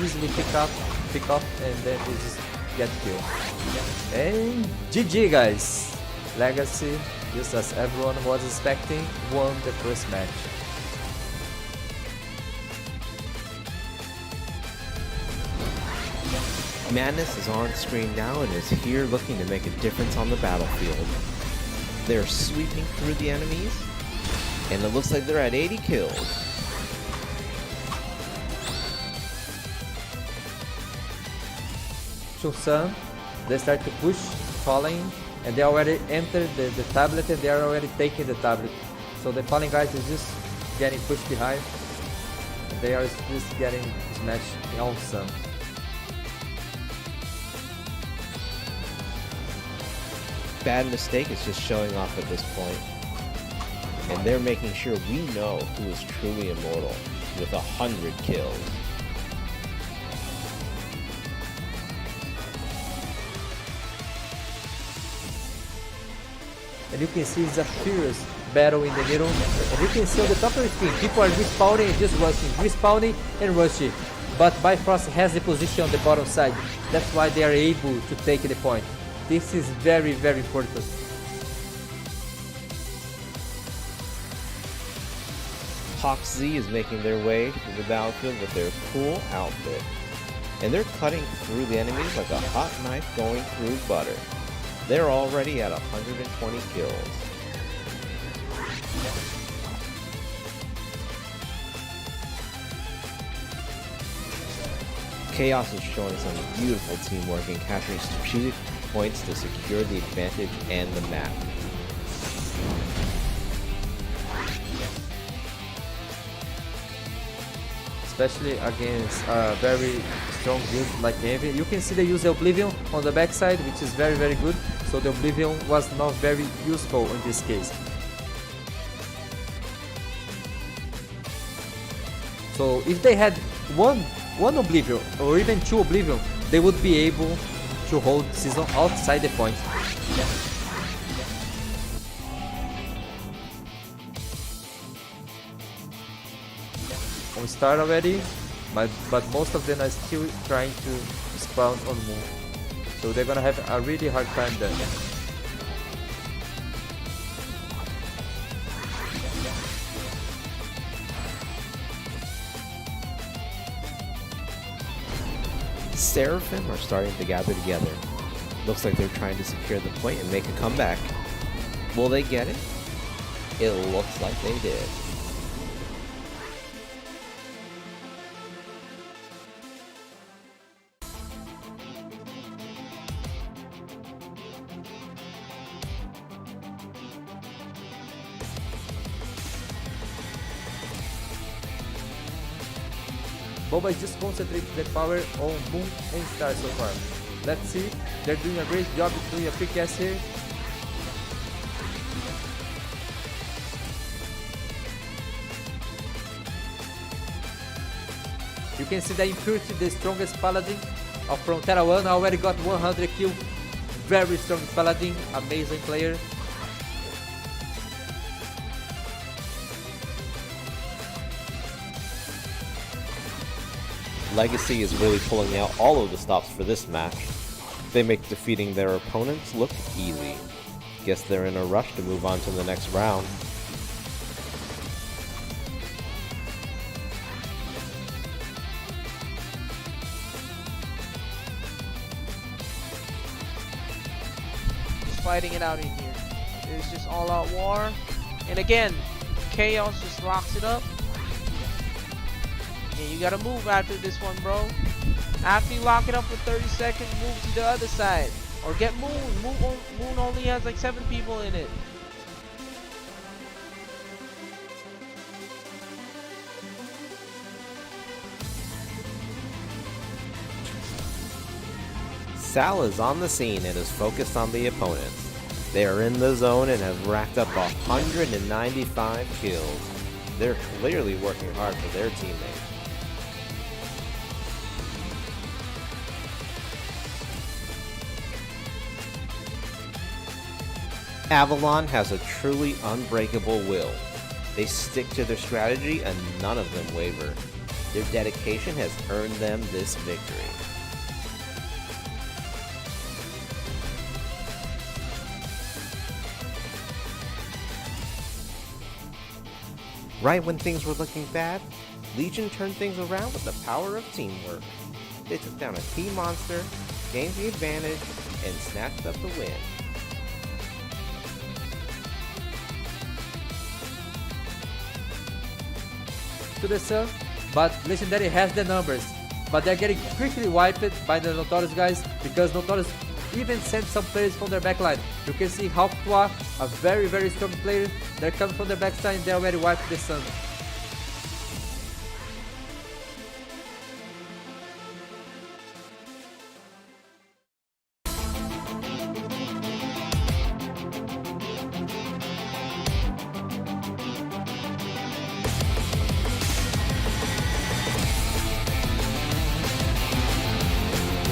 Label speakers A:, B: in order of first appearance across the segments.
A: easily pick up, and then they just get killed. And GG guys! Legacy, just as everyone was expecting, won the first match.
B: Madness is on screen now and is here looking to make a difference on the battlefield. They're sweeping through the enemies, and it looks like they're at 80 kills.
A: Sun, they start to push, falling, and they already entered the tablet, and they are already taking the tablet. So the falling guys is just getting pushed behind. They are just getting smashed on Sun.
B: Bad Mistake is just showing off at this point, and they're making sure we know who is truly immortal with 100 kills.
A: And you can see it's a furious battle in the middle. And you can see on the top of the screen, people are respawning and just rushing, respawning and rushing. But Bifrost has the position on the bottom side. That's why they are able to take the point. This is very, very important.
B: Hawk Z is making their way to the battlefield with their cool outfit. And they're cutting through the enemies like a hot knife going through butter. They're already at 120 kills. Chaos is showing some beautiful teamwork and capturing strategic points to secure the advantage and the map.
A: Especially against a very strong build like Envy. You can see they use the Oblivion on the backside, which is very, very good. So the Oblivion was not very useful in this case. So if they had one Oblivion or even 2 Oblivion, they would be able to hold Season outside the point. On start already, but most of them are still trying to spawn on Moon. So they're gonna have a really hard time then.
B: Seraphim are starting to gather together. Looks like they're trying to secure the point and make a comeback. Will they get it? It looks like they did.
A: Boba is just concentrating the power on Moon and Star so far. Let's see, they're doing a great job doing a free cast here. You can see the Impurity, the strongest paladin of Frontera 1, already got 100 kills. Very strong paladin, amazing player.
B: Legacy is really pulling out all of the stops for this match. They make defeating their opponents look easy. Guess they're in a rush to move on to the next round.
C: Just fighting it out in here. It's just all out war. And again, Chaos just locks it up. Yeah, you gotta move after this one, bro. After you lock it up for 30 seconds, move to the other side. Or get Moon. Moon only has like 7 people in it.
B: Sal is on the scene and is focused on the opponents. They are in the zone and have racked up 195 kills. They're clearly working hard for their teammates. Avalon has a truly unbreakable will. They stick to their strategy and none of them waver. Their dedication has earned them this victory. Right when things were looking bad, Legion turned things around with the power of teamwork. They took down a key monster, gained the advantage, and snatched up the win.
A: To the sun, but Legendary has the numbers. But they're getting quickly wiped by the Notorious guys because Notorious even sent some players from their backline. You can see Hawkwa, a very, very strong player. They're coming from their backside and they already wiped the sun.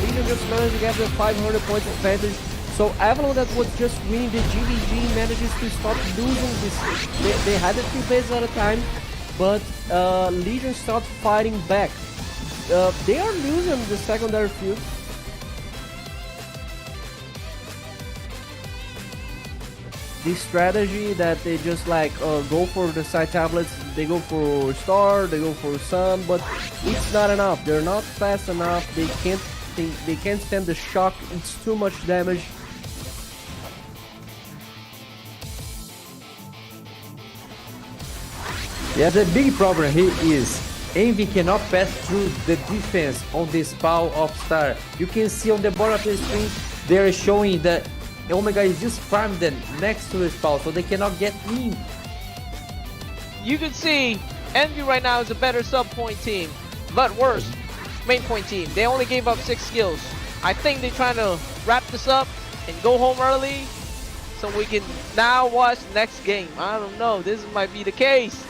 D: Legion just managed to get the 500 points advantage. So Avalon that was just winning the GVG manages to start losing this. They had a few phases at a time, but Legion starts fighting back. They are losing the secondary field. This strategy that they just like go for the side tablets, they go for Star, they go for Sun, but it's not enough. They're not fast enough. They can't stand the shock. It's too much damage.
A: Yeah, the big problem here is Envy cannot pass through the defense on this POW of Star. You can see on the bottom of the screen, they are showing that Omega is just farming them next to his POW, so they cannot get in.
C: You can see Envy right now is a better sub point team, but worse, main point team. They only gave up 6 skills. I think they're trying to wrap this up and go home early so we can now watch next game. I don't know, this might be the case.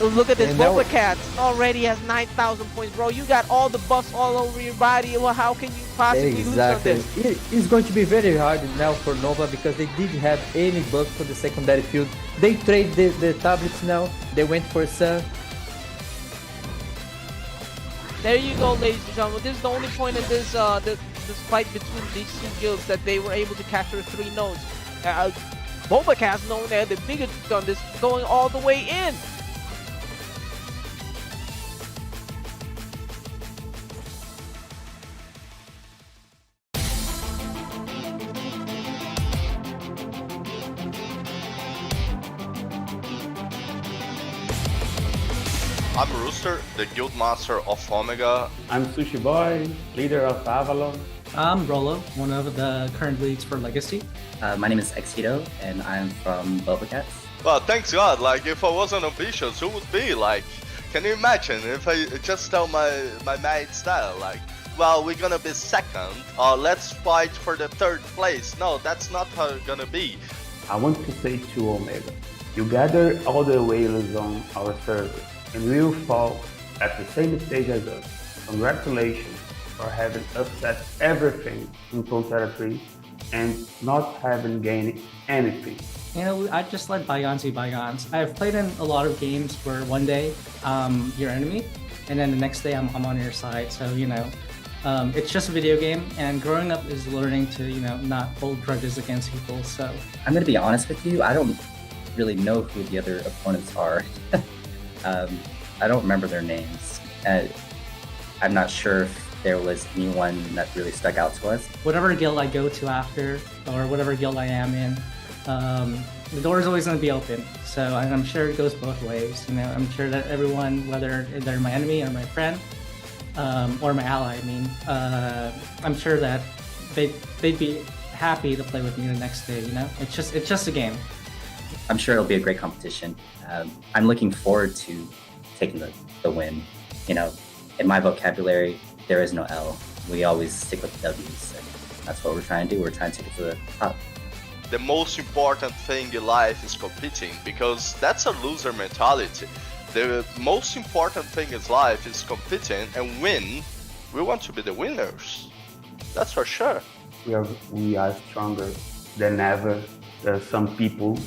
C: Look at this, Boba Cat already has 9,000 points, bro. You got all the buffs all over your body. Well, how can you possibly lose on this?
A: It's going to be very hard now for Nova because they didn't have any buff for the secondary field. They trade the tablets now. They went for Sun.
C: There you go, ladies and gentlemen. This is the only point in this this fight between these two guilds that they were able to capture 3 nodes. Boba Cat's known they're the biggest on this, going all the way in.
E: I'm Rooster, the guild master of Omega.
F: I'm Sushi Boy, leader of Avalon.
G: I'm Rolo, one of the current leads for Legacy.
H: My name is Exito, and I'm from Boba Cats.
E: Well, thanks God, like if I wasn't ambitious, who would be? Like, can you imagine if I just tell my mate style, like, well, we're gonna be second, let's fight for the 3rd place. No, that's not how it's gonna be.
F: I want to say to Omega, you gather all the whalers on our server, and we will fall at the same stage as us. Congratulations for having upset everything in Frontera 3 and not having gained anything.
G: You know, I just let bygones be bygones. I've played in a lot of games where one day your enemy, and then the next day I'm on your side. So, you know, it's just a video game, and growing up is learning to, you know, not hold grudges against people. So
H: I'm going to be honest with you, I don't really know who the other opponents are. I don't remember their names. I'm not sure if there was anyone that really stuck out to us.
G: whatever guild I go to after, or whatever guild I am in, the door is always going to be open. So I'm sure it goes both ways. You know, I'm sure that everyone, whether they're my enemy or my friend, or my ally, I mean, I'm sure that they'd be happy to play with me the next day. You know, it's just a game.
H: I'm sure it'll be a great competition. I'm looking forward to taking the win. You know, in my vocabulary, there is no L. We always stick with the W's, and that's what we're trying to do. We're trying to take it to the top.
E: The most important thing in life is competing, because that's a loser mentality. The most important thing in life is competing and win. We want to be the winners. That's for sure.
F: We are stronger than ever, some people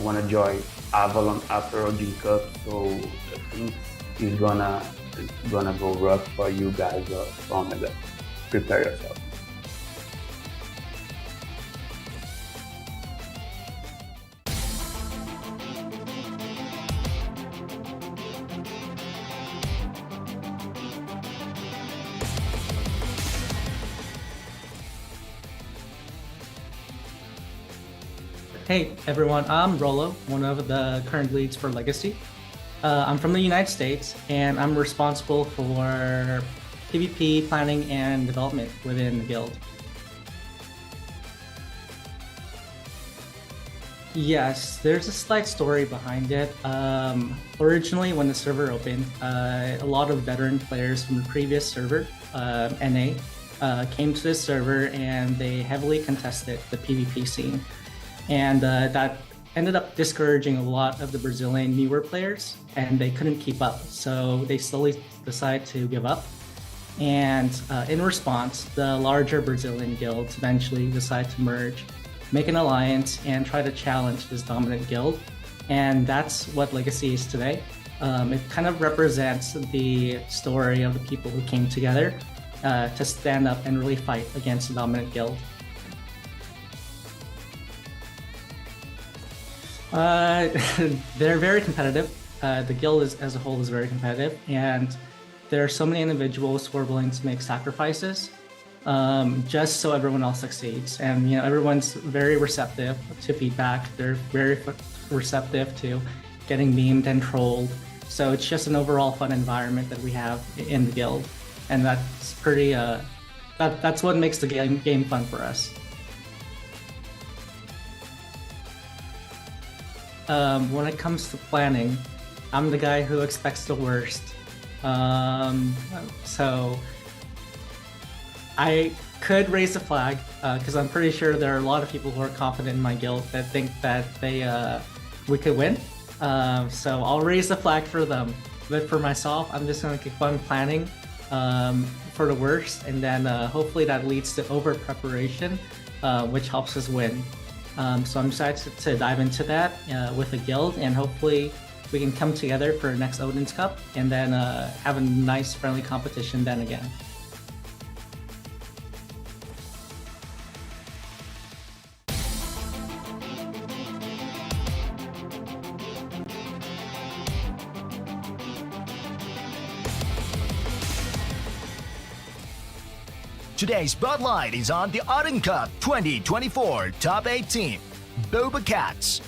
F: want to join Avalon after Odin Cup, so I think it's gonna go rough for you guys of Omega. Prepare yourself.
G: Hey everyone, I'm Rolo, one of the current leads for Legacy. I'm from the United States and I'm responsible for PvP planning and development within the guild. Yes, there's a slight story behind it. Originally, when the server opened, a lot of veteran players from the previous server, NA, came to this server and they heavily contested the PvP scene. And that ended up discouraging a lot of the Brazilian newer players, and they couldn't keep up. So they slowly decided to give up. And in response, the larger Brazilian guilds eventually decided to merge, make an alliance, and try to challenge this dominant guild. And that's what Legacy is today. It kind of represents the story of the people who came together to stand up and really fight against the dominant guild. They're very competitive. The guild as a whole is very competitive, and there are so many individuals who are willing to make sacrifices just so everyone else succeeds. And everyone's very receptive to feedback. They're very receptive to getting memed and trolled. So it's just an overall fun environment that we have in the guild, and that's pretty. That's what makes the game fun for us. When it comes to planning, I'm the guy who expects the worst. So I could raise a flag because I'm pretty sure there are a lot of people who are confident in my guild that think that we could win. So I'll raise the flag for them. But for myself, I'm just gonna keep on planning for the worst, and then hopefully that leads to over preparation, which helps us win. So I'm excited to dive into that with a guild, and hopefully we can come together for next Odin's Cup and then have a nice friendly competition then again.
I: Today's spotlight is on the Odin Cup 2024 Top 8 team, Boba Cats.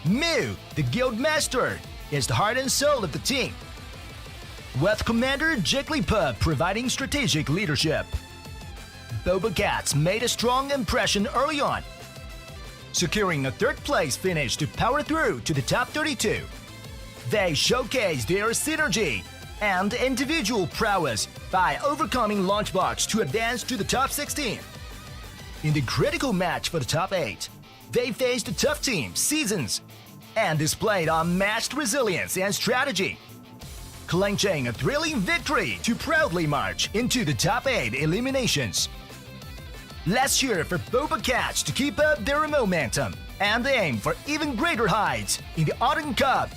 I: Mew, the Guild Master, is the heart and soul of the team, with Commander Jigglypuff providing strategic leadership. Boba Cats made a strong impression early on, securing a third place finish to power through to the top 32. They showcased their synergy and individual prowess by overcoming Launchbox to advance to the top 16. In the critical match for the top 8, they faced a tough team, Seasons, and displayed unmatched resilience and strategy, clinching a thrilling victory to proudly march into the top 8 eliminations. Let's cheer for Boba Cats to keep up their momentum and aim for even greater heights in the Odin Cup.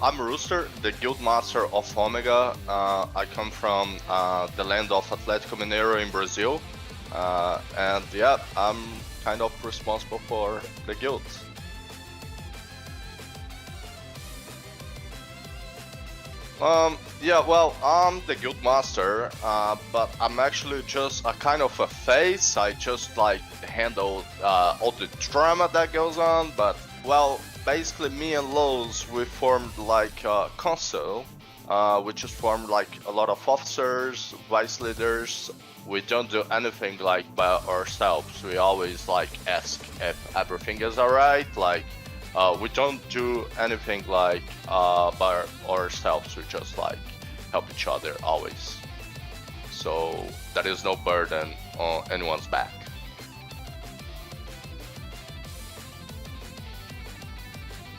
E: I'm Rooster, the Guild Master of Omega. I come from the land of Atlético Mineiro in Brazil. And yeah, I'm kind of responsible for the guild. Yeah, well, I'm the Guild Master, but I'm actually just a kind of a face. I just like handle all the drama that goes on, but well, basically me and Lowe's, we formed like a council. We just formed like a lot of officers, vice leaders. We don't do anything like by ourselves. We always like ask if everything is alright. Like we don't do anything like by ourselves. We just like help each other always. So there is no burden on anyone's back.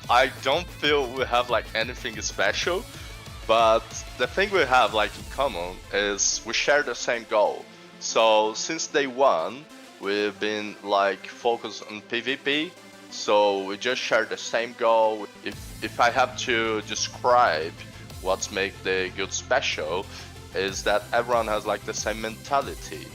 E: I don't feel we have like anything special, but the thing we have like in common is we share the same goal. So since day one, we've been like focused on PvP. So we just share the same goal. If I have to describe what's make the guild special, is that everyone has like the same mentality.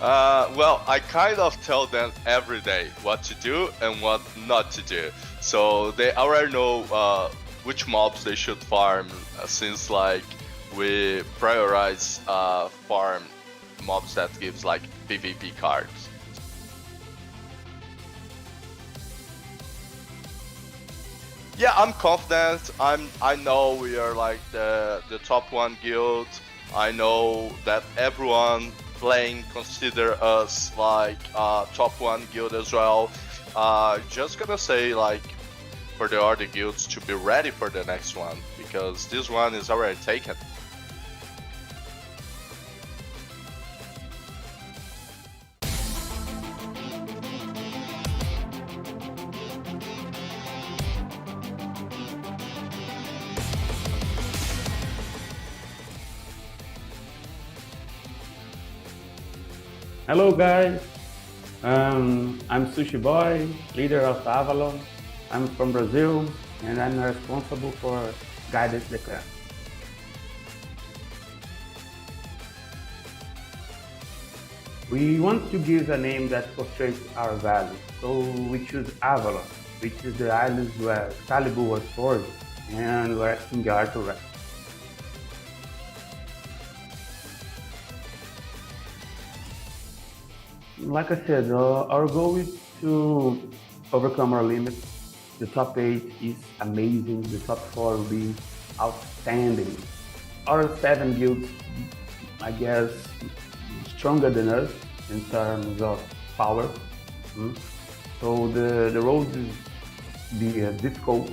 E: Well, I kind of tell them every day what to do and what not to do. So they already know which mobs they should farm, since like we prioritize farm mobs that gives like PvP cards. Yeah, I'm confident. I know we are like the top 1 guild. I know that everyone playing consider us like top 1 guild as well. Just gonna say like for the other guilds to be ready for the next one, because this one is already taken.
F: Hello guys, I'm Sushi Boy, leader of Avalon. I'm from Brazil and I'm responsible for Guidance the Clan. We want to give a name that portrays our values, so we choose Avalon, which is the island where Excalibur was forged and where King Arthur rests. Like I said, our goal is to overcome our limits. The top 8 is amazing, the top 4 will be outstanding. Our 7 guilds, I guess, stronger than us in terms of power. So the road is difficult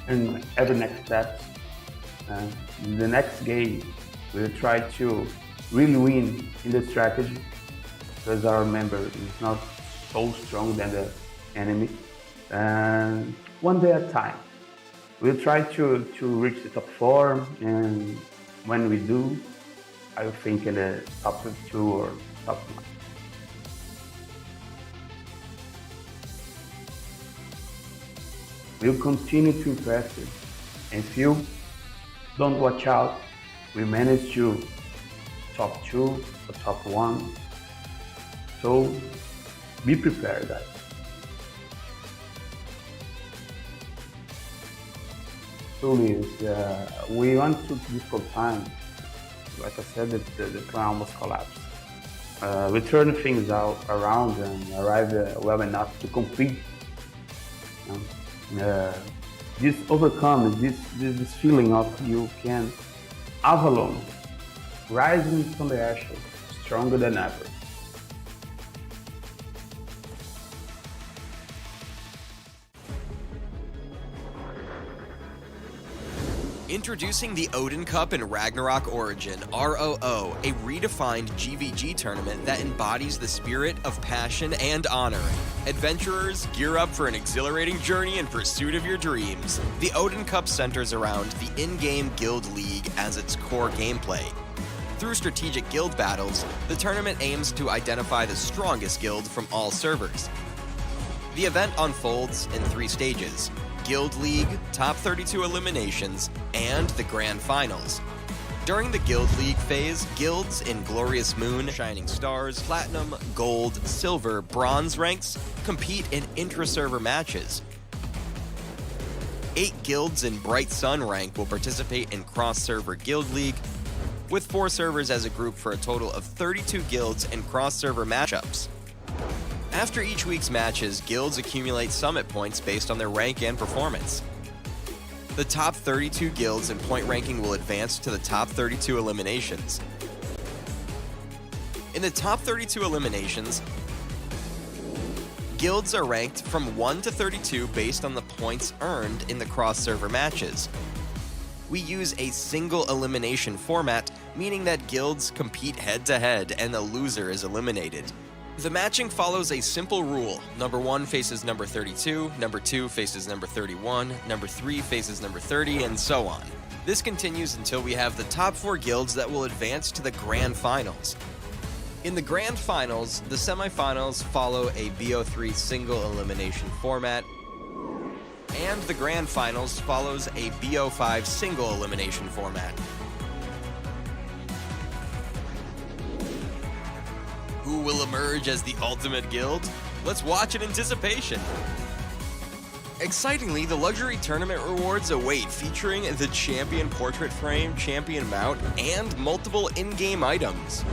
F: in every next step. And the next game, we'll try to really win in the strategy, because our member is not so strong than the enemy. And one day at a time. We'll try to reach the top 4, and when we do, I think in the top 2 or top 1. We'll continue to impress you. And if you don't watch out, we manage to top 2 or top 1. So be prepared, guys. Truly, we went through difficult times. Like I said, the clan almost collapsed. We turned things around and arrived well enough to compete. This overcomes this feeling of you can Avalon, rising from the ashes, stronger than ever.
J: Introducing the Odin Cup in Ragnarok Origin, ROO, a redefined GVG tournament that embodies the spirit of passion and honor. Adventurers, gear up for an exhilarating journey in pursuit of your dreams. The Odin Cup centers around the in-game guild league as its core gameplay. Through strategic guild battles, the tournament aims to identify the strongest guild from all servers. The event unfolds in 3 stages: Guild League, Top 32 Eliminations, and the Grand Finals. During the Guild League phase, guilds in Glorious Moon, Shining Stars, Platinum, Gold, Silver, Bronze ranks compete in intra-server matches. 8 guilds in Bright Sun rank will participate in cross-server Guild League, with 4 servers as a group for a total of 32 guilds in cross-server matchups. After each week's matches, guilds accumulate summit points based on their rank and performance. The top 32 guilds in point ranking will advance to the top 32 eliminations. In the top 32 eliminations, guilds are ranked from 1 to 32 based on the points earned in the cross-server matches. We use a single elimination format, meaning that guilds compete head-to-head and the loser is eliminated. The matching follows a simple rule. Number 1 faces number 32, number 2 faces number 31, number 3 faces number 30, and so on. This continues until we have the top 4 guilds that will advance to the Grand Finals. In the Grand Finals, the semifinals follow a BO3 single elimination format, and the Grand Finals follows a BO5 single elimination format. Who will emerge as the ultimate guild? Let's watch in anticipation. Excitingly, the luxury tournament rewards await, featuring the champion portrait frame, champion mount, and multiple in-game items.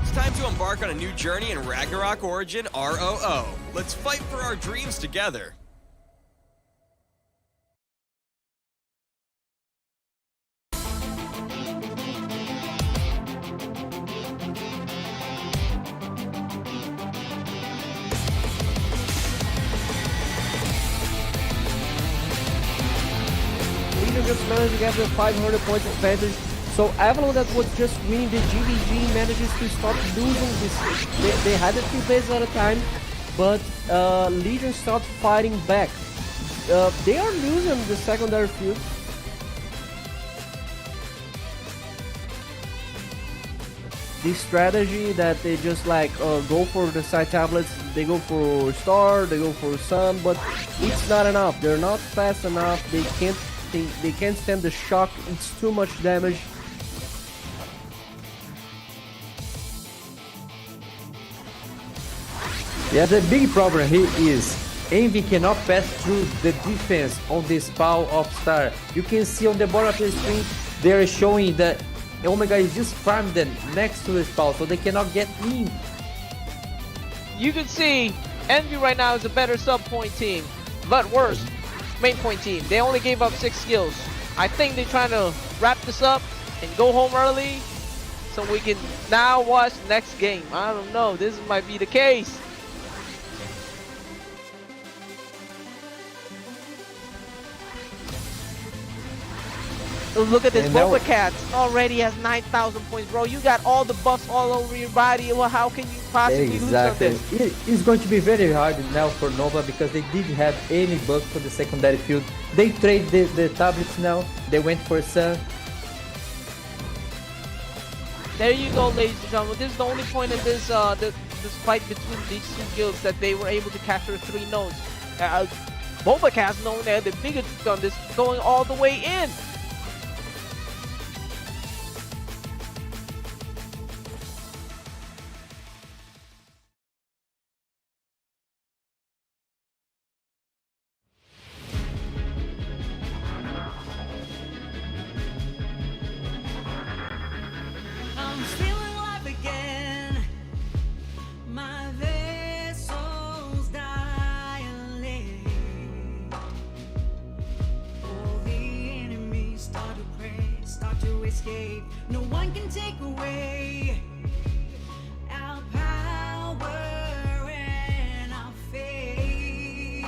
J: It's time to embark on a new journey in Ragnarok Origin ROO. Let's fight for our dreams together.
D: Just managed to get the 500 points advantage. So Avalon, that was just winning the GVG, manages to start losing this. They had a few plays at a time, but Legion start fighting back. They are losing the secondary field. This strategy that they just like go for the side tablets, they go for star, they go for sun, but it's not enough. They're not fast enough. They can't stand the shock. It's too much damage.
A: Yeah, the big problem here is Envy cannot pass through the defense on this POW of Star. You can see on the bottom of the screen they are showing that Omega is just farmed them next to his POW, so they cannot get in.
C: You can see Envy right now is a better sub point team, but worse, main point team. They only gave up 6 skills. I think they're trying to wrap this up and go home early so we can now watch the next game. I don't know, this might be the case. Look at this, Boba Cat already has 9,000 points, bro. You got all the buffs all over your body. Well, how can you possibly lose on this?
A: It's going to be very hard now for Nova because they didn't have any buff for the secondary field. They trade the tablets now. They went for Sun.
C: There you go, ladies and gentlemen. This is the only point in this this fight between these two guilds that they were able to capture 3 nodes. Boba Cat's known there, the biggest gun, this going all the way in.
K: No one can take away our power and our faith.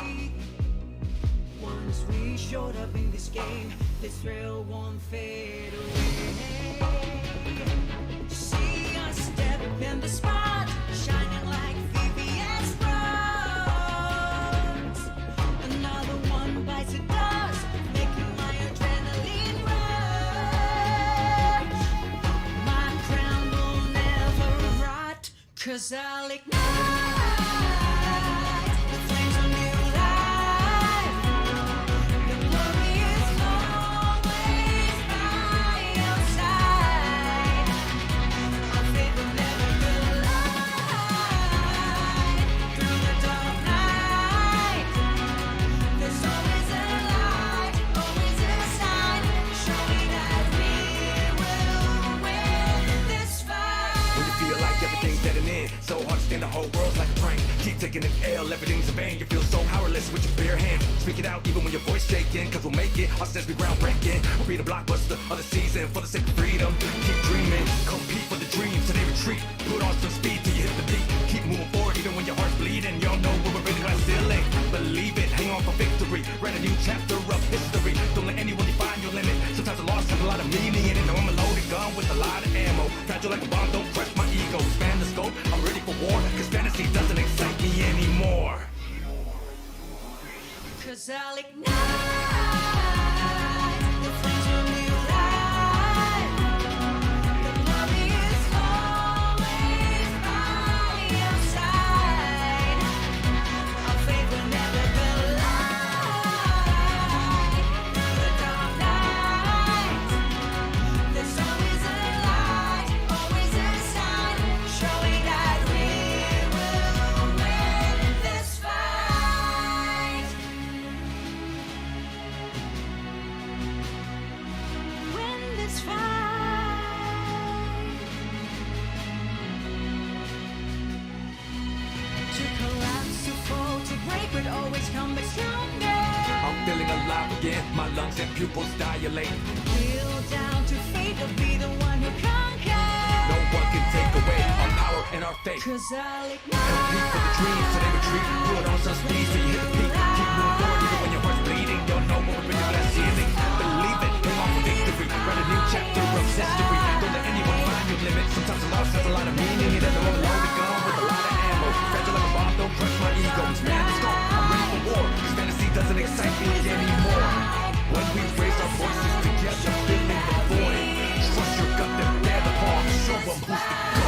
K: Once we showed up in this game, this thrill won't fade away. See us step in the spot, shining like VVS stars. Another one bites the dust, making my adrenaline rush. My crown will never rot, 'cause I'll ignite the flames of new life. The glory is always by your side. Our faith will never collide. Through the dark night, there's always a light, always a sign, showing that we will win this fight.
L: When you feel like everything's dead and in, so hard to stand, the whole world's like a prank. Keep taking an L, everything's a vain. You feel so powerless with your bare hands. Speak it out even when your voice shaking, 'cause we'll make it. Our steps be groundbreaking. We'll be the blockbuster of the season for the sake of freedom. Keep dreaming, compete for the dreams till they retreat. Put on some speed till you hit the beat. Keep moving forward even when your heart's bleeding. Y'all know where we're really glass ceiling. Believe it, hang on for victory. Write a new chapter of history. Don't let anyone
K: 'Cause I'll ignite the flames from you light. The glory is always by your side. Our faith will never collide. Through the dark night, there's always a light, always a sign, showing that we will win this fight. Win this fight. To collapse, to fall, to break, but always come back stronger.
L: I'm feeling alive again, my lungs and pupils dilate.
K: Kneel down to fate, to be the one who conquers.
L: No one can take away our power and our faith.
K: 'Cause I'll
L: Peak
K: ignite.
L: for the dreams, so they retreat. Put on some speed so you hit the peak. Keep moving forward even when your heart's bleeding. You'll know when we bring the glass ceiling. Believe it, aim off for victory. Write a new chapter of history. Don't let anyone find your limit. Sometimes a loss has a lot of meaning. It doesn't always be gone with a lot of ammo. Fragile like a bomb, don't crush my ego. Expand the scope, I'm ready for war. This fantasy doesn't excite me anymore. When we raise our voices together, filling the void. Trust your gut, then bear the palm. Show 'em who's the GOAT.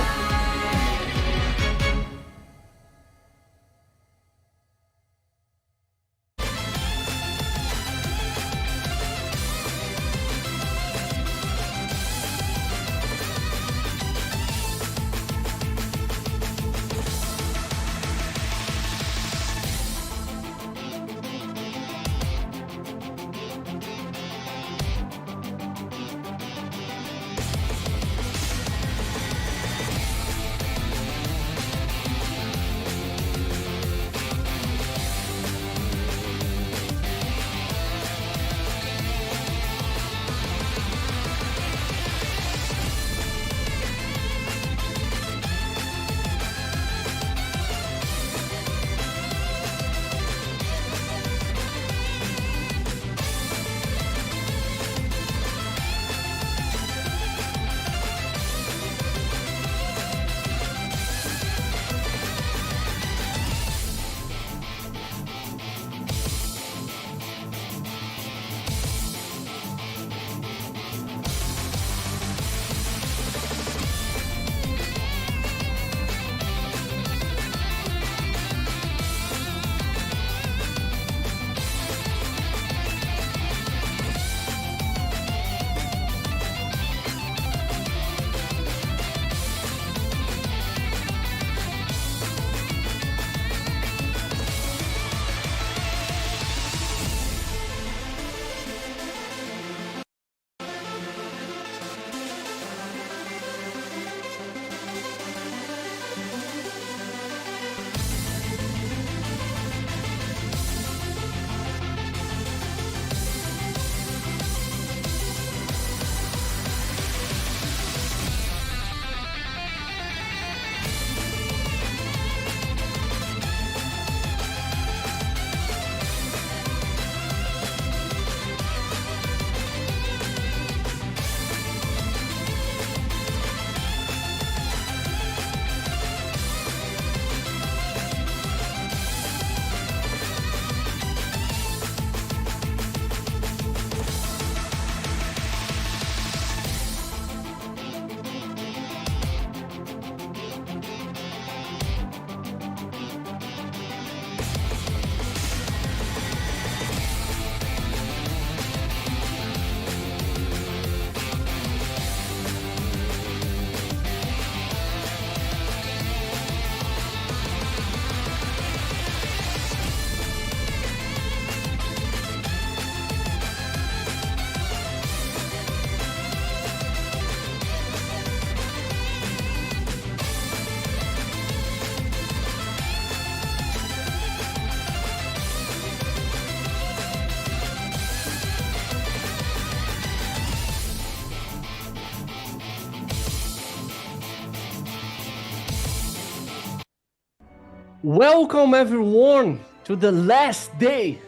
D: Welcome everyone to the last day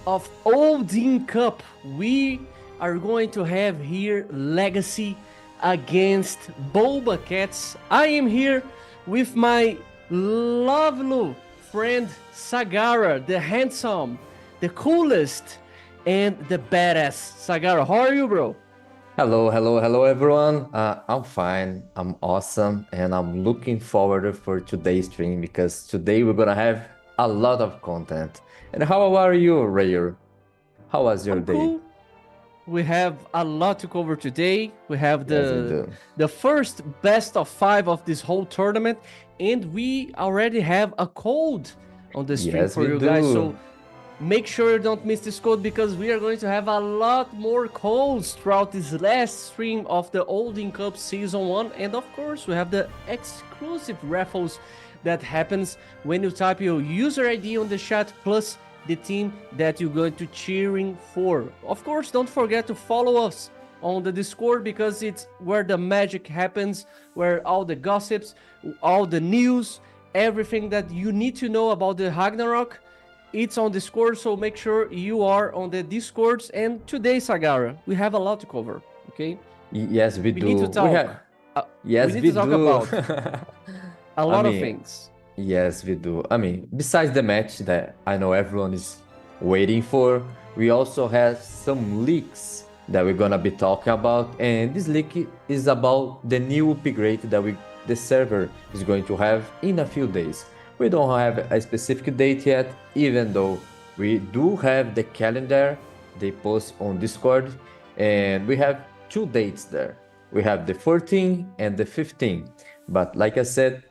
D: of Odin Cup. We are going to have here Legacy against Boba Cats. I am here with my lovely friend Sagara, the handsome the coolest, and the badass Sagara. How are you, bro?
A: Hello, everyone. I'm fine. I'm awesome, and I'm looking forward for today's stream because today we're gonna have a lot of content. And how are you, Rayer? How was your
D: I'm
A: day?
D: cool. We have a lot to cover today. We have
A: Yes, we do.
D: the first best of 5 of this whole tournament, and we already have a code on the stream
A: Yes,
D: for
A: we
D: you guys.
A: do.
D: So make sure you don't miss this code because we are going to have a lot more codes throughout this last stream of the Odin Cup Season 1. And of course, we have the exclusive raffles that happens when you type your user ID on the chat plus the team that you're going to cheering for. Of course, don't forget to follow us on the Discord because it's where the magic happens, where all the gossips, all the news, everything that you need to know about the Ragnarok, it's on Discord, so make sure you are on the Discords. And today, Sagara, we have a lot to cover, okay?
A: Yes, we
D: We
A: do.
D: need to talk.
A: Yes,
D: we need
A: we
D: to talk
A: do.
D: about a lot of
A: mean,
D: things.
A: Yes, we do. I mean, besides the match that I know everyone is waiting for, we also have some leaks that we're gonna be talking about, and this leak is about the new upgrade that the server is going to have in a few days. We don't have a specific date yet, even though we do have the calendar they post on Discord, and we have 2 dates there. We have the 14 and the 15, but like I said,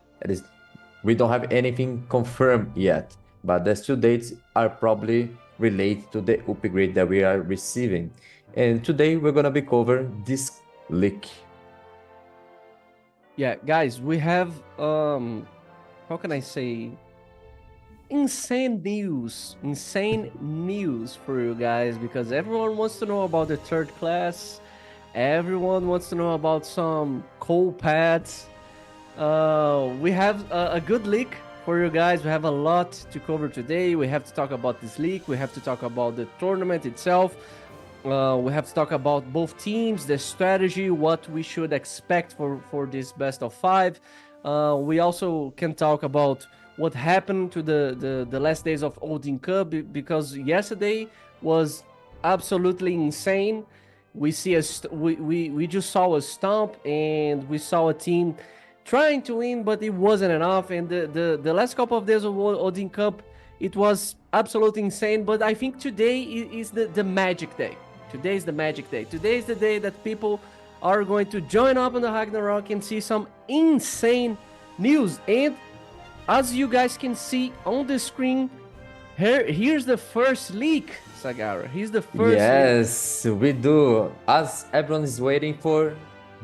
A: we don't have anything confirmed yet, but these 2 dates are probably related to the upgrade that we are receiving. And today we're gonna be covering this leak.
D: Yeah, guys, we have how can I say, insane news for you guys because everyone wants to know about the third class. Everyone wants to know about some coal pads. We have a good leak for you guys. We have a lot to cover today. We have to talk about this leak. We have to talk about the tournament itself. We have to talk about both teams, the strategy, what we should expect for this best of 5. We also can talk about what happened to the last days of Odin Cup because yesterday was absolutely insane. We see we just saw a stomp and we saw a team trying to win, but it wasn't enough. And the last couple of days of Odin Cup, it was absolutely insane. But I think today is the magic day. Today is the magic day. Today is the day that people are going to join up on the Ragnarok and see some insane news. And as you guys can see on the screen, here's the first leak, Sagara. Here's the first leak.
A: Yes, we do. As everyone is waiting for,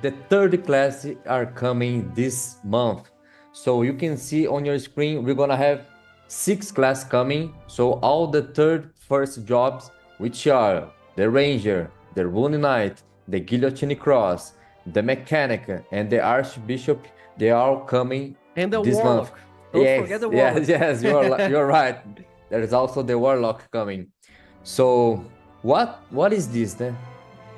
A: the third class are coming this month. So you can see on your screen, we're gonna have 6 class coming. So all the first jobs, which are the Ranger, the Rune Knight, the Guillotine Cross, the Mechanic, and the Archbishop, they are all coming
D: And the
A: this
D: Warlock.
A: month.
D: Don't forget the Warlock.
A: Yes, you're right. There is also the Warlock coming. So what is this then?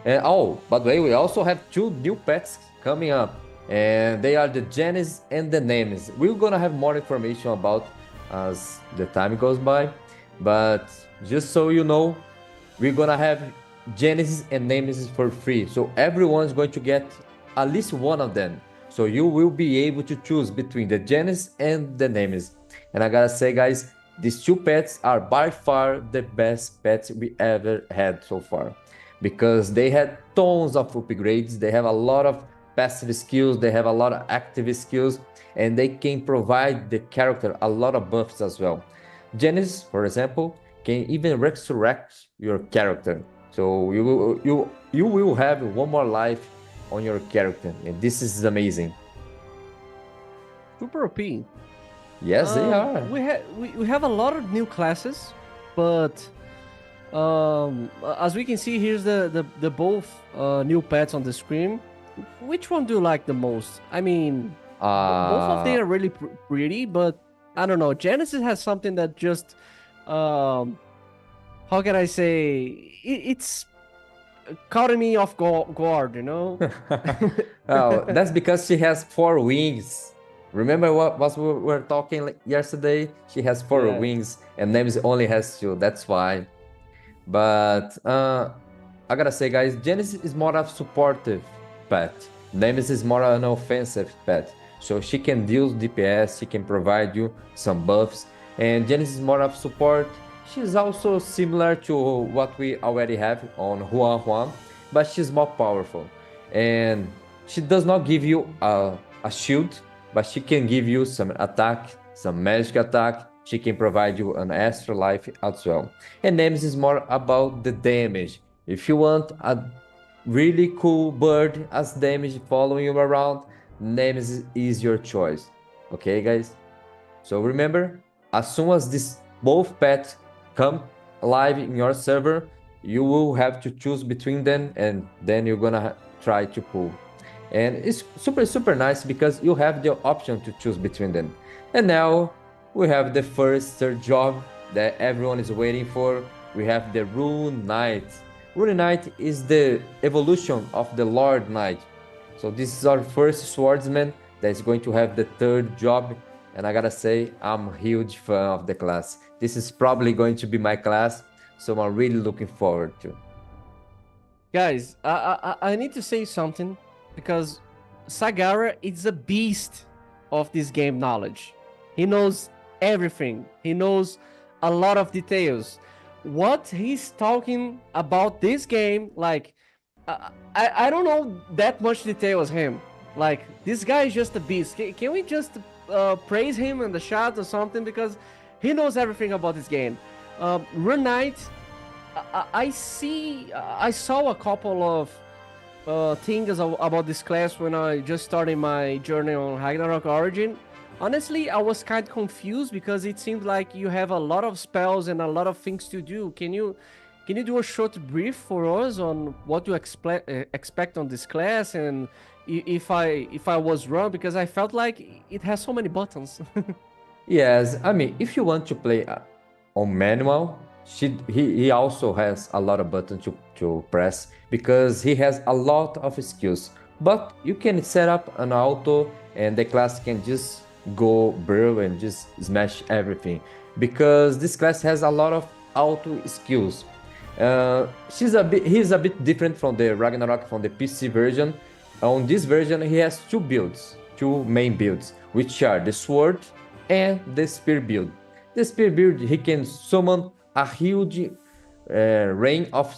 A: And oh, by the way, we also have 2 new pets coming up, and they are the Genesis and the Nemesis. We're gonna have more information about as the time goes by, but just so you know, we're gonna have Genesis and Nemesis for free. So everyone's going to get at least one of them. So you will be able to choose between the Genesis and the Nemesis. And I gotta say, guys, these 2 pets are by far the best pets we ever had so far, because they had tons of upgrades, they have a lot of passive skills, they have a lot of active skills, and they can provide the character a lot of buffs as well. Genesis, for example, can even resurrect your character. So you will have one more life on your character, and this is amazing.
D: Super OP.
A: Yes, they are.
D: We have a lot of new classes, but as we can see, here's the both new pets on the screen. Which one do you like the most? I mean, both of them are really pretty, but I don't know. Genesis has something that just how can I say? It's caught me off guard, you know.
A: Oh, that's because she has 4 wings. Remember what we were talking yesterday? She has four
D: Yeah.
A: wings and Nemesis only has two. That's why. But I gotta say, guys, Genesis is more of supportive pet. Nemesis is more an offensive pet. So she can deal DPS, she can provide you some buffs, and Genesis is more of support. She's also similar to what we already have on Huan Huan, but she's more powerful. And she does not give you a shield, but she can give you some attack, some magic attack. She can provide you an extra life as well. And Nemesis is more about the damage. If you want a really cool bird as damage following you around, Nemesis is your choice. Okay, guys? So remember, as soon as this both pets come live in your server, you will have to choose between them, and then you're gonna try to pull. And it's super nice because you have the option to choose between them. And now we have the first third job that everyone is waiting for. We have the Rune Knight. Rune Knight is the evolution of the Lord Knight. So this is our first swordsman that is going to have the third job. And I gotta say, I'm a huge fan of the class. This is probably going to be my class, so I'm really looking forward to.
D: Guys, I need to say something because Sagara is a beast of this game knowledge. He knows everything. He knows a lot of details. What he's talking about this game, like, I don't know that much detail as him. Like, this guy is just a beast. Can we just praise him in the chat or something? Because he knows everything about this game. Rune Knight, I saw a couple of things about this class when I just started my journey on Ragnarok Origin. Honestly, I was kind of confused because it seemed like you have a lot of spells and a lot of things to do. Can you do a short brief for us on what you expect on this class, and if I was wrong, because I felt like it has so many buttons.
A: Yes, I mean, if you want to play on manual, he also has a lot of buttons to press because he has a lot of skills. But you can set up an auto and the class can just go bro and just smash everything because this class has a lot of auto skills. He's a bit different from the Ragnarok from the PC version. On this version, he has two main builds, which are the sword and the spear build. The spear build, he can summon a huge rain of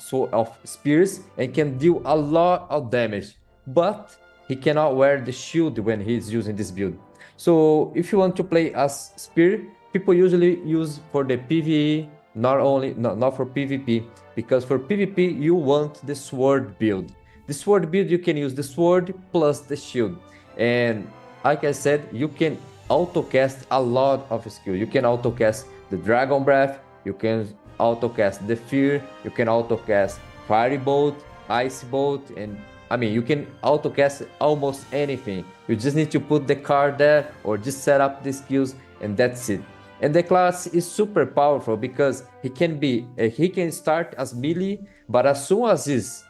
A: spears and can deal a lot of damage, but he cannot wear the shield when he's using this build. So if you want to play as spear, people usually use for the PvE, not for PvP, because for PvP you want the sword build. The sword build, you can use the sword plus the shield, and like I said, you can auto cast a lot of skill. You can auto cast the Dragon Breath, you can auto cast the Fear, you can auto cast Fiery Bolt, Ice Bolt, and I mean, you can auto cast almost anything. You just need to put the card there or just set up the skills, and that's it. And the class is super powerful because he can start as melee, but as soon as his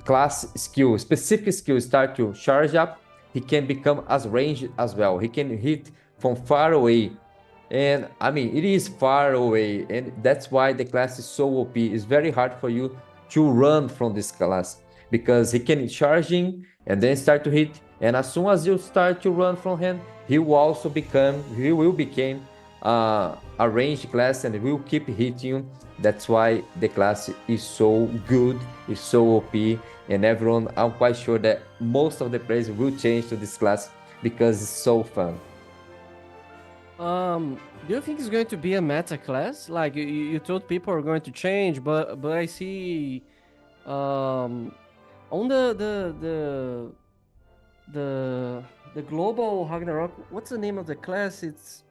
A: class skill, specific skill start to charge up, he can become as ranged as well. He can hit from far away. And I mean, it is far away, and that's why the class is so OP. It's very hard for you to run from this class because he can charging and then start to hit. And as soon as you start to run from him, he will become a ranged class and will keep hitting you. That's why the class is so good, is so OP, and everyone, I'm quite sure that most of the players will change to this class because it's so fun.
D: Do you think it's going to be a meta class? Like you told people are going to change, but I see, on the global Ragnarok. What's the name of the class? It's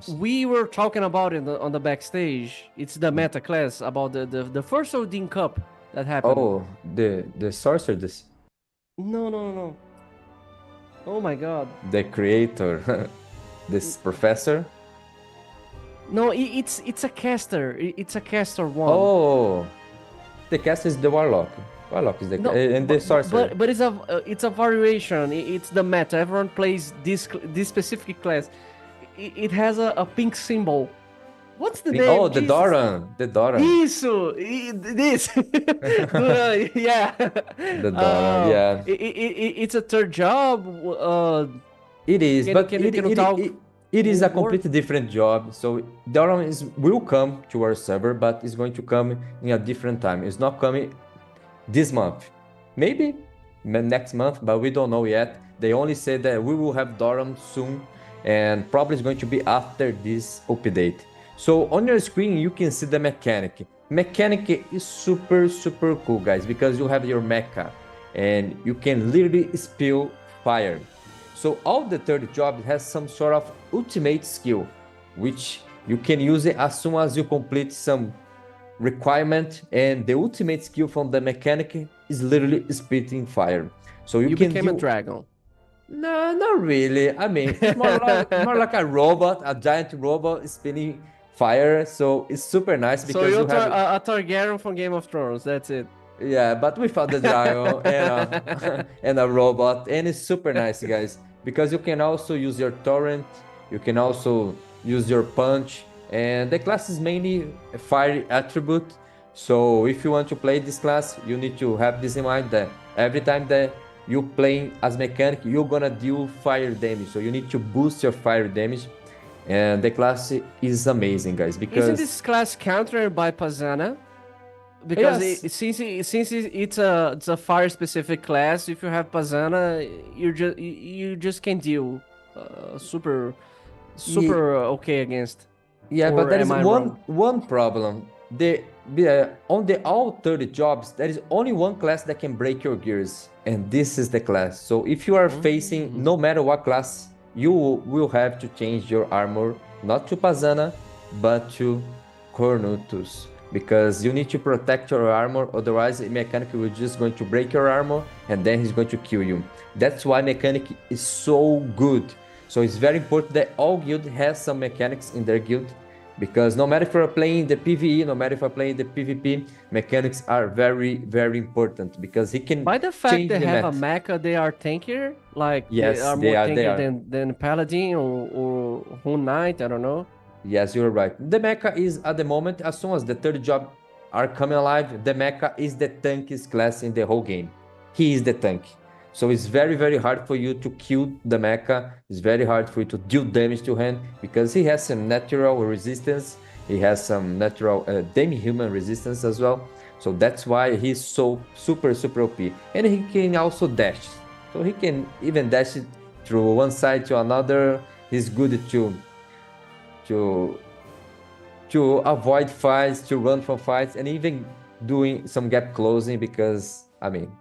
D: we were talking about it on the backstage. It's the meta class about the first Odin Cup that happened.
A: Oh, the sorcerer,
D: No. Oh my god.
A: the creator, this professor.
D: No, it's a caster. It's a caster one.
A: Oh, the cast is the warlock. Warlock is the
D: No,
A: and the sorcerer.
D: but it's a variation. It's the meta. Everyone plays this specific class. It has a pink symbol. What's the name?
A: Oh, the
D: Jesus.
A: Doran, the Doran,
D: Isso, this. Yeah.
A: the Doran. Yeah,
D: It's a third job.
A: it is, but
D: Can you talk
A: it is a
D: more?
A: completely different job. So Doran will come to our server, but it's going to come in a different time. It's not coming this month, maybe next month, but we don't know yet. They only said that we will have Doran soon, and probably it's going to be after this update. So on your screen, you can see the mechanic. Mechanic is super cool, guys, because you have your mecha, and you can literally spill fire. So all the third job has some sort of ultimate skill, which you can use it as soon as you complete some requirement, and the ultimate skill from the mechanic is literally spitting fire. So you can
D: became a
A: deal...
D: dragon.
A: No, not really. I mean, it's more like a robot, a giant robot spinning fire. So it's super nice
D: So
A: because
D: you're
A: you have...
D: a Targaryen from Game of Thrones. That's it.
A: Yeah, but without the dragon and a robot, and it's super nice, guys, because you can also use your torrent, you can also use your punch, and the class is mainly a fire attribute. So if you want to play this class, you need to have this in mind that every time that you playing as mechanic, you're gonna deal fire damage. So you need to boost your fire damage, and the class is amazing, guys, because
D: Isn't this class countered by Pazana? Because
A: Yes.
D: since it's a fire specific class, if you have Pazana, you just can deal super okay against.
A: Yeah,
D: Or
A: but there is
D: am I wrong?
A: one problem. On the all 30 jobs, there is only one class that can break your gears, and this is the class. So if you are facing no matter what class, you will have to change your armor, not to Pazana, but to Cornutus, because you need to protect your armor, otherwise a mechanic will just going to break your armor and then he's going to kill you. That's why mechanic is so good. So it's very important that all guild has some mechanics in their guild, because no matter if you're playing the PvE, no matter if you're playing the PvP, mechanics are very important, because he can
D: By the fact
A: change
D: they
A: the
D: have a
A: meta.
D: mecha, they are tankier. Like
A: Yes,
D: they are
A: they
D: more
A: are, they
D: tankier
A: are.
D: than Paladin or Rune Knight. I don't know.
A: Yes, you're right. The mecha is at the moment, as soon as the third job are coming alive, the mecha is the tankiest class in the whole game. He is the tank. So it's very hard for you to kill the mecha. It's very hard for you to deal damage to him, because he has some natural resistance. He has some natural demi-human resistance as well. So that's why he's so super OP. And he can also dash. So he can even dash it through one side to another. He's good to avoid fights, to run from fights, and even doing some gap closing, because I mean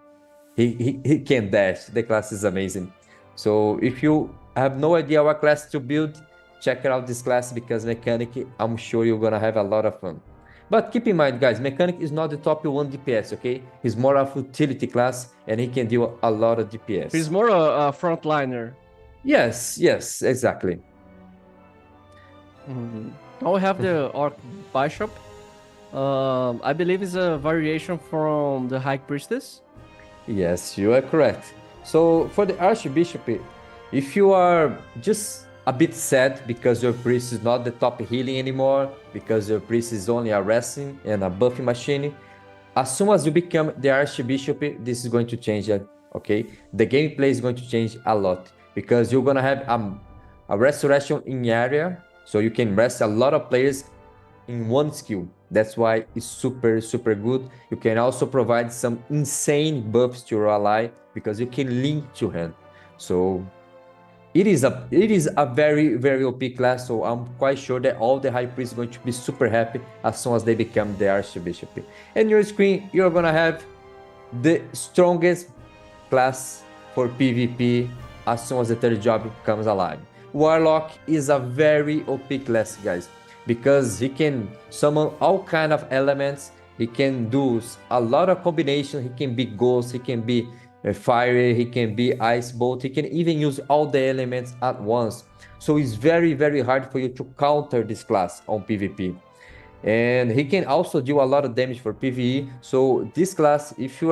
A: he can dash. The class is amazing. So if you have no idea what class to build, check out this class, because mechanic, I'm sure you're gonna have a lot of fun. But keep in mind, guys, mechanic is not the top 1 DPS, okay? He's more of utility class, and he can deal a lot of DPS.
D: He's more a frontliner.
A: Yes, exactly.
D: Now we have the Orc Bishop. I believe it's a variation from the High Priestess.
A: Yes, you are correct. So for the Archbishop, if you are just a bit sad because your priest is not the top healing anymore, because your priest is only a wrestling and a buffing machine, as soon as you become the Archbishop, this is going to change, okay? The gameplay is going to change a lot, because you're gonna have a restoration in area, so you can rest a lot of players in one skill. That's why it's super good. You can also provide some insane buffs to your ally, because you can link to him. So it is a very OP class. So I'm quite sure that all the high priests are going to be super happy as soon as they become the Archbishop. And your screen, you're gonna have the strongest class for PvP as soon as the third job comes alive. Warlock is a very OP class, guys, because he can summon all kind of elements. He can do a lot of combinations. He can be ghost, he can be fire, he can be ice bolt, he can even use all the elements at once. So it's very hard for you to counter this class on PvP. and he can also do a lot of damage for PvE. So this class, if you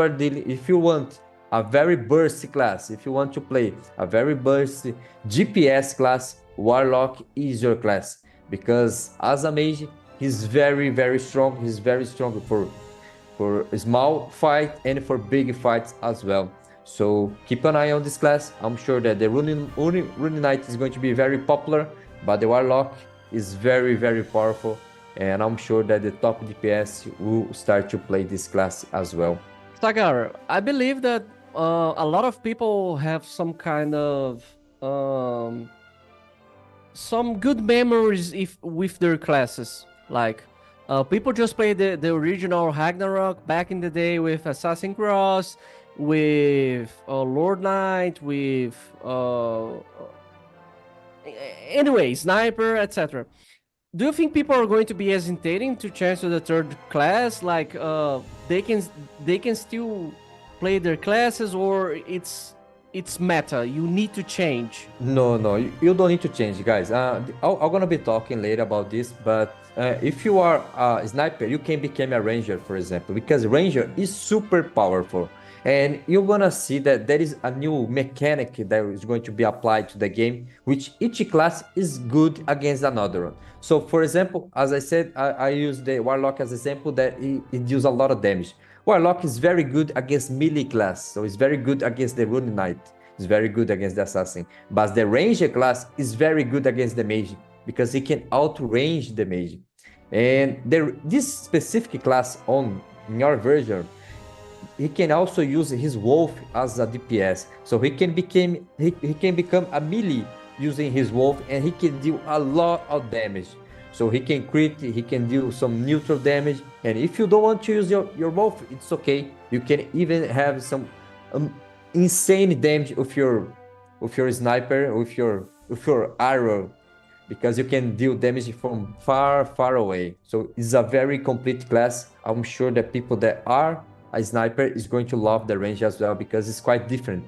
A: want a very bursty class, if you want to play a very bursty GPS class, Warlock is your class, because as a mage, he's very strong. He's very strong for small fight and for big fights as well. So keep an eye on this class. I'm sure that the Rune Knight is going to be very popular, but the Warlock is very powerful, and I'm sure that the top DPS will start to play this class as well.
D: Sagar, I believe that a lot of people have some kind of some good memories if with their classes. Like people just play the original Ragnarok back in the day with Assassin Cross, with Lord Knight, with anyway Sniper, etc. Do you think people are going to be hesitating to change to the third class? Like they can still play their classes, or it's meta? You need to change.
A: No, you don't need to change, guys. I'm gonna be talking later about this, but if you are a sniper, you can become a ranger, for example, because ranger is super powerful, and you're gonna see that there is a new mechanic that is going to be applied to the game, which each class is good against another one. So, for example, as I said, I use the Warlock as example that it deals a lot of damage. Warlock is very good against melee class, so it's very good against the Rune Knight. It's very good against the Assassin. But the Ranger class is very good against the Mage, because he can outrange the Mage. And this specific class in your version, he can also use his Wolf as a DPS. So he can become a melee using his Wolf, and he can deal a lot of damage. So he can crit, he can do some neutral damage, and if you don't want to use your Wolf, it's okay. You can even have some insane damage with your sniper, with your arrow, because you can deal damage from far away. So it's a very complete class. I'm sure that people that are a sniper is going to love the range as well, because it's quite different.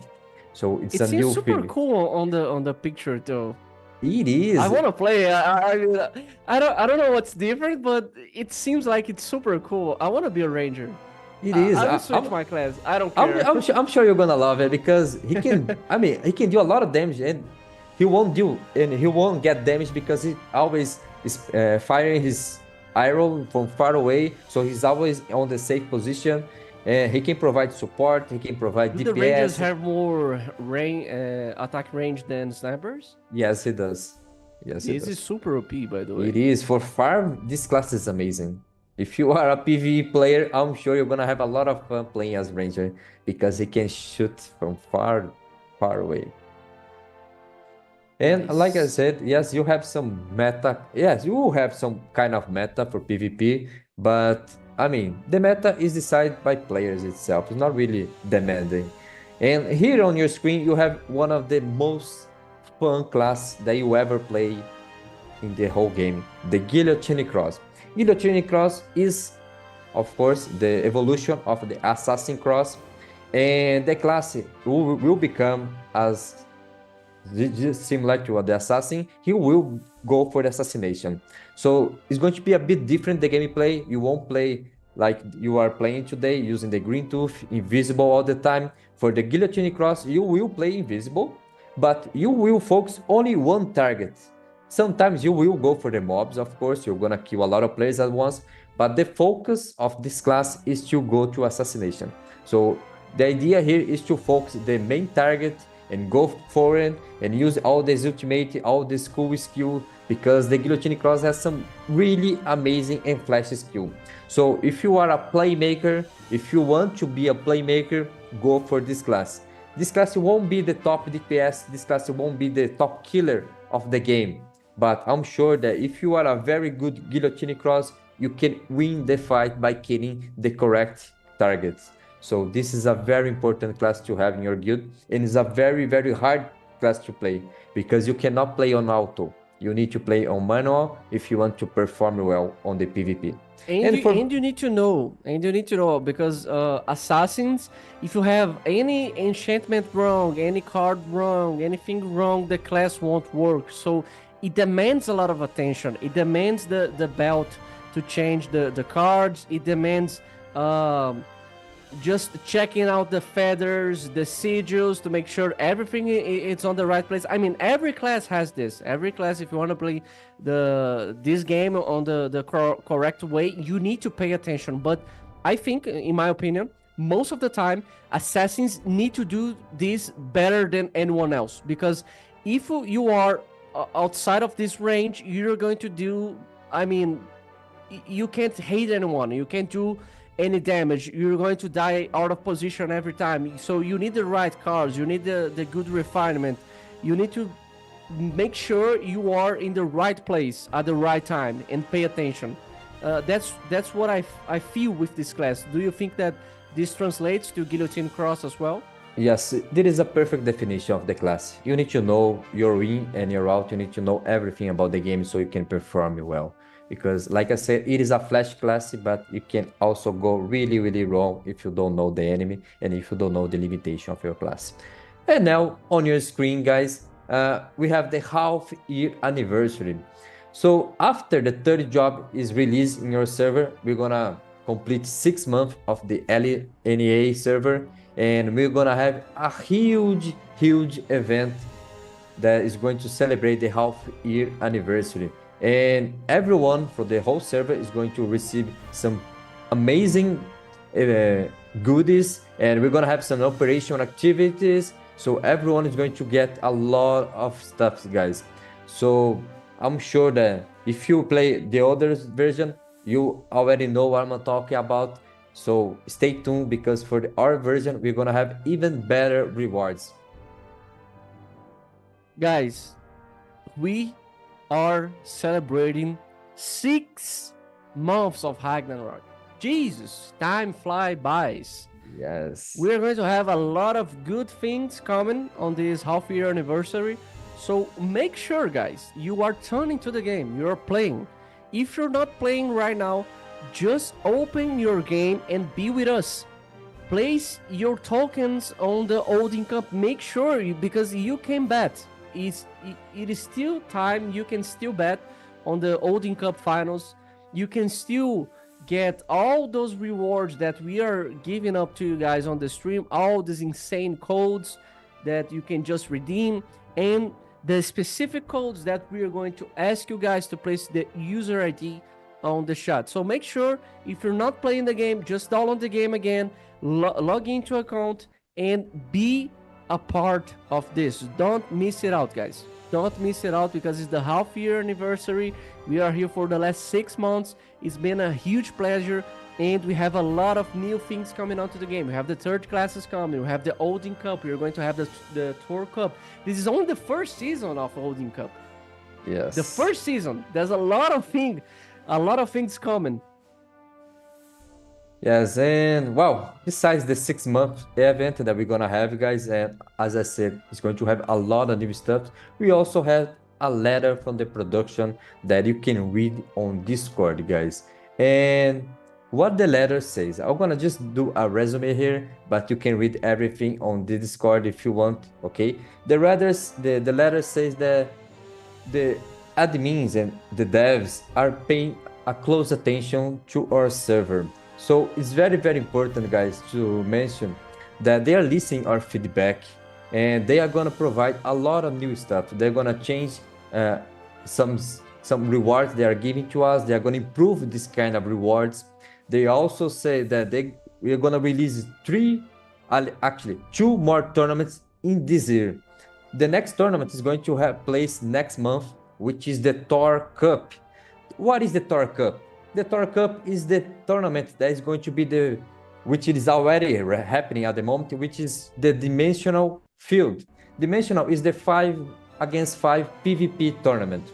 A: So it's a new
D: seems super
A: feeling.
D: cool on the picture though.
A: It is.
D: I want to play. I don't know what's different, but it seems like it's super cool. I want to be a ranger.
A: It is.
D: I will switch my class. I don't care.
A: I'm sure you're gonna love it, because he can. I mean, he can do a lot of damage, and he won't get damage because he always is firing his arrow from far away. So he's always on the safe position. He can provide support. He can provide
D: Do
A: DPS.
D: the rangers have more attack range than snipers?
A: Yes, he does. Yes, he
D: This
A: does.
D: is super OP, by the way.
A: It is. For farm, this class is amazing. If you are a PvE player, I'm sure you're gonna have a lot of fun playing as Ranger, because he can shoot from far away. And like I said, yes, you have some meta. Yes, you will have some kind of meta for PvP, but I mean, the meta is decided by players itself. It's not really demanding. And here on your screen, you have one of the most fun class that you ever play in the whole game, the Guillotine Cross. Guillotine Cross is, of course, the evolution of the Assassin Cross, and the class will become as just similar to the Assassin. He will go for the assassination. So it's going to be a bit different, the gameplay. You won't play like you are playing today, using the green tooth, invisible all the time. For the Guillotine Cross, you will play invisible, but you will focus only one target. Sometimes you will go for the mobs, of course, you're gonna kill a lot of players at once, but the focus of this class is to go to assassination. So the idea here is to focus the main target and go for it and use all this ultimate, all this cool skill, because the Guillotine Cross has some really amazing and flashy skill. So if you are a playmaker, if you want to be a playmaker, go for this class. This class won't be the top DPS, this class won't be the top killer of the game, but I'm sure that if you are a very good Guillotine Cross, you can win the fight by killing the correct targets. So this is a very important class to have in your guild, and it's a very hard class to play, because you cannot play on auto. You need to play on manual if you want to perform well on the PvP.
D: And you need to know, because assassins, if you have any enchantment wrong, any card wrong, anything wrong, the class won't work. So it demands a lot of attention. It demands the belt to change the cards. It demands just checking out the feathers, the sigils to make sure everything it's on the right place. I mean, every class has this. Every class, if you want to play this game on the correct way, you need to pay attention. But I think, in my opinion, most of the time, assassins need to do this better than anyone else, because if you are outside of this range, you're going to do. I mean, you can't hate anyone. You can't do any damage. You're going to die out of position every time. So you need the right cards. You need the good refinement. You need to make sure you are in the right place at the right time and pay attention. That's what I feel with this class. Do you think that this translates to Guillotine Cross as well?
A: Yes, this is a perfect definition of the class. You need to know your in and your out. You need to know everything about the game so you can perform well. Because, like I said, it is a flash class, but you can also go really, really wrong if you don't know the enemy and if you don't know the limitation of your class. And now, on your screen, guys, we have the half-year anniversary. So, after the third job is released in your server, we're gonna complete 6 months of the LNA server, and we're gonna have a huge event that is going to celebrate the half-year anniversary. And everyone from the whole server is going to receive some amazing goodies, and we're gonna have some operation activities, so everyone is going to get a lot of stuff, guys. So I'm sure that if you play the other version, you already know what I'm talking about. So stay tuned, because for our version, we're gonna have even better rewards.
D: Guys, we are celebrating 6 months of Ragnarok. Jesus, time fly by.
A: Yes.
D: We're going to have a lot of good things coming on this half-year anniversary. So make sure, guys, you are turning to the game. You're playing. If you're not playing right now, just open your game and be with us. Place your tokens on the Odin Cup. Make sure, because you can bet. It is still time. You can still bet on the Odin Cup finals. You can still get all those rewards that we are giving up to you guys on the stream. All these insane codes that you can just redeem, and the specific codes that we are going to ask you guys to place the user ID on the chat. So make sure, if you're not playing the game, just download the game again, log into account, and be a part of this. Don't miss it out, guys. Don't miss it out, because it's the half-year anniversary. We are here for the last 6 months. It's been a huge pleasure, and we have a lot of new things coming onto the game. We have the third classes coming. We have the Odin Cup. We're going to have the Tour Cup. This is only the first season of Odin Cup.
A: Yes.
D: The first season. There's a lot of things coming.
A: Yes, and well, besides the 6 month event that we're gonna have, guys, and as I said, it's going to have a lot of new stuff. We also have a letter from the production that you can read on Discord, guys. And what the letter says, I'm gonna just do a resume here, but you can read everything on the Discord if you want, okay? The letter says that the admins and the devs are paying a close attention to our server. So it's very, very important, guys, to mention that they are listening our feedback, and they are gonna provide a lot of new stuff. They're gonna change some rewards they are giving to us. They are gonna improve this kind of rewards. They also say that we are gonna release two more tournaments in this year. The next tournament is going to have place next month, which is the Thor Cup. What is the Thor Cup? The Thor Cup is the tournament that is going to be which is already happening at the moment, which is the Dimensional Field. Dimensional is the 5 against 5 PvP tournament.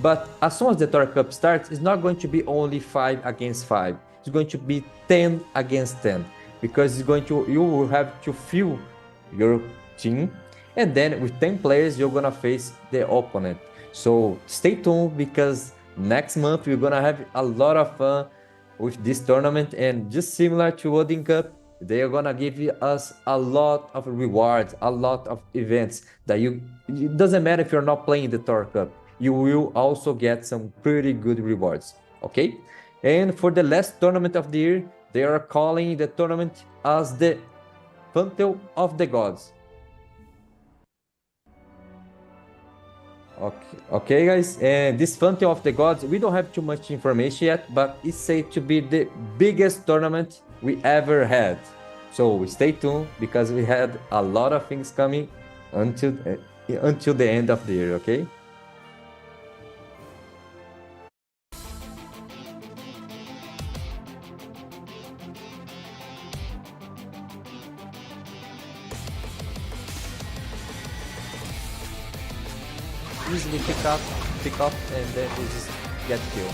A: But as soon as the Thor Cup starts, it's not going to be only 5 against 5. It's going to be 10 against 10, because you will have to fill your team, and then with 10 players, you're gonna face the opponent. So stay tuned, because next month we're gonna have a lot of fun with this tournament, and just similar to Odin Cup, they are gonna give us a lot of rewards, a lot of events that it doesn't matter if you're not playing the Thor Cup, you will also get some pretty good rewards, okay? And for the last tournament of the year, they are calling the tournament as the Pantheon of the Gods. Okay, guys, and this Pantheon of the Gods, we don't have too much information yet, but it's said to be the biggest tournament we ever had. So stay tuned, because we had a lot of things coming until the end of the year, okay? Easily pick up, and then they just get killed.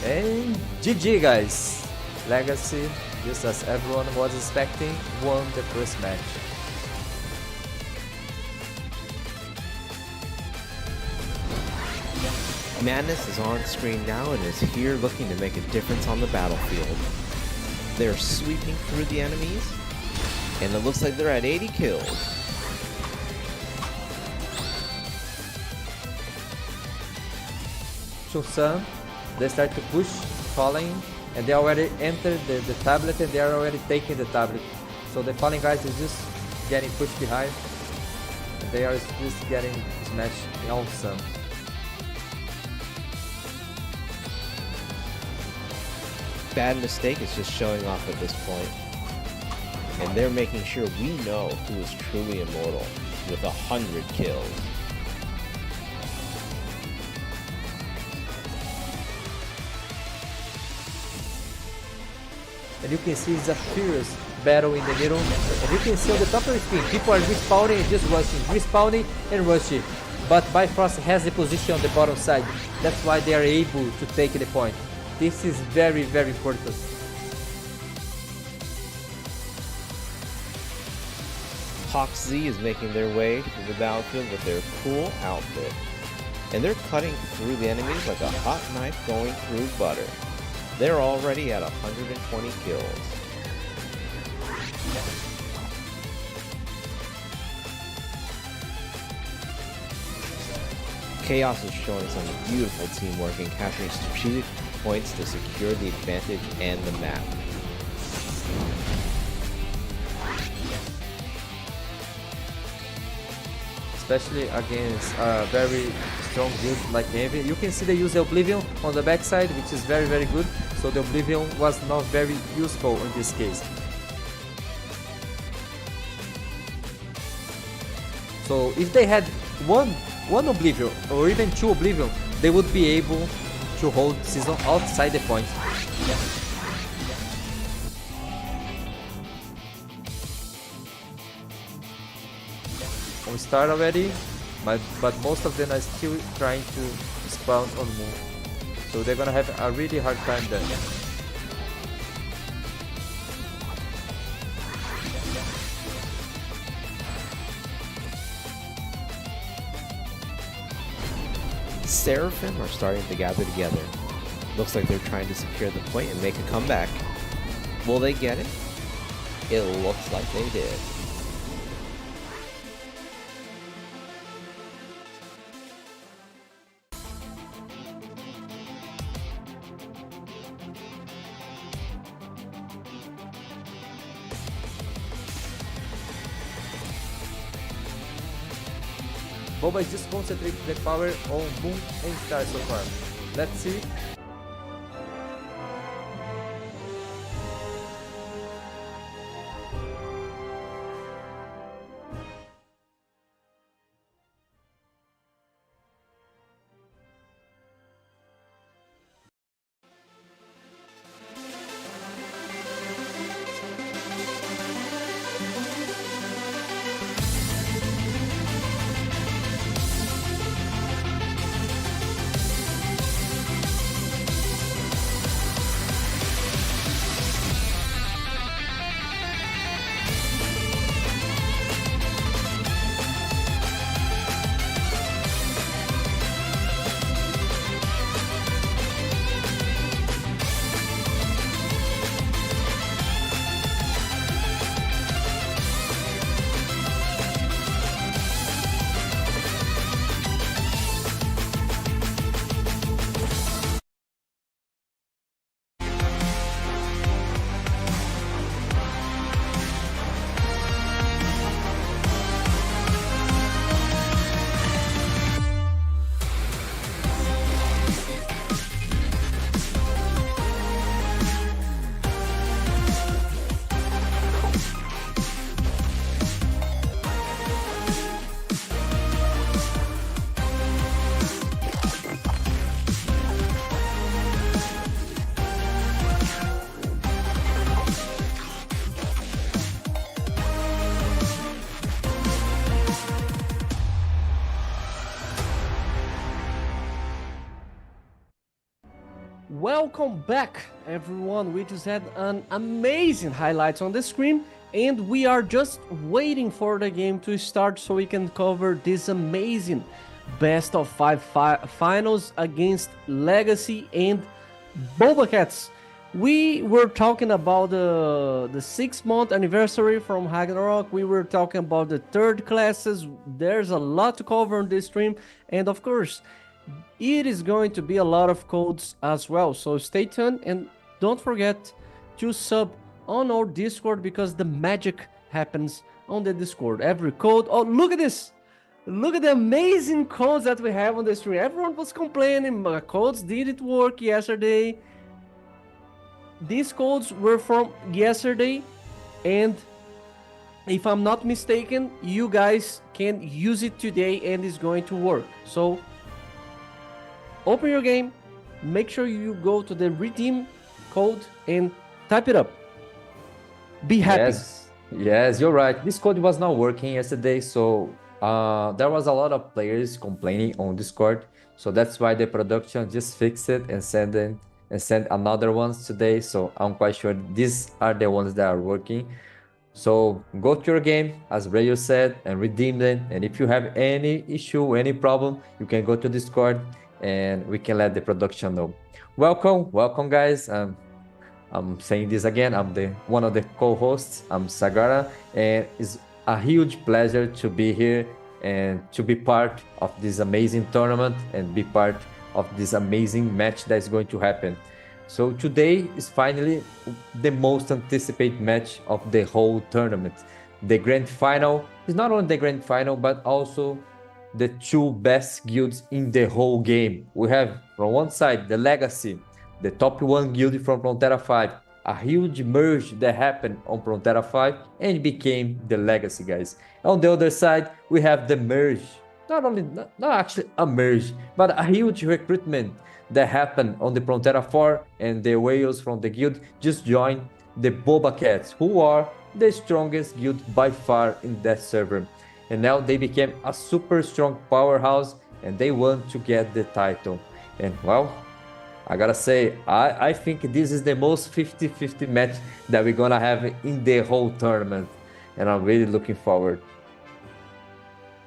A: And GG, guys! Legacy, just as everyone was expecting, won the first match.
B: Madness is on screen now and is here looking to make a difference on the battlefield. They're sweeping through the enemies, and it looks like they're at 80 kills.
A: Sun, they start to push, falling, and they already entered the tablet, and they are already taking the tablet. So the falling guys is just getting pushed behind. They are just getting smashed on Sun.
B: Bad Mistake is just showing off at this point, and they're making sure we know who is truly immortal with 100 kills.
A: And you can see it's a furious battle in the middle. And you can see on the top of the screen, people are respawning and just rushing, respawning and rushing. But Bifrost has the position on the bottom side. That's why they are able to take the point. This is very, very important.
B: Hawk Z is making their way through the battlefield with their cool outfit, and they're cutting through the enemies like a hot knife going through butter. They're already at 120 kills. Chaos is showing some beautiful teamwork and capturing strategic points to secure the advantage and the map.
A: Especially against very strong build like Envy. You can see they use the Oblivion on the backside, which is very, very good. So the Oblivion was not very useful in this case. So if they had one Oblivion or even two Oblivion, they would be able to hold Season outside the point. We start already, but most of them are still trying to spawn on Moon. So they're gonna have a really hard time there.
B: Seraphim are starting to gather together. Looks like they're trying to secure the point and make a comeback. Will they get it? It looks like they did.
A: Boba is just concentrating the power on Moon and Star so far. Let's see.
D: Welcome back, everyone. We just had an amazing highlights on the screen, and we are just waiting for the game to start so we can cover this amazing best of five finals against Legacy and Boba Cats. We were talking about the 6-month anniversary from Ragnarok. We were talking about the third classes. There's a lot to cover on this stream, and of course, it is going to be a lot of codes as well. So stay tuned and don't forget to sub on our Discord because the magic happens on the Discord. Every code. Oh, look at this! Look at the amazing codes that we have on the stream. Everyone was complaining, my codes didn't work yesterday. These codes were from yesterday, and if I'm not mistaken, you guys can use it today and it's going to work. So open your game, make sure you go to the redeem code and type it up. Be happy.
A: Yes, you're right. This code was not working yesterday, so there was a lot of players complaining on Discord. So that's why the production just fixed it and send another ones today. So I'm quite sure these are the ones that are working. So go to your game, as Rayo said, and redeem them. And if you have any issue, any problem, you can go to Discord and we can let the production know. Welcome guys. I'm saying this again. I'm one of the co-hosts. I'm Sagara, and it's a huge pleasure to be here and to be part of this amazing tournament and be part of this amazing match that is going to happen. So today is finally the most anticipated match of the whole tournament. The grand final is not only the grand final, but also the two best guilds in the whole game. We have from one side the Legacy, the top 1 guild from Frontera 5, a huge merge that happened on Frontera 5 and became the Legacy, guys. On the other side, we have the merge. Not actually a merge, but a huge recruitment that happened on the Frontera 4, and the whales from the guild just joined the Boba Cats, who are the strongest guild by far in that server. And now they became a super strong powerhouse and they want to get the title. And well, I gotta say, I think this is the most 50-50 match that we're gonna have in the whole tournament. And I'm really looking forward.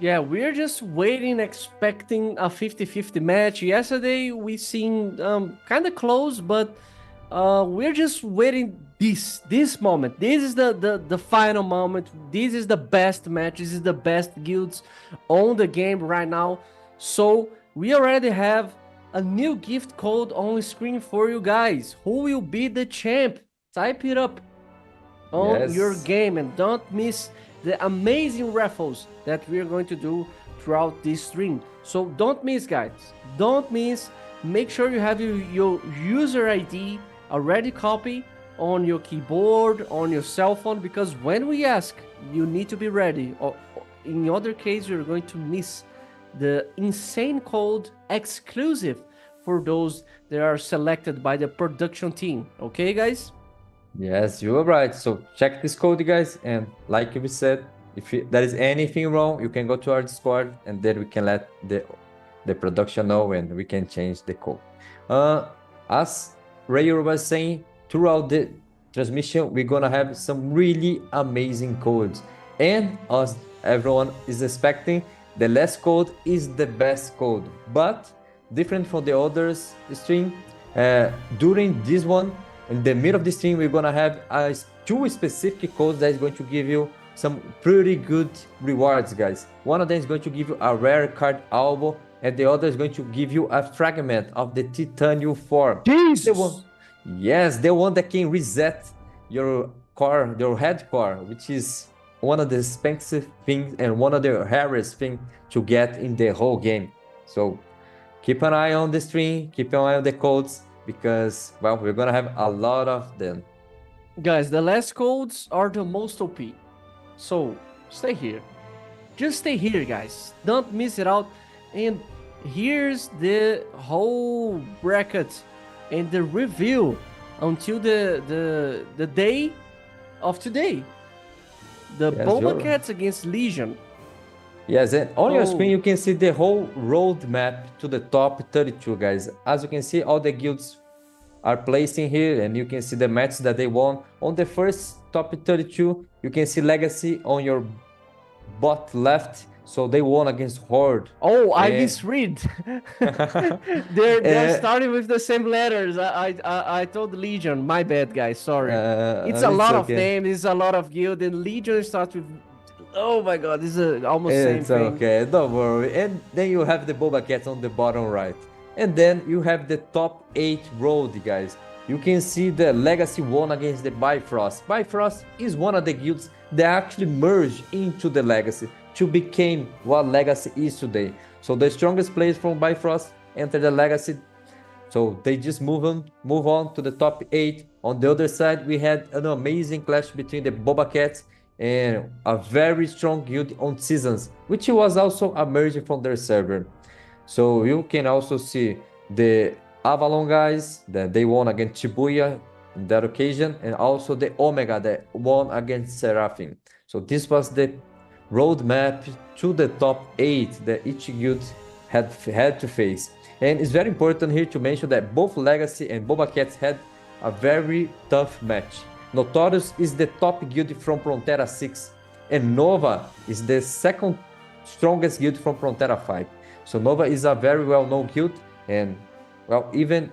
D: Yeah, we're just waiting, expecting a 50-50 match. Yesterday we seen kind of close, but we're just waiting this moment. This is the final moment. This is the best match. This is the best guilds on the game right now. So we already have a new gift code on the screen for you guys. Who will be the champ? Type it up on your game and don't miss the amazing raffles that we're going to do throughout this stream. So don't miss, guys. Don't miss. Make sure you have your user ID already copy on your keyboard, on your cell phone, because when we ask, you need to be ready. Or in other case, you're going to miss the insane code exclusive for those that are selected by the production team. Okay, guys?
A: Yes, you are right. So check this code, guys, and like we said, if there is anything wrong, you can go to our Discord, and then we can let the production know, and we can change the code. As Rayo was saying, throughout the transmission, we're gonna have some really amazing codes, and as everyone is expecting, the last code is the best code, but different from the others stream. During this one, in the middle of the stream, we're gonna have two specific codes that is going to give you some pretty good rewards, guys. One of them is going to give you a rare card album, and the other is going to give you a fragment of the titanium form.
D: Jesus!
A: The one that can reset your core, your head core, which is one of the expensive things and one of the rarest things to get in the whole game. So keep an eye on the stream, keep an eye on the codes, because, well, we're gonna have a lot of them.
D: Guys, the last codes are the most OP. So stay here. Just stay here, guys. Don't miss it out. And here's the whole bracket and the review until the day of today. The Boba Cats against Legion.
A: Yes, and on your screen you can see the whole roadmap to the top 32, guys. As you can see, all the guilds are placing here, and you can see the matches that they won. On the first top 32, you can see Legacy on your bot left, so they won against Horde.
D: Oh, I
A: And-
D: misread. they're
A: Uh,
D: starting with the same letters. I told Legion. My bad, guys. Sorry. It's a
A: it's
D: lot of
A: okay.
D: names. It's a lot of guild, and Legion starts with. Oh my God, this is almost same
A: It's
D: thing.
A: okay, don't worry. And then you have the Boba Cats on the bottom right. And then you have the top 8 road, guys. You can see the Legacy won against the Bifrost. Bifrost is one of the guilds that actually merged into the Legacy to become what Legacy is today. So the strongest players from Bifrost enter the Legacy. So they just move on to the top 8. On the other side, we had an amazing clash between the Boba Cats and a very strong guild on Seasons, which was also emerging from their server. So you can also see the Avalon guys that they won against Shibuya in that occasion, and also the Omega that won against Seraphim. So this was the roadmap to the top 8 that each guild had to face. And it's very important here to mention that both Legacy and Boba Cats had a very tough match. Notorious is the top guild from Frontera 6, and Nova is the second strongest guild from Frontera 5. So Nova is a very well-known guild, and well, even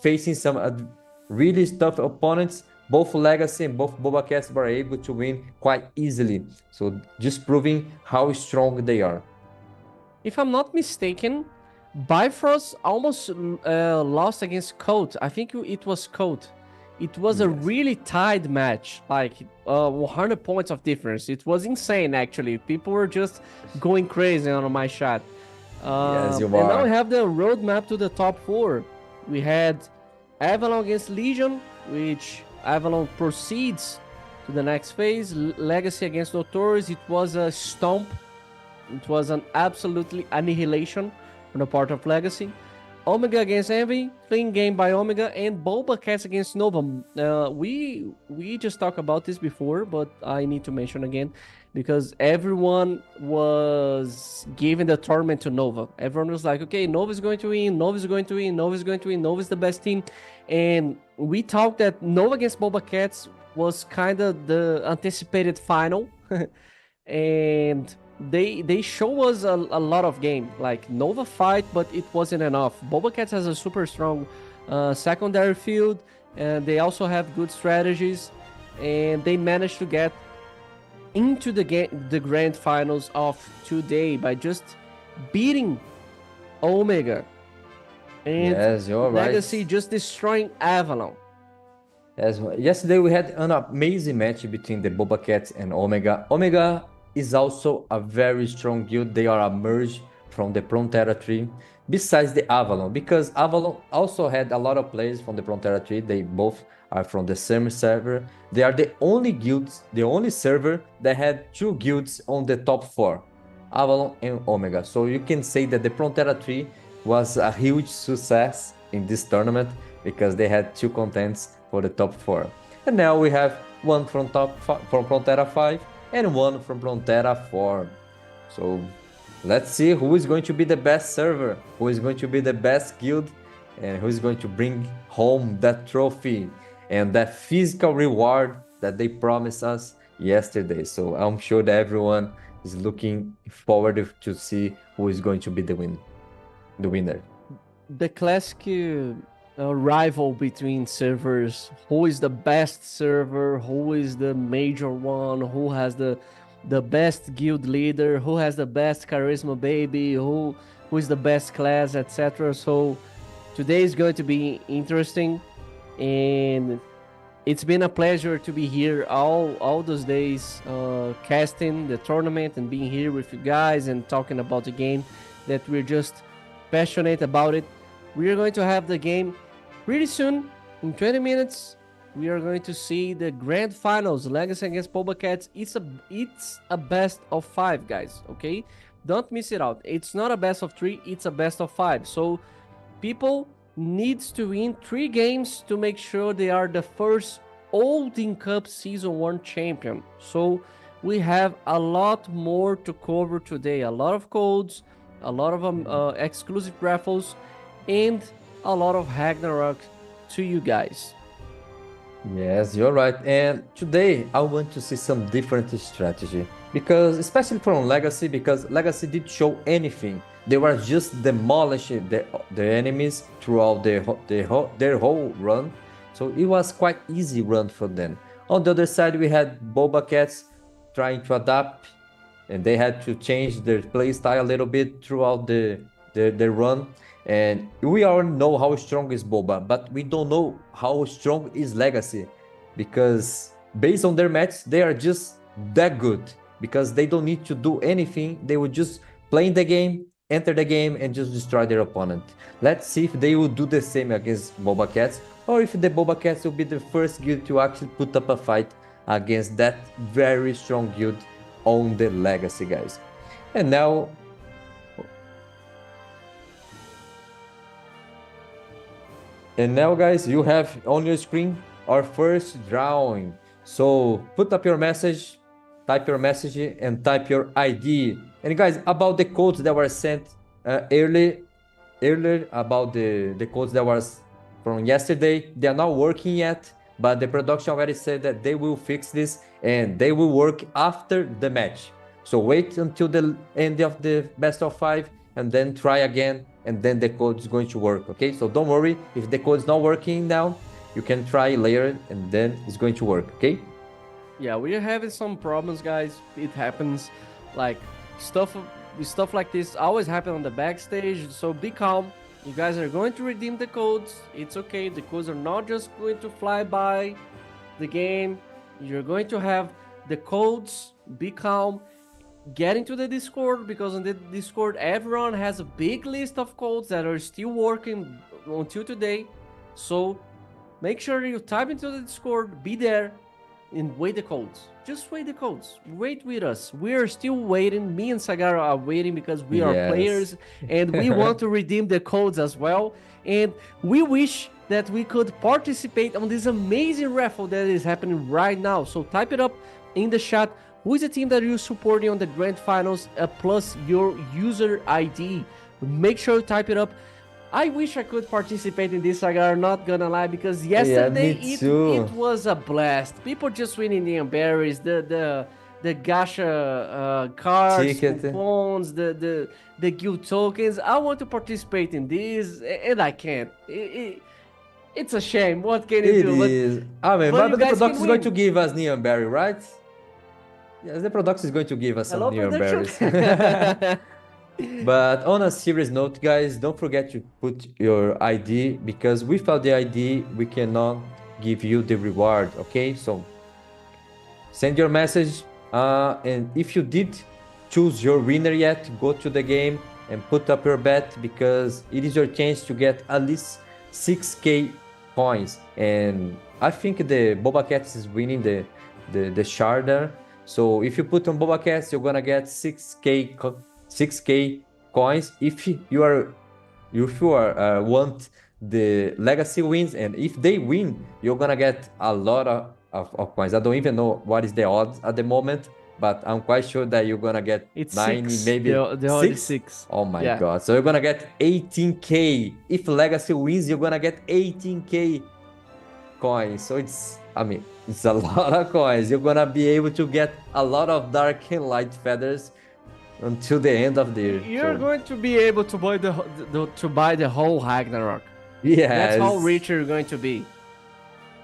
A: facing some really tough opponents, both Legacy and both Boba Cats were able to win quite easily. So just proving how strong they are.
D: If I'm not mistaken, Bifrost almost lost against Colt. I think it was Colt. It was a really tied match, like 100 points of difference. It was insane, actually. People were just going crazy on my chat.
A: Yes, you
D: and now
A: are.
D: we have the roadmap to the top 4. We had Avalon against Legion, which Avalon proceeds to the next phase. Legacy against Notorious, it was a stomp. It was an absolutely annihilation on the part of Legacy. Omega against Envy, clean game by Omega, and Boba Cats against Nova. We just talked about this before, but I need to mention again because everyone was giving the tournament to Nova. Everyone was like, okay, Nova's going to win, Nova's going to win, Nova's going to win, Nova's the best team. And we talked that Nova against Boba Cats was kind of the anticipated final. And they show us a lot of game, like Nova fight, but it wasn't enough. Boba Cats has a super strong secondary field, and they also have good strategies, and they managed to get into the grand finals of today by just beating Omega, and
A: Yes, you're right.
D: Legacy just destroying Avalon.
A: Yesterday we had an amazing match between the Boba Cats and Omega. Omega is also a very strong guild. They are a merge from the Frontera tree, besides the Avalon, because Avalon also had a lot of players from the Frontera tree. They both are from the same server. They are the only guilds, the only server that had 2 guilds on the top 4, Avalon and Omega. So you can say that the Frontera tree was a huge success in this tournament because they had 2 contents for the top 4. And now we have one from from Frontera 5 and one from Frontera 4. So let's see who is going to be the best server, who is going to be the best guild, and who is going to bring home that trophy and that physical reward that they promised us yesterday. So I'm sure that everyone is looking forward to see who is going to be the winner.
D: The classic rival between servers, who is the best server, who is the major one, who has the best guild leader, who has the best charisma baby, who is the best class, etc. So today is going to be interesting, and it's been a pleasure to be here all those days, casting the tournament and being here with you guys and talking about the game that we're just passionate about it. We are going to have the game pretty soon. In 20 minutes, we are going to see the grand finals, Legacy against Boba Cats. It's a best of 5, guys, okay? Don't miss it out. It's not a best of 3, it's a best of 5. So people needs to win 3 games to make sure they are the first Odin Cup Season 1 champion. So we have a lot more to cover today. A lot of codes, a lot of exclusive raffles, and a lot of Ragnarok to you guys.
A: Yes, you're right. And today I want to see some different strategy because, especially from Legacy, because Legacy did show anything. They were just demolishing the enemies throughout their whole run. So it was quite easy run for them. On the other side, we had Boba Cats trying to adapt, and they had to change their play style a little bit throughout the run. And we already know how strong is Boba, but we don't know how strong is Legacy, because based on their match, they are just that good, because they don't need to do anything. They would just play in the game, enter the game, and just destroy their opponent. Let's see if they will do the same against Boba Cats, or if the Boba Cats will be the first guild to actually put up a fight against that very strong guild on the Legacy, guys. And now guys, you have on your screen our first drawing. So put up your message, type your message, and type your ID. And guys, about the codes that were sent earlier about the codes that was from yesterday, they are not working yet, but the production already said that they will fix this and they will work after the match. So wait until the end of the best of 5 and then try again, and then the code is going to work. Okay, so don't worry if the code is not working now, you can try later and then it's going to work. Okay.
D: Yeah, we're having some problems, guys. It happens. Like stuff like this always happen on the backstage. So be calm. You guys are going to redeem the codes. It's okay. The codes are not just going to fly by the game. You're going to have the codes. Be calm. Get into the Discord, because on the Discord everyone has a big list of codes that are still working until today. So make sure you type into the Discord, be there, and wait the codes. Just wait the codes. Wait with us. We are still waiting. Me and Sagara are waiting because we are
A: Yes.
D: players and we want to redeem the codes as well. And we wish that we could participate on this amazing raffle that is happening right now. So type it up in the chat. Who is the team that you're supporting on the grand finals, plus your user ID? Make sure you type it up. I wish I could participate in this, Sagar, not gonna lie, because yesterday
A: me too.
D: it was a blast. People just winning the berries, the gacha cards,
A: Ticket.
D: coupons, the guild tokens. I want to participate in this, and I can't. It's a shame. What can you
A: It
D: do?
A: is. I mean,
D: but
A: but
D: you
A: the
D: guys
A: production
D: can
A: is going
D: win.
A: to give us neon berry, right? Yes, the production is going to give us some
D: Hello,
A: neon
D: production.
A: berries. But on a serious note, guys, don't forget to put your ID, because without the ID, we cannot give you the reward. Okay, so send your message, and if you did choose your winner yet, go to the game and put up your bet, because it is your chance to get at least 6k coins. And I think the Boba Cats is winning the Sharder. So if you put on Boba Cats, you're gonna get 6k coins. If you are want the Legacy wins, and if they win, you're gonna get a lot of coins. I don't even know what is the odds at the moment, but I'm quite sure that you're gonna get
D: It's
A: 90,
D: 6.
A: maybe
D: The odd is 6.
A: Oh my
D: Yeah.
A: god! So you're gonna get 18k. If Legacy wins, you're gonna get 18k coins. So it's a lot of coins. You're gonna be able to get a lot of dark and light feathers until the end of the year.
D: You're
A: So,
D: going to be able to buy the whole Ragnarok.
A: yes,
D: That's how rich you're going to be.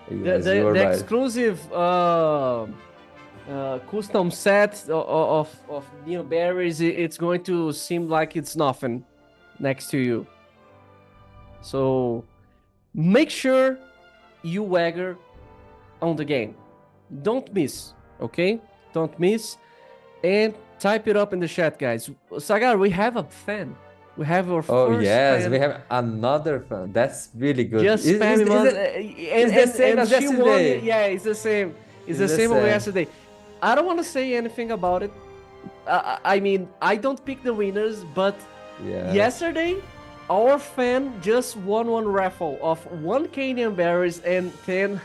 A: Yes,
D: the
A: you're right.
D: exclusive custom set of neon berries, it's going to seem like it's nothing next to you. So make sure you wagger on the game. Don't miss, okay? Don't miss. And type it up in the chat, guys. Sagar, we have a fan. We have our
A: Oh
D: first
A: yes,
D: fan.
A: we have another fan. That's really good.
D: Just
A: Is-
D: spam
A: is-
D: him
A: is
D: on,
A: it-
D: and,
A: it's the same as
D: she won.
A: yesterday.
D: Yeah, it's the same. It's the
A: the
D: same as
A: same.
D: yesterday. I don't want to say anything about it. I mean, I don't pick the winners, but
A: Yeah.
D: yesterday, our fan just won one raffle of 1 Canadian berries and 10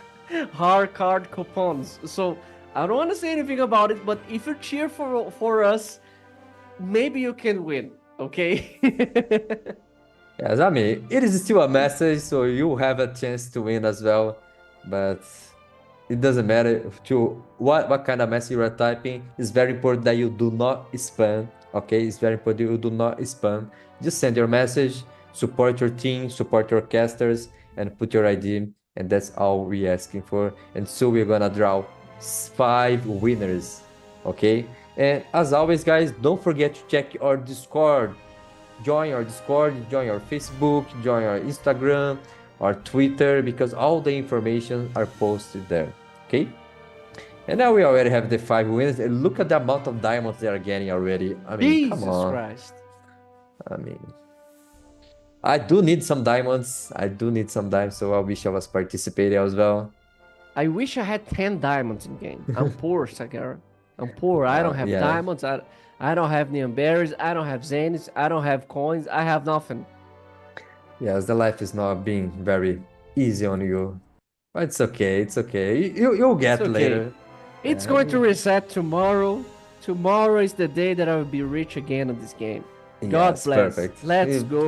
D: hard card coupons. So I don't want to say anything about it, but if you cheer for us, maybe you can win. Okay.
A: Yes, I mean, it is still a message, so you have a chance to win as well. But it doesn't matter to what kind of message you are typing. It's very important that you do not spam. Okay, it's very important you do not spam. Just send your message, support your team, support your casters, and put your ID. And that's all we're asking for. And so we're gonna draw 5 winners. Okay, and as always, guys, don't forget to check our Discord. Join our Discord, join our Facebook, join our Instagram, our Twitter, because all the information are posted there. Okay? And now we already have the 5 winners. And look at the amount of diamonds they are getting already. I mean, come
D: Jesus
A: on.
D: Christ.
A: I mean, I do need some diamonds. I do need some diamonds, so I wish I was participating as well.
D: I wish I had 10 diamonds in game. I'm poor, Sagara. I'm poor. I don't have
A: Yeah.
D: diamonds. I don't have neon berries. I don't have zeniths. I don't have coins. I have nothing.
A: Yes, the life is not being very easy on you. But it's okay. It's okay. You'll get
D: okay.
A: later.
D: It's
A: Yeah,
D: going to reset tomorrow. Tomorrow is the day that I will be rich again on this game. God
A: Yes,
D: bless.
A: perfect.
D: Let's go.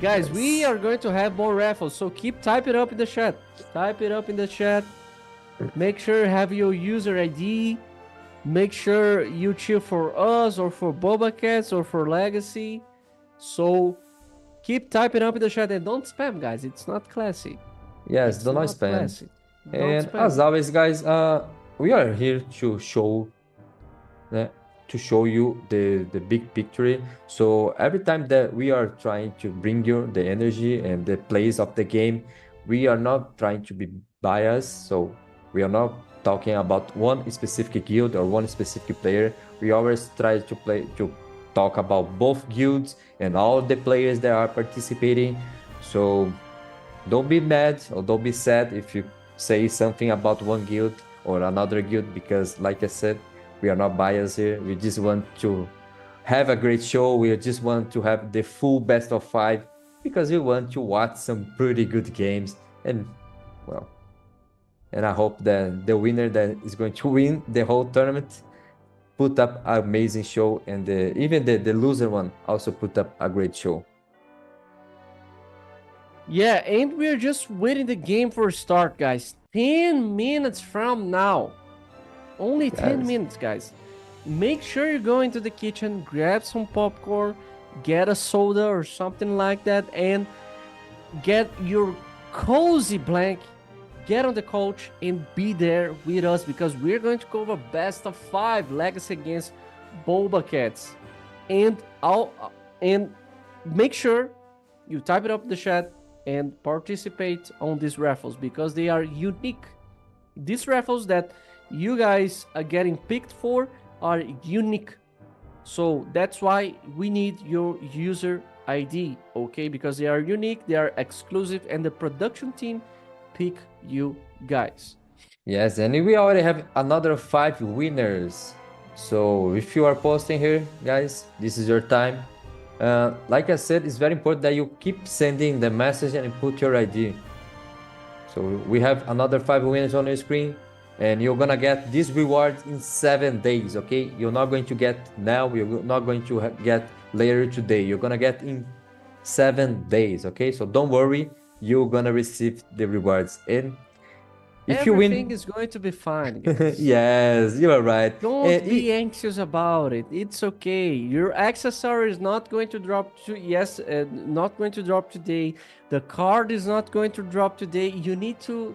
D: Guys, we are going to have more raffles, so keep type it up in the chat. Type it up in the chat. Make sure you have your user ID. Make sure you cheer for us or for Boba Cats or for Legacy. So keep typing up in the chat and don't spam, guys. It's not classy.
A: Yes,
D: It's
A: do not
D: not
A: spam.
D: classy. Don't
A: And
D: spam.
A: as always, guys, we are here to show you the big picture. So every time that we are trying to bring you the energy and the plays of the game, we are not trying to be biased. So we are not talking about one specific guild or one specific player. We always try to talk about both guilds and all the players that are participating. So don't be mad or don't be sad if you say something about one guild or another guild, because like I said, we are not biased here. We just want to have a great show. We just want to have the full best of 5 because we want to watch some pretty good games. And well, and I hope that the winner that is going to win the whole tournament put up an amazing show, and even the loser one also put up a great show.
D: Yeah, and we're just waiting the game for a start, guys. 10 minutes from now. Only 10
A: Yes.
D: minutes, guys. Make sure you go into the kitchen, grab some popcorn, get a soda or something like that, and get your cozy blanket, get on the couch, and be there with us because we're going to cover best of 5 Legacy against Boba Cats. And make sure you type it up in the chat and participate on these raffles because they are unique. These raffles that you guys are getting picked for are unique. So that's why we need your user ID, okay? Because they are unique, they are exclusive, and the production team pick you guys.
A: Yes, and we already have another 5 winners. So if you are posting here, guys, this is your time. Like I said, it's very important that you keep sending the message and put your ID. So we have another 5 winners on your screen, and you're gonna get this reward in 7 days, okay? You're not going to get now, you're not going to get later today. You're gonna get in 7 days, okay? So don't worry, you're gonna receive the rewards. And if
D: Everything
A: you
D: is going to be fine,
A: win,
D: guys.
A: yes, you are right.
D: Don't
A: And
D: be anxious about it. It's okay. Your accessory is not going to drop not going to drop today. The card is not going to drop today. You need to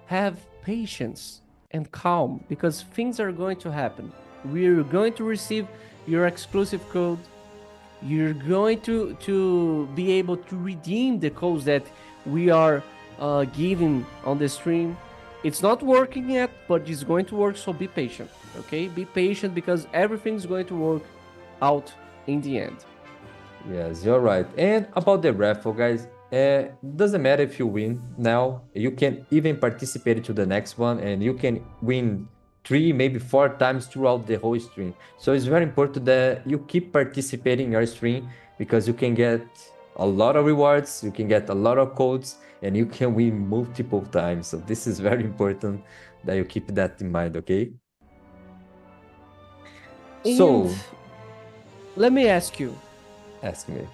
D: have patience and calm because things are going to happen. We're going to receive your exclusive code. You're going to be able to redeem the codes that we are giving on the stream. It's not working yet, but it's going to work, so be patient, okay? Be patient because everything's going to work out in the end.
A: yes, you're right. And about the raffle, guys, doesn't matter if you win now. You can even participate to the next one, and you can win 3, maybe 4 times throughout the whole stream. So it's very important that you keep participating in your stream because you can get a lot of rewards, you can get a lot of codes, and you can win multiple times. So this is very important that you keep that in mind, okay? So,
D: And let me ask you,
A: ask me.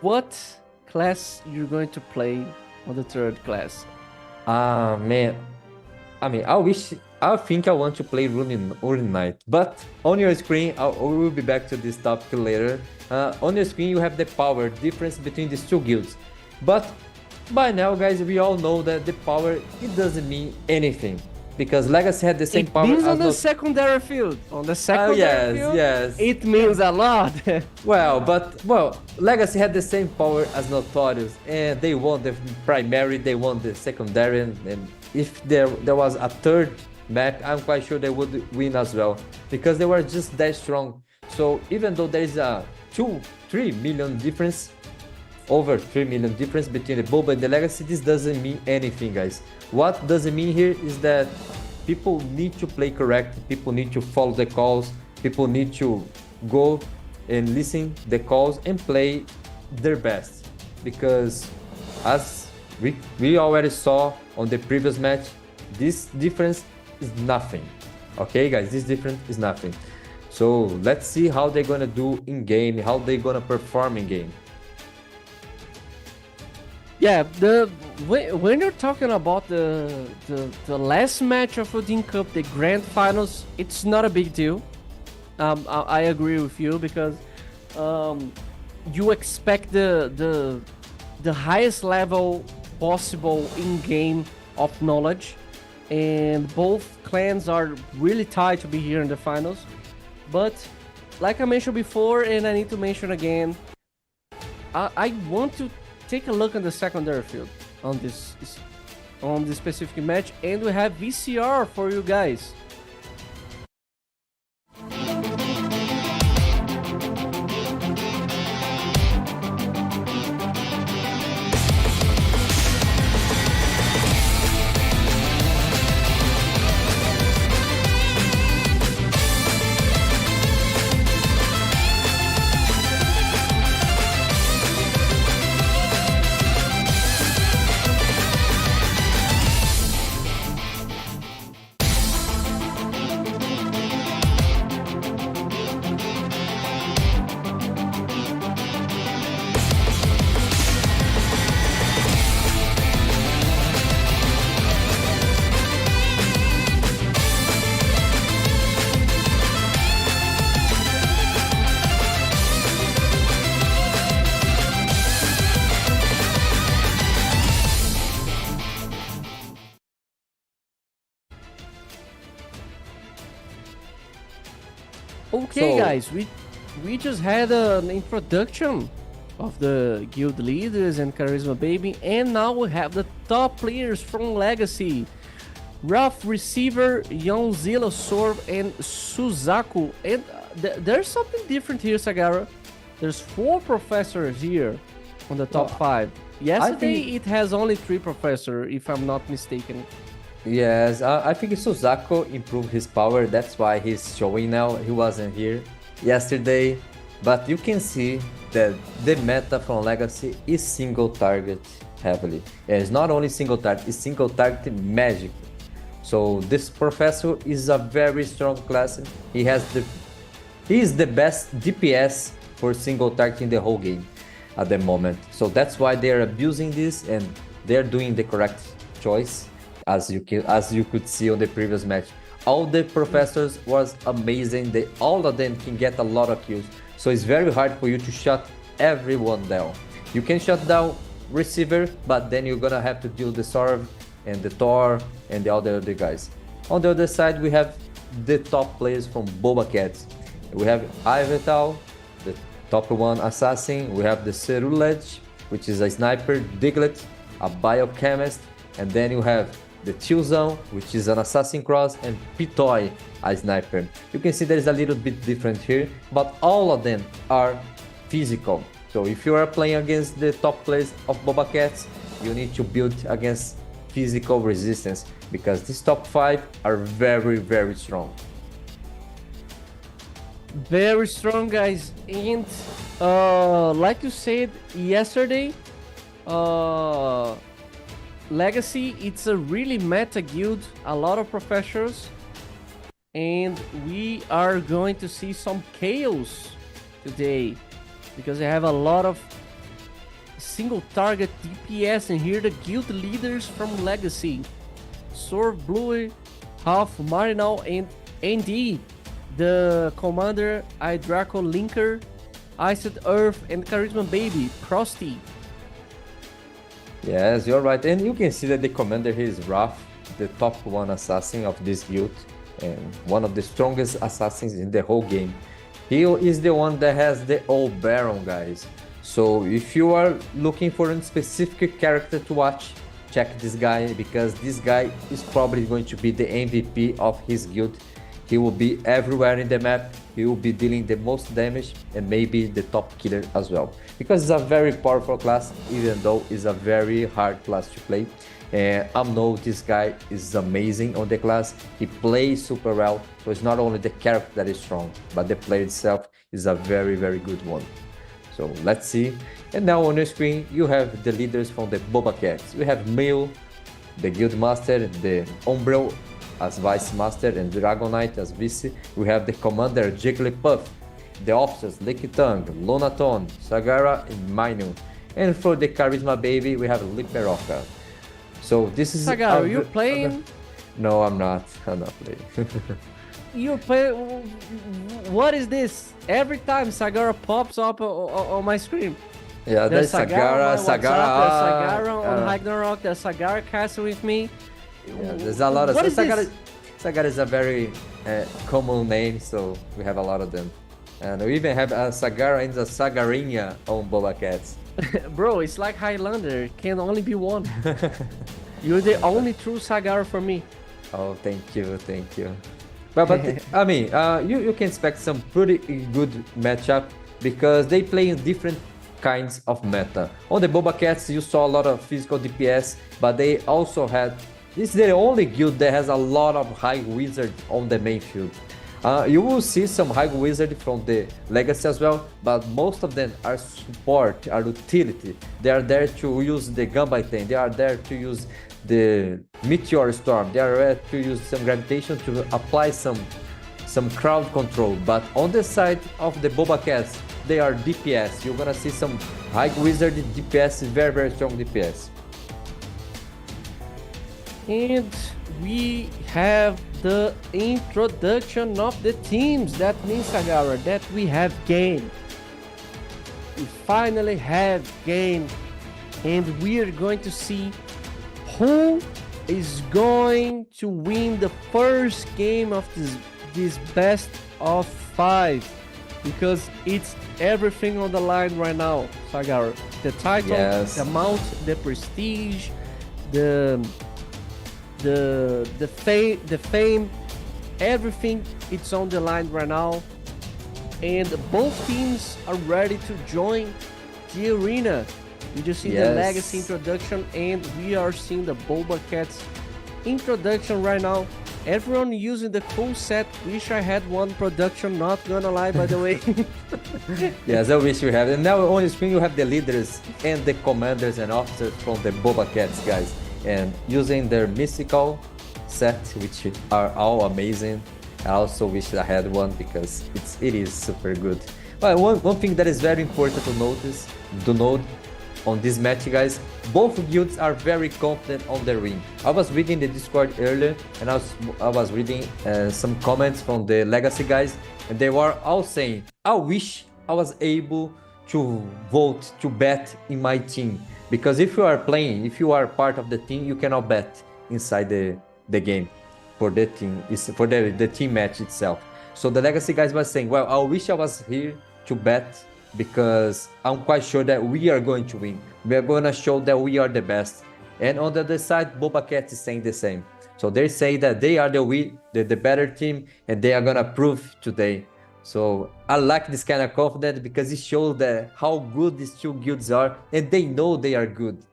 D: What class you're going to play on the third class?
A: Ah, man. I mean, I think I want to play Rune Knight, but on your screen, we will be back to this topic later. On your screen, you have the power difference between these two guilds. But by now, guys, we all know that the power, it doesn't mean anything. Because Legacy had the same
D: It
A: power
D: means
A: as
D: on the
A: not-
D: secondary field. On the secondary
A: yes,
D: field,
A: yes.
D: it means a lot.
A: Well, Legacy had the same power as Notorious, and they won the primary, they won the secondary, and if there was a third map, I'm quite sure they would win as well, because they were just that strong. So even though there is a 3 million difference, over 3 million difference between the Boba and the Legacy, this doesn't mean anything, guys. What doesn't mean here is that people need to play correct, people need to follow the calls, people need to go and listen the calls and play their best, because as we already saw on the previous match, this difference is nothing. Okay, guys, this difference is nothing. So let's see how they're gonna do in game, how they're gonna perform in game.
D: Yeah, when you're talking about the last match of Odin Cup, the grand finals, it's not a big deal. I agree with you, because you expect the highest level possible in game of knowledge, and both clans are really tied to be here in the finals. But like I mentioned before, and I need to mention again, I want to take a look on the secondary field on this specific match, and we have VCR for you guys. Okay,
A: So-
D: guys, we just had an introduction of the guild leaders and Charisma Baby, and now we have the top players from Legacy. Rough Receiver, Yonzilla Sorb, and Suzaku. And there's something different here, Sagara. There's 4 professors here on the top 5. Yesterday, it has only 3 professors, if I'm not mistaken.
A: Yes, I think Suzaku improved his power. That's why he's showing now. He wasn't here yesterday, but you can see that the meta from Legacy is single target heavily. And it's not only single target, it's single target magic. So this professor is a very strong class. He is the best DPS for single target in the whole game at the moment. So that's why they're abusing this, and they're doing the correct choice. As you could see on the previous match, all the professors was amazing. All of them can get a lot of kills, so it's very hard for you to shut everyone down. You can shut down Receiver, but then you're gonna have to deal the Sorv and the Thor and the other guys. On the other side, we have the top players from Boba Cats. We have Ivetal, the top 1 assassin. We have the Cerulege, which is a sniper, Diglett, a biochemist, and then you have the Chilzão, which is an assassin cross, and Pitoy, a sniper. You can see there is a little bit different here, but all of them are physical. So if you are playing against the top players of Boba Cats, you need to build against physical resistance, because these top 5 are very, very strong.
D: Very strong, guys. And like you said yesterday, Legacy, it's a really meta guild, a lot of professors, and we are going to see some chaos today, because they have a lot of single target DPS, and here the guild leaders from Legacy. Sword Blue, Half Marinal, and ND. The commander, Idraco Linker, Iced Earth, and Charisma Baby, Prosty.
A: Yes, you're right. And you can see that the commander here is Wrath, the top one assassin of this guild, and one of the strongest assassins in the whole game. He is the one that has the old Baron, guys. So if you are looking for a specific character to watch, check this guy, because this guy is probably going to be the MVP of his guild. He will be everywhere in the map. He will be dealing the most damage and maybe the top killer as well. Because it's a very powerful class, even though it's a very hard class to play. And I know this guy is amazing on the class. He plays super well. So it's not only the character that is strong, but the player itself is a very, very good one. So let's see. And now on your screen, you have the leaders from the Boba Cats. We have Mil, the Guild Master, the Umbral as Vice Master, and Dragon Knight as Vice. We have the Commander Jigglypuff, the officers Lickitung, Lonaton, Sagara, and Minu. And for the Charisma Baby, we have Liperoka. So this is...
D: Sagara, you're playing?
A: No, I'm not. I'm not playing.
D: You're playing... What is this? Every time Sagara pops up on my screen.
A: Yeah, there's Sagara,
D: Sagara, there's Sagara on
A: uh,
D: Ragnarok, there's Sagara castle with me.
A: Yeah, there's a lot of...
D: What is
A: Sagara,
D: this?
A: Sagara is a very common name, so we have a lot of them. And we even have a Sagara and a Sagarinha on Boba Cats.
D: Bro, it's like Highlander, can only be one. You're the only true Sagara for me.
A: Oh, thank you, thank you. But I mean, you can expect some pretty good matchup because they play in different kinds of meta. On the Boba Cats, you saw a lot of physical DPS, but they also had... This is the only guild that has a lot of high wizard on the main field. You will see some high wizard from the legacy as well, but most of them are support, are utility. They are there to use the Gunbite thing, they are there to use the Meteor Storm, they are there to use some gravitation to apply some crowd control. But on the side of the Boba Cats, they are DPS. You're gonna see some high wizard DPS, very, very strong DPS.
D: And we have the introduction of the teams. That means, Sagara, that we have game. We finally have game. And we are going to see who is going to win the first game of this best of 5. Because it's everything on the line right now, Sagara. The title,
A: Yes.
D: the mount, the prestige, the fame, everything, it's on the line right now. And both teams are ready to join the arena. We just see the
A: Yes.
D: Legacy introduction, and we are seeing the Boba Cats introduction right now. Everyone using the cool set. Wish I had one production, not gonna lie, by the way.
A: Yes, I wish we have. And now on the screen you have the leaders and the commanders and officers from the Boba Cats, guys. And using their mystical set, which are all amazing. I also wish I had one because it is super good. But one thing that is very important to note on this match, guys, both guilds are very confident on their win. I was reading the Discord earlier, and I was reading some comments from the Legacy guys, and they were all saying, I wish I was able to vote, to bet in my team. Because if you are playing, if you are part of the team, you cannot bet inside the game for the team, for the team match itself. So the Legacy guys were saying, well, I wish I was here to bet because I'm quite sure that we are going to win. We are going to show that we are the best. And on the other side, Boba Cat is saying the same. So they say that they are the better team, and they are going to prove today. So I like this kind of confidence because it shows that how good these two guilds are, and they know they are good.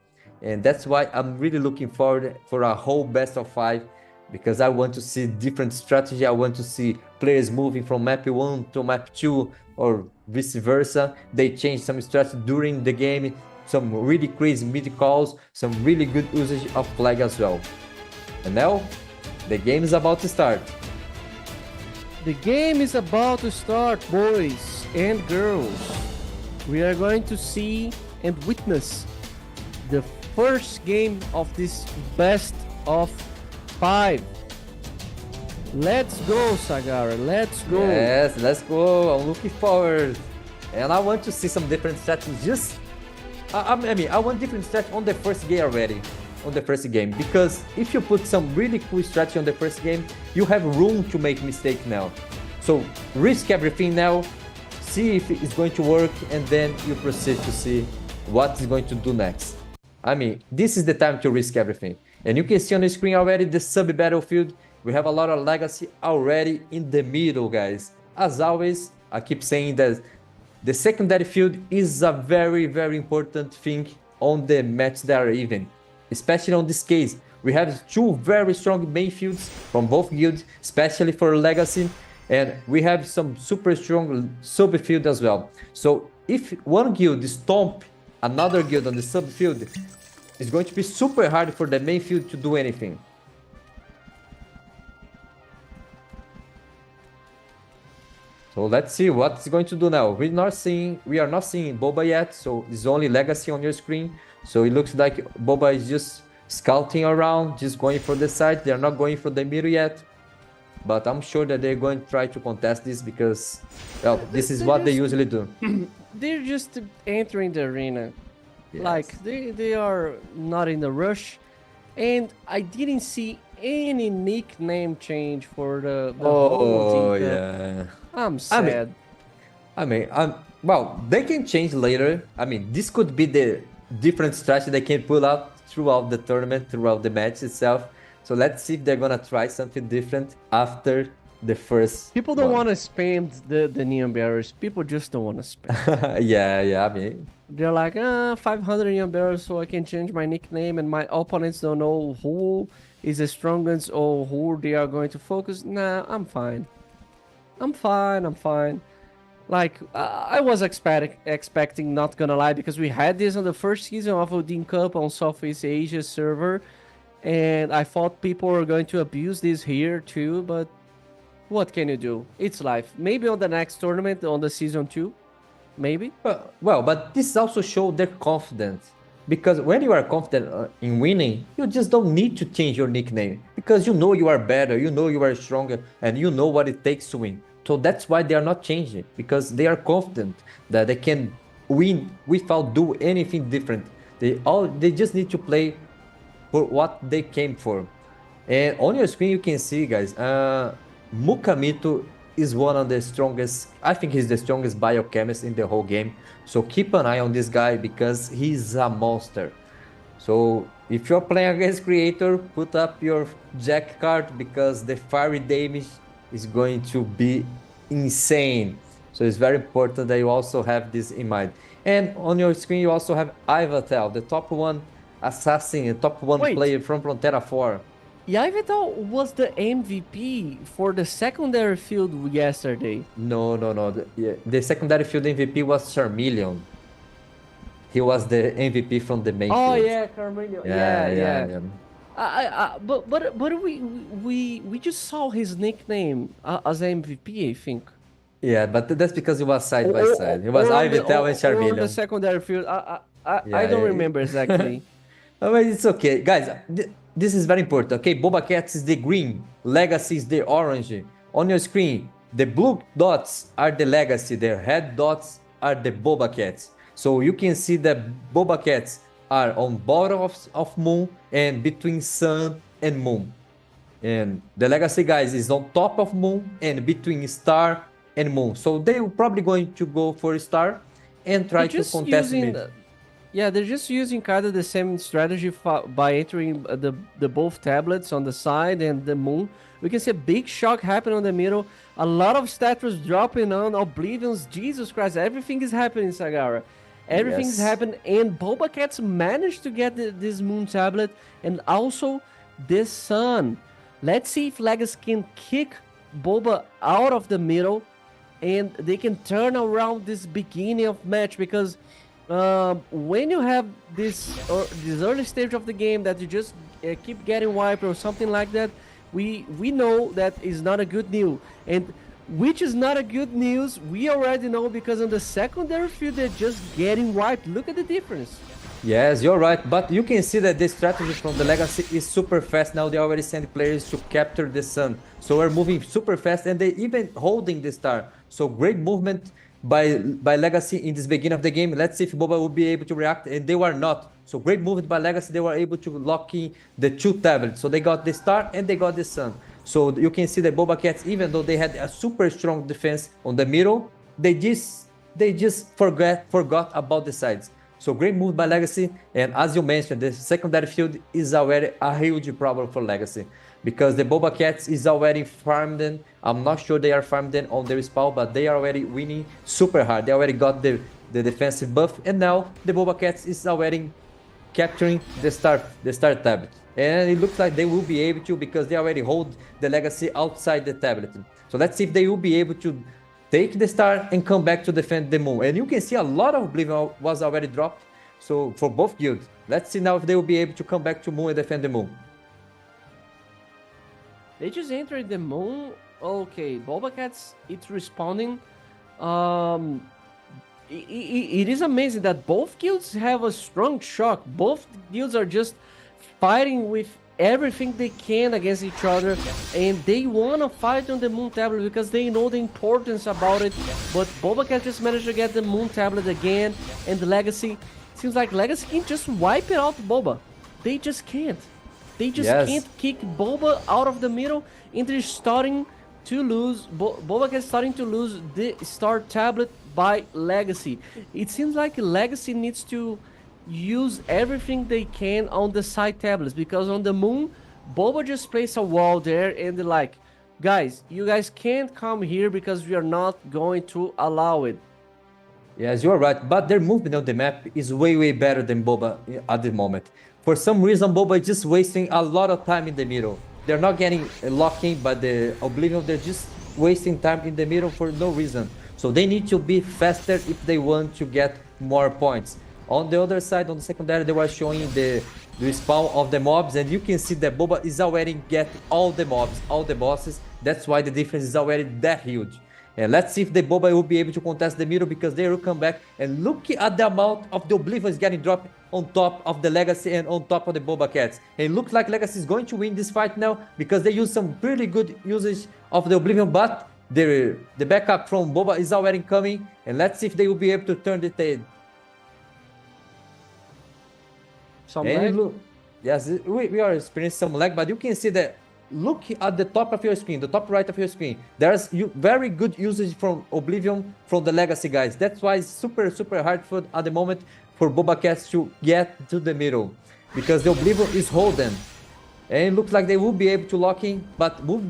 A: And that's why I'm really looking forward for a whole best of 5, because I want to see different strategy. I want to see players moving from map 1 to map 2 or vice versa. They change some strategy during the game, some really crazy mid calls, some really good usage of flag as well. And now the game is about to start.
D: The game is about to start, boys and girls. We are going to see and witness the first game of this best of 5. Let's go, Sagara. Let's go.
A: Yes, let's go. I'm looking forward. And I want to see some different strategies. Just, I mean, I want different strategy on the first game already. On the first game. Because if you put some really cool strategy on the first game, you have room to make mistake now. So risk everything now. See if it's going to work. And then you proceed to see what it's going to do next. I mean, this is the time to risk everything. And you can see on the screen already the sub-battlefield. We have a lot of legacy already in the middle, guys. As always, I keep saying that the secondary field is a very, very important thing on the match that are even. Especially on this case, we have two very strong main fields from both guilds, especially for legacy. And we have some super strong sub-field as well. So if one guild stomp another guild on the sub-field, it's going to be super hard for the main field to do anything. So let's see what it's going to do now. We are not seeing Boba yet, so it's only legacy on your screen. So it looks like Boba is just scouting around, just going for the side. They're not going for the middle yet. But I'm sure that they're going to try to contest this because, well, this is what they usually do.
D: They're just entering the arena.
A: Yes.
D: Like, they are not in a rush. And I didn't see any nickname change for the whole team.
A: Yeah.
D: I'm sad.
A: Well, they can change later. I mean, this could be the different strategy they can pull out throughout the tournament, throughout the match itself. So let's see if they're gonna try something different after the first.
D: People don't want to spam the neon barrels. People just don't want to spam.
A: yeah. I mean,
D: They're like, 500 neon barrels, so I can change my nickname, and my opponents don't know who is the strongest or who they are going to focus. Nah, I'm fine. I'm fine. Like, I was expecting, not gonna lie, because we had this on the first season of Odin Cup on Southeast Asia server, and I thought people were going to abuse this here too, but what can you do? It's life. Maybe on the next tournament, on the season 2, maybe.
A: well, but this also shows their confidence. Because when you are confident in winning, you just don't need to change your nickname. Because you know you are better, you know you are stronger, and you know what it takes to win. So that's why they are not changing. Because they are confident that they can win without do anything different. They just need to play for what they came for. And on your screen you can see, guys, Mukamito is one of the strongest, I think he's the strongest biochemist in the whole game. So keep an eye on this guy because he's a monster. So if you're playing against Creator, put up your Jack card because the fiery damage is going to be insane. So it's very important that you also have this in mind. And on your screen you also have Ivatel, the top 1 assassin, the top 1 player from Frontera 4.
D: Yaivetal was the MVP for the secondary field yesterday.
A: No. The secondary field MVP was Charmeleon. He was the MVP from the main
D: Oh
A: field.
D: yeah, Carmelo.
A: Yeah.
D: But we just saw his nickname as MVP, I think.
A: Yeah, but that's because it was side by side. It was Ivatel and
D: Or on the
A: Charmeleon.
D: secondary field. I don't remember exactly.
A: But it's okay, guys. This is very important. Okay, Boba Cats is the green, Legacy is the orange. On your screen, the blue dots are the Legacy, the red dots are the Boba Cats. So you can see that Boba Cats are on bottom of Moon and between Sun and Moon. And the Legacy guys is on top of Moon and between Star and Moon. So they're probably going to go for Star and try to contest me.
D: Yeah, they're just using kind of the same strategy by entering the both tablets on the side and the Moon. We can see a big shock happen on the middle. A lot of statues dropping on Oblivions. Jesus Christ, everything is happening, Sagara. Everything's happened, and Boba Cats managed to get this Moon tablet and also this Sun. Let's see if Legacy can kick Boba out of the middle and they can turn around this beginning of match, because when you have this early stage of the game that you just keep getting wiped or something like that, we know that is not a good news. And which is not a good news, we already know, because on the secondary field they're just getting wiped. Look at the difference.
A: Yes, you're right, but you can see that the strategy from the Legacy is super fast now. They already send players to capture the sun, so we're moving super fast, and they even holding the star. So great movement by Legacy in this beginning of the game. Let's see if Boba will be able to react, and they were not. So great movement by Legacy. They were able to lock in the two tablets, so they got the star and they got the sun. So you can see that Boba Cats, even though they had a super strong defense on the middle, they just forgot about the sides. So great move by Legacy, and as you mentioned, the secondary field is already a huge problem for Legacy because the Boba Cats is already farmed in. I'm not sure they are farmed in on their spawn, but they are already winning super hard. They already got the defensive buff, and now the Boba Cats is already capturing the star tablet, and it looks like they will be able to because they already hold the Legacy outside the tablet. So let's see if they will be able to take the star and come back to defend the moon. And you can see a lot of Oblivion was already dropped. So for both guilds, let's see now if they will be able to come back to moon and defend the moon.
D: They just entered the moon. Okay, Boba Cats, it's responding. It is amazing that both guilds have a strong shock. Both guilds are just fighting with everything they can against each other, and they want to fight on the moon tablet because they know the importance about it. But Boba Cat just managed to get the moon tablet again, and the Legacy, seems like Legacy can just wipe it out Boba. They just can't. They just can't kick Boba out of the middle, and they're starting to lose. Boba Cat starting to lose the star tablet by Legacy. It seems like Legacy needs to use everything they can on the side tablets, because on the moon, Boba just placed a wall there, and they're like, guys, you guys can't come here because we are not going to allow it.
A: Yes, you're right, but their movement on the map is way better than Boba at the moment. For some reason, Boba is just wasting a lot of time in the middle. They're not getting locked in by the Oblivion, they're just wasting time in the middle for no reason. So they need to be faster if they want to get more points. On the other side, on the secondary, they were showing the spawn of the mobs, and you can see that Boba is already getting all the mobs, all the bosses. That's why the difference is already that huge. And let's see if the Boba will be able to contest the middle, because they will come back. And look at the amount of the Oblivion is getting dropped on top of the Legacy and on top of the Boba Cats. And it looks like Legacy is going to win this fight now, because they use some pretty good usage of the Oblivion, but the backup from Boba is already coming. And let's see if they will be able to turn the tail.
D: Some lag?
A: Yes, we are experiencing some lag, but you can see that. Look at the top of your screen, the top right of your screen. There's very good usage from Oblivion from the Legacy guys. That's why it's super hard for at the moment for Boba Cats to get to the middle, because the Oblivion is holding, and it looks like they will be able to lock in. But will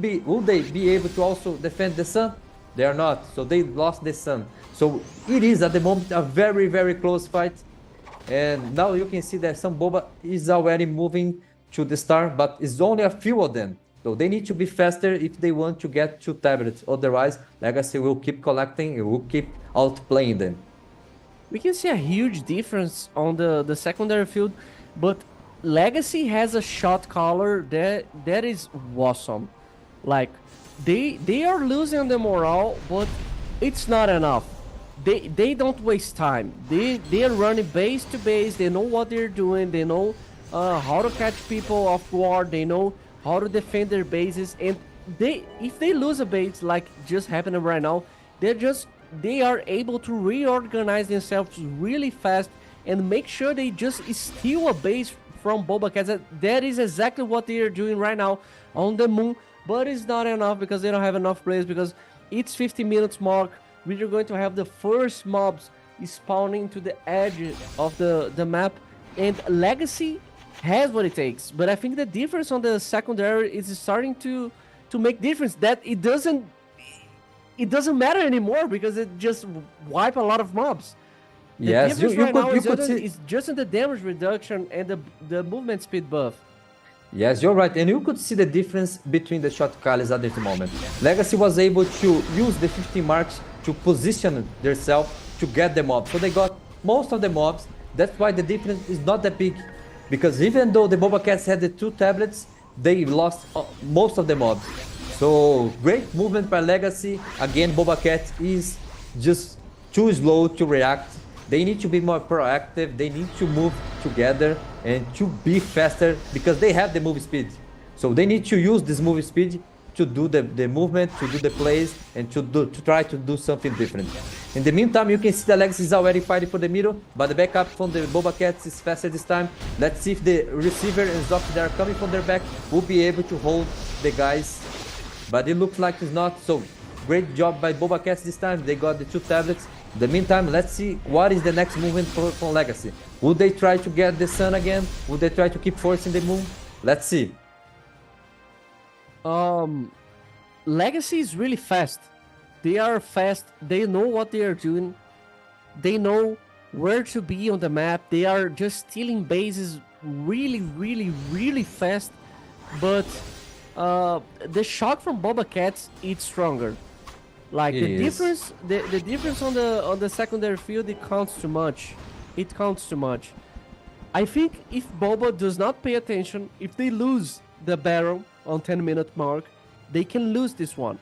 A: they be able to also defend the sun? They are not, so they lost the sun. So it is at the moment a very close fight, and now you can see that some Boba is already moving to the star, but it's only a few of them. So they need to be faster if they want to get to tablets. Otherwise, Legacy will keep collecting, it will keep outplaying them.
D: We can see a huge difference on the secondary field, but Legacy has a shot caller that is awesome. Like, they are losing on the morale, but it's not enough. They don't waste time. They are running base to base. They know what they're doing. They know how to catch people off guard. They know how to defend their bases, and if they lose a base like just happening right now, they are able to reorganize themselves really fast and make sure they just steal a base from Boba Cats. That is exactly what they are doing right now on the moon, but it's not enough because they don't have enough players, because it's 50 minutes mark. We are going to have the first mobs spawning to the edge of the map, and Legacy has what it takes. But I think the difference on the secondary is starting to make difference, that it doesn't matter anymore because it just wipe a lot of mobs. The difference right now is just in the damage reduction and the movement speed buff.
A: Yes, you're right, and you could see the difference between the shot callers at this moment. Legacy was able to use the 50 marks to position themselves to get the mobs, so they got most of the mobs. That's why the difference is not that big, because even though the Boba Cats had the two tablets, they lost most of the mobs. So great movement by Legacy. Again, Boba Cat is just too slow to react. They need to be more proactive. They need to move together and to be faster because they have the move speed. So they need to use this move speed to do the movement, to do the plays, and to try to do something different. In the meantime, you can see the Legacy is already fighting for the middle, but the backup from the Boba Cats is faster this time. Let's see if the receiver and Zoc that are coming from their back will be able to hold the guys. But it looks like it's not. So great job by Boba Cats this time. They got the 2 tablets. In the meantime, let's see what is the next movement for Legacy. Would they try to get the Sun again? Would they try to keep forcing the move? Let's see.
D: Legacy is really fast. They are fast. They know what they are doing. They know where to be on the map. They are just stealing bases really, really, really fast. But the shock from Boba Cats is stronger. Like
A: It
D: the
A: is.
D: difference, the difference on the secondary field, it counts too much. It counts too much. I think if Boba does not pay attention, if they lose the barrel on 10-minute mark, they can lose this one.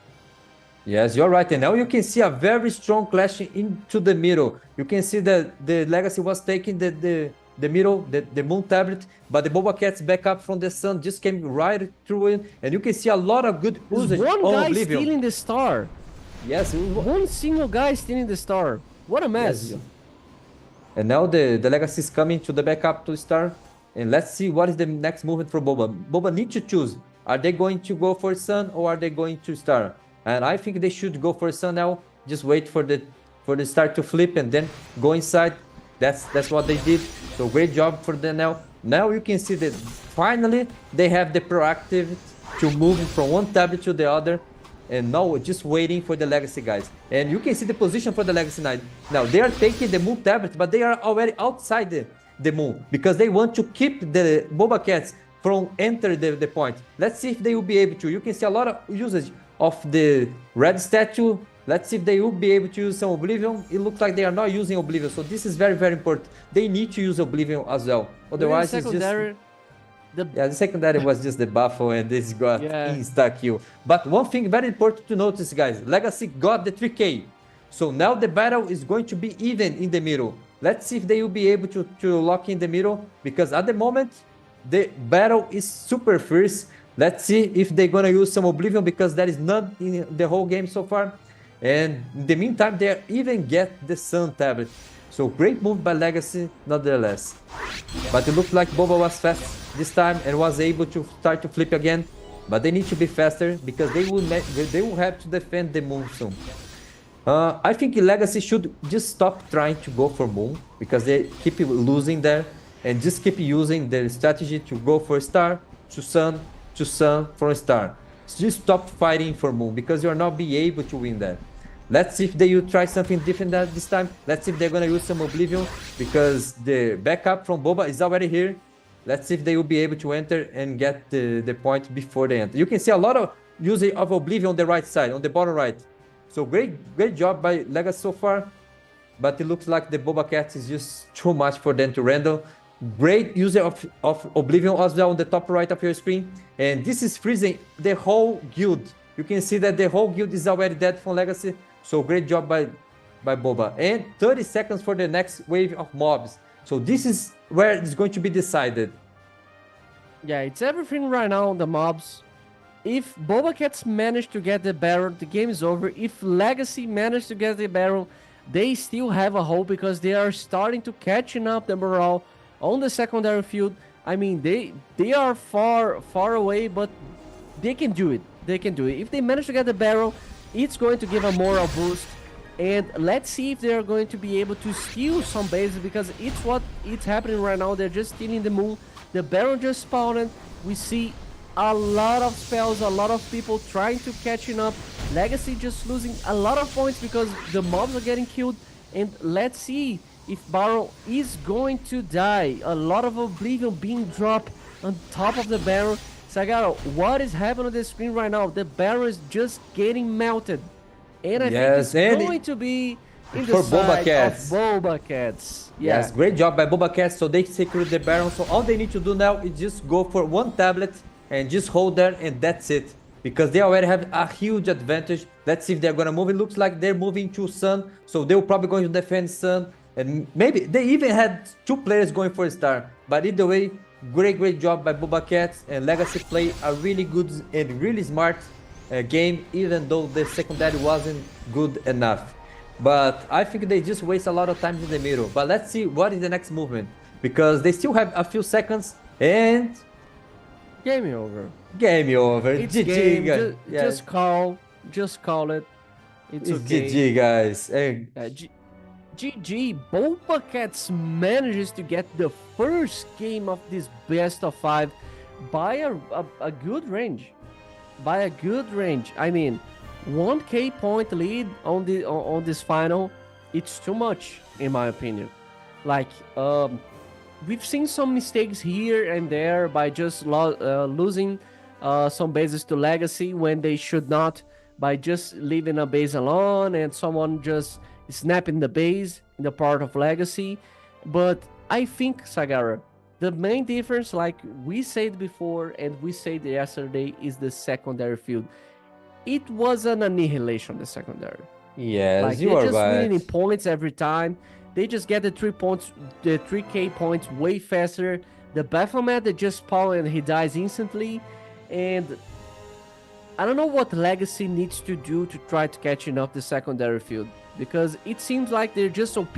A: Yes, you're right. And now you can see a very strong clash into the middle. You can see that the Legacy was taking the middle, the Moon Tablet, but the Boba Cats back up from the Sun just came right through it. And you can see a lot of good
D: There's
A: usage
D: one
A: on
D: guy
A: Oblivion.
D: stealing the star.
A: Yes,
D: One single guy stealing the star. What a mess.
A: yes. And now the Legacy is coming to the backup to Star. And let's see what is the next movement for Boba. Boba need to choose. Are they going to go for Sun or are they going to Star? And I think they should go for Sun now. Just wait for the Star to flip and then go inside. That's what they did. So great job for them now. Now you can see that finally they have the proactive to move from one tablet to the other. And now we're just waiting for the Legacy guys. And you can see the position for the Legacy Knight. Now they are taking the Moon Tablet, but they are already outside the Moon because they want to keep the Boba Cats from enter the point. Let's see if they will be able to. You can see a lot of usage of the red statue. Let's see if they will be able to use some Oblivion. It looks like they are not using Oblivion, so this is very, very important. They need to use Oblivion as well. Otherwise, it's just... the secondary was just the buffle and this got insta-kill. But one thing very important to notice, guys. Legacy got the 3K. So now the battle is going to be even in the middle. Let's see if they will be able to lock in the middle. Because at the moment, the battle is super fierce. Let's see if they're going to use some Oblivion because that is not in the whole game so far. And in the meantime, they even get the Sun Tablet. So great move by Legacy, nonetheless. But it looked like Boba was fast this time and was able to start to flip again. But they need to be faster because they will have to defend the Moon soon. I think Legacy should just stop trying to go for Moon because they keep losing there and just keep using their strategy to go for Star, to Sun, for Star. Just stop fighting for Moon because you're not be able to win that. Let's see if they will try something different this time. Let's see if they're going to use some Oblivion because the backup from Boba is already here. Let's see if they will be able to enter and get the point before they enter. You can see a lot of usage of Oblivion on the right side, on the bottom right. So great job by Legacy so far. But it looks like the Boba Cat is just too much for them to handle. Great user of Oblivion as well on the top right of your screen. And this is freezing the whole guild. You can see that the whole guild is already dead from Legacy. So great job by Boba. And 30 seconds for the next wave of mobs. So this is where it's going to be decided.
D: Yeah, it's everything right now on the mobs. If Boba Cats manage to get the barrel, the game is over. If Legacy manage to get the barrel, they still have a hope because they are starting to catching up the morale on the secondary field. I mean, they are far away, but they can do it. They can do it. If they manage to get the barrel, it's going to give a moral boost. And let's see if they're going to be able to steal some bases because it's happening right now. They're just stealing the Moon. The barrel just spawned. We see a lot of spells, a lot of people trying to catching up. Legacy just losing a lot of points because the mobs are getting killed. And let's see if Barrel is going to die. A lot of Oblivion being dropped on top of the barrel. Sagaro, what is happening on the screen right now? The barrel is just getting melted. And I think it's going to be in the side of Boba Cats. Yeah.
A: Yes, great job by Boba Cats. So they secured the barrel. So all they need to do now is just go for one tablet and just hold there and that's it. Because they already have a huge advantage. Let's see if they're going to move. It looks like they're moving to Sun. So they're probably going to defend Sun. And maybe they even had 2 players going for a star. But either way, great job by Boba Cats, and Legacy play a really good and really smart game, even though the secondary wasn't good enough. But I think they just waste a lot of time in the middle. But let's see what is the next movement, because they still have a few seconds and
D: Game over.
A: game over.
D: It's
A: GG,
D: game.
A: guys.
D: Just call it. It's okay.
A: GG, guys. And
D: GG, Boba Cats manages to get the first game of this best of 5 by a good range. By a good range. I mean, 1k point lead on this final, it's too much in my opinion. Like, we've seen some mistakes here and there by just losing some bases to Legacy when they should not, by just leaving a base alone and someone just snapping the base in the part of Legacy. But I think, Sagara, the main difference, like we said before and we said yesterday, is the secondary field. It was an annihilation, the secondary.
A: yes,
D: Like,
A: you
D: they're
A: are
D: just winning
A: right.
D: in points every time. They just get the 3 points, the 3k points way faster. The Baphomet, they just spawn and he dies instantly. And I don't know what Legacy needs to do to try to catch enough the secondary field, because it seems like they're just OP.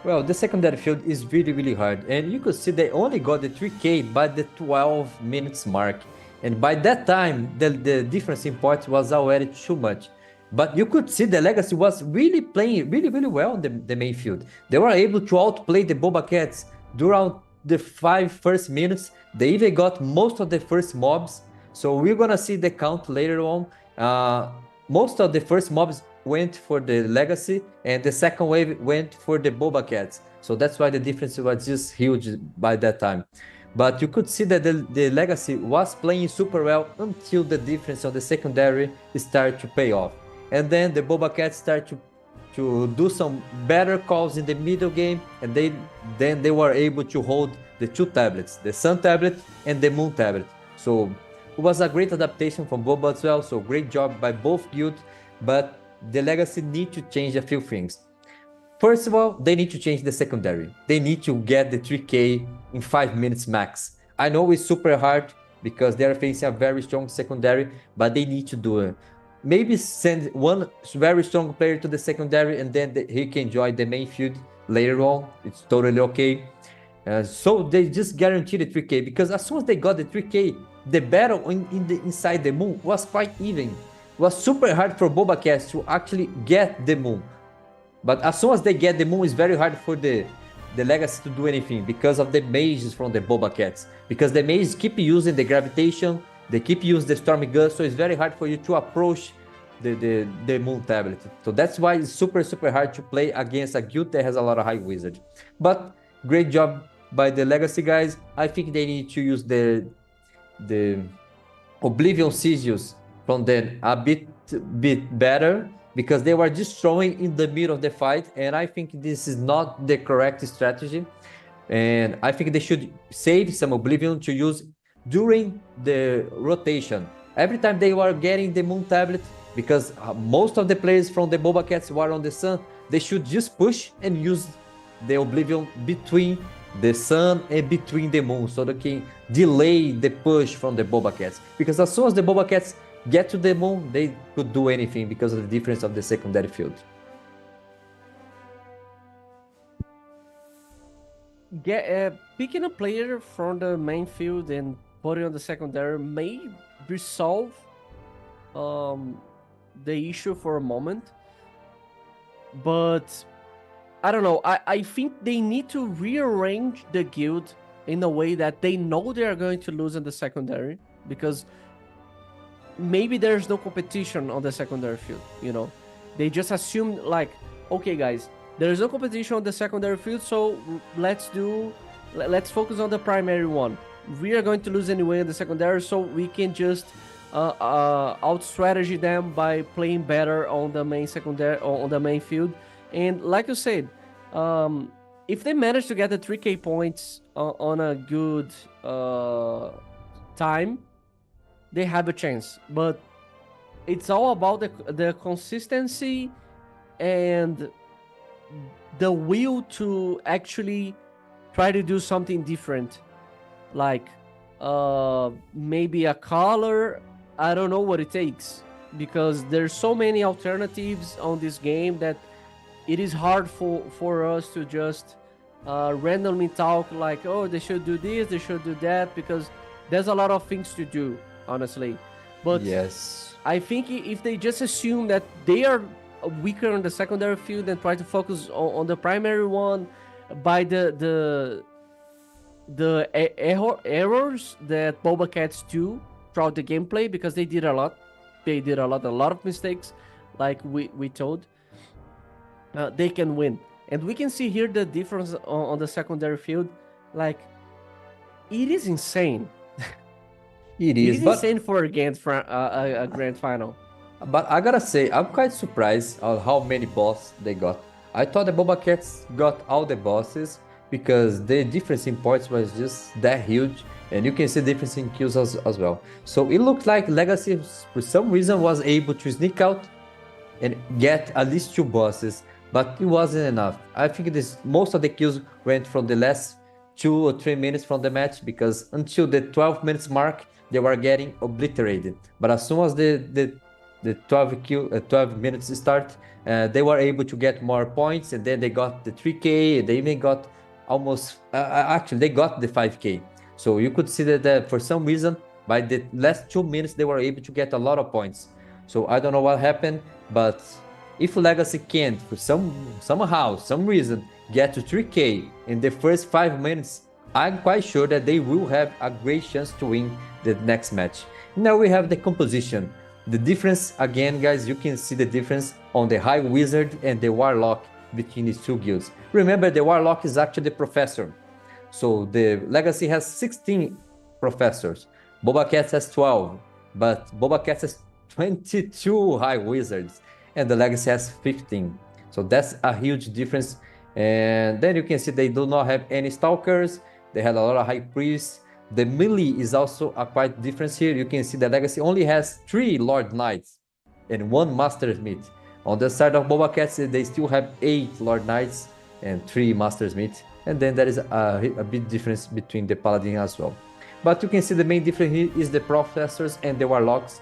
A: Well, the secondary field is really hard, and you could see they only got the 3k by the 12 minutes mark, and by that time the difference in points was already too much. But you could see the Legacy was really playing really well on the main field. They were able to outplay the Boba Cats during the 5 first minutes. They even got most of the first mobs, so we're gonna see the count later on. Most of the first mobs went for the Legacy, and the second wave went for the Boba Cats. So that's why the difference was just huge by that time. But you could see that the Legacy was playing super well until the difference on the secondary started to pay off. And then the Boba Cats start to do some better calls in the middle game, and then they were able to hold the 2 tablets, the Sun tablet and the Moon tablet. So it was a great adaptation from Boba as well, so great job by both guilds. But the Legacy need to change a few things. First of all, they need to change the secondary. They need to get the 3k in 5 minutes max. I know it's super hard because they're facing a very strong secondary, but they need to do it. Maybe send one very strong player to the secondary, and then he can join the main field later on. It's totally okay. So they just guaranteed the 3k, because as soon as they got the 3k, the battle inside the moon was quite even. It was super hard for Boba Cats to actually get the moon. But as soon as they get the moon, it's very hard for the Legacy to do anything because of the mages from the Boba Cats. Because the mages keep using the gravitation, they keep using the stormy gun, so it's very hard for you to approach the moon tablet. So that's why it's super hard to play against a guild that has a lot of high wizard. But great job by the Legacy guys. I think they need to use the Oblivion Sigils from them a bit better, because they were just throwing in the middle of the fight, and I think this is not the correct strategy. And I think they should save some Oblivion to use during the rotation. Every time they were getting the Moon tablet, because most of the players from the Boba Cats were on the Sun, they should just push and use the Oblivion between the Sun and between the Moon, so they can delay the push from the Boba Cats. Because as soon as the Boba Cats get to the Moon, they could do anything because of the difference of the secondary field.
D: Picking a player from the main field and putting on the secondary may resolve the issue for a moment, but I don't know. I think they need to rearrange the guild in a way that they know they are going to lose in the secondary, because maybe there's no competition on the secondary field, you know. They just assume, like, okay guys, there's no competition on the secondary field, so let's focus on the primary one. We are going to lose anyway in the secondary, so we can just out strategy them by playing better on the main secondary, on the main field. And like you said, if they manage to get the 3k points on a good time, they have a chance. But it's all about the consistency and the will to actually try to do something different, like maybe a color. I don't know what it takes, because there's so many alternatives on this game that it is hard for us to just randomly talk like, oh, they should do this, they should do that, because there's a lot of things to do, honestly. But
A: Yes.
D: I think if they just assume that they are weaker on the secondary field and try to focus on the primary one, by errors that Boba Cats do throughout the gameplay, because they did a lot. They did a lot of mistakes, like we told. They can win, and we can see here the difference on the secondary field. Like, it is insane.
A: It
D: It
A: is,
D: is
A: but
D: insane for a grand final.
A: I gotta say, I'm quite surprised on how many bosses they got. I thought the Boba Cats got all the bosses because the difference in points was just that huge, and you can see the difference in kills as well. So it looked like Legacy, for some reason, was able to sneak out and get at least 2 bosses, but it wasn't enough. I think most of the kills went from the last 2 or 3 minutes from the match, because until the 12 minutes mark, they were getting obliterated. But as soon as the 12 minutes start, they were able to get more points, and then they got the 3k, and they even got almost, actually they got the 5k. So you could see that for some reason, by the last 2 minutes, they were able to get a lot of points. So I don't know what happened, but if Legacy can't, for somehow, some reason, get to 3k in the first 5 minutes, I'm quite sure that they will have a great chance to win the next match. Now we have the composition. The difference, again, guys, you can see the difference on the High Wizard and the Warlock between these two guilds. Remember, the Warlock is actually the Professor. So the Legacy has 16 Professors. Boba Cat has 12, but Boba Cat has 22 High Wizards, and the Legacy has 15. So that's a huge difference. And then you can see they do not have any Stalkers. They had a lot of High Priests. The melee is also a quite difference here. You can see the Legacy only has 3 Lord Knights and 1 Master Smith. On the side of Boba Cat, they still have 8 Lord Knights and 3 Master Smith. And then there is a big difference between the Paladin as well. But you can see the main difference here is the Professors and the Warlocks,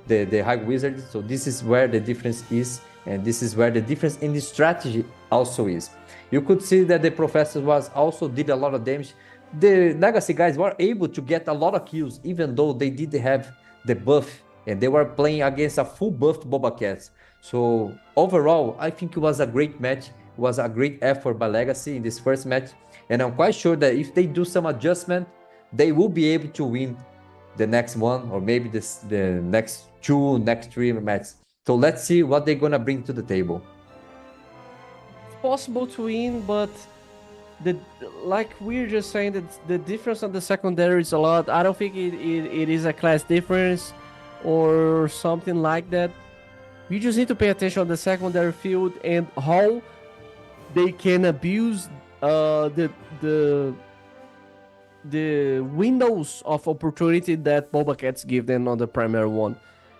A: the High Wizards. So this is where the difference is, and this is where the difference in the strategy also is. You could see that the Professors also did a lot of damage. The Legacy guys were able to get a lot of kills, even though they didn't have the buff, and they were playing against a full buffed Boba Cat. So overall, I think it was a great match. It was a great effort by Legacy in this first match, and I'm quite sure that if they do some adjustment, they will be able to win the next one, or maybe the next 3 matches. So let's see what they're gonna bring to the table.
D: It's possible to win, but like we're just saying, that the difference on the secondary is a lot. I don't think it is a class difference or something like that. You just need to pay attention on the secondary field and how they can abuse the windows of opportunity that Boba Cats give them on the primary one,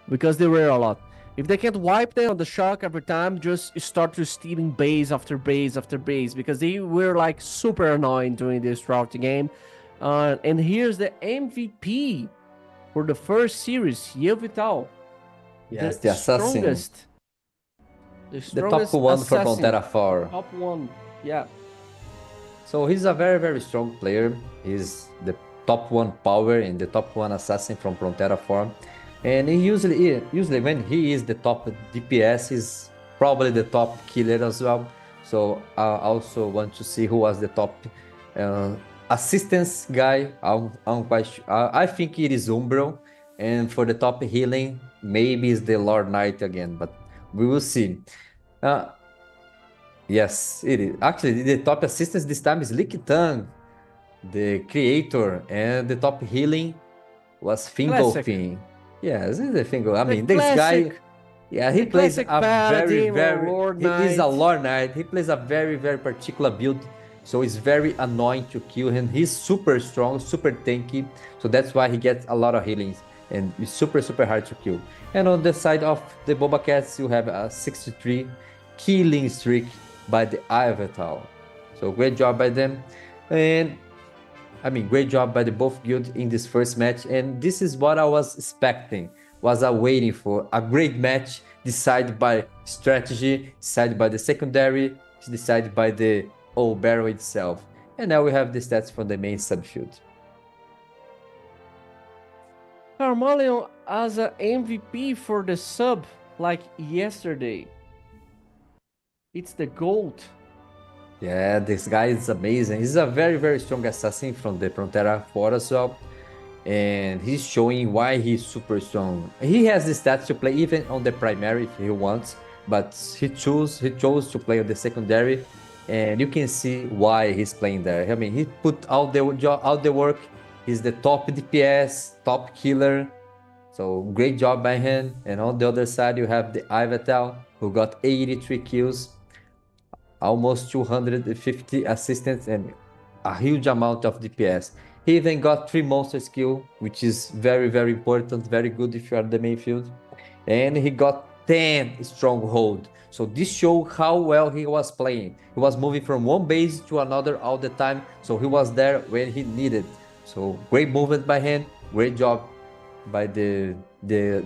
D: because there were a lot. If they can't wipe them on the shock every time, just start to stealing base after base after base, because they were like super annoying doing this throughout the game. And here's the MVP for the first series, Yeo Vital.
A: Yes, the assassin.
D: The
A: The top one for
D: assassin.
A: Frontera 4.
D: Top one, yeah.
A: So he's a very, very strong player. He's the top 1 power and the top 1 assassin from Frontera 4. And he usually when he is the top DPS, he's probably the top killer as well. So I also want to see who was the top assistance guy. I'm quite sure. I think it is Umbro. And for the top healing, maybe it's the Lord Knight again, but we will see. Yes, it is. Actually, the top assistance this time is Lickitung, the creator, and the top healing was Fingolfin. Yes, it's the Fingal. I mean, this guy, yeah, he plays a very, he is a Lord Knight. He plays a very, very particular build, so it's very annoying to kill him. He's super strong, super tanky, so that's why he gets a lot of healings, and it's super, super hard to kill. And on the side of the Boba Cats, you have a 63 killing streak by the Avatar. So great job by them. And I mean, great job by the both guilds in this first match. And this is what I was expecting, was waiting for a great match decided by strategy, decided by the secondary, decided by the old barrel itself. And now we have the stats for the main subfield.
D: Carmalion as a MVP for the sub like yesterday. It's the GOAT.
A: Yeah, this guy is amazing. He's a very, very strong assassin from the Frontera 4 as well. And he's showing why he's super strong. He has the stats to play even on the primary if he wants, but he chose to play on the secondary, and you can see why he's playing there. I mean, he put out the work. He's the top DPS, top killer. So great job by him. And on the other side, you have the Ivatal, who got 83 kills, almost 250 assistants, and a huge amount of DPS. He even got 3 monster skill, which is very, very important, very good if you are the main field. And he got 10 stronghold. So this shows how well he was playing. He was moving from one base to another all the time, so he was there when he needed. So great movement by him, great job by the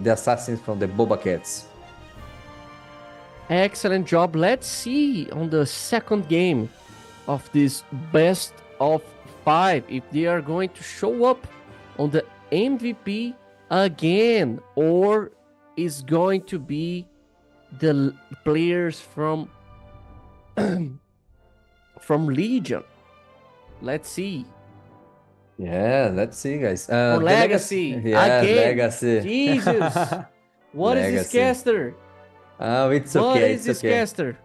A: assassins from the Boba Cats.
D: Excellent job. Let's see on the second game of this best of 5 if they are going to show up on the MVP again, or is going to be the players from from Legion. Let's see.
A: Yeah, let's see, guys.
D: Or
A: The
D: Legacy.
A: Yeah,
D: Again.
A: Legacy.
D: Jesus. What is this
A: Legacy.
D: caster?
A: Oh, it's
D: What
A: okay.
D: is
A: It's
D: this
A: okay.
D: caster?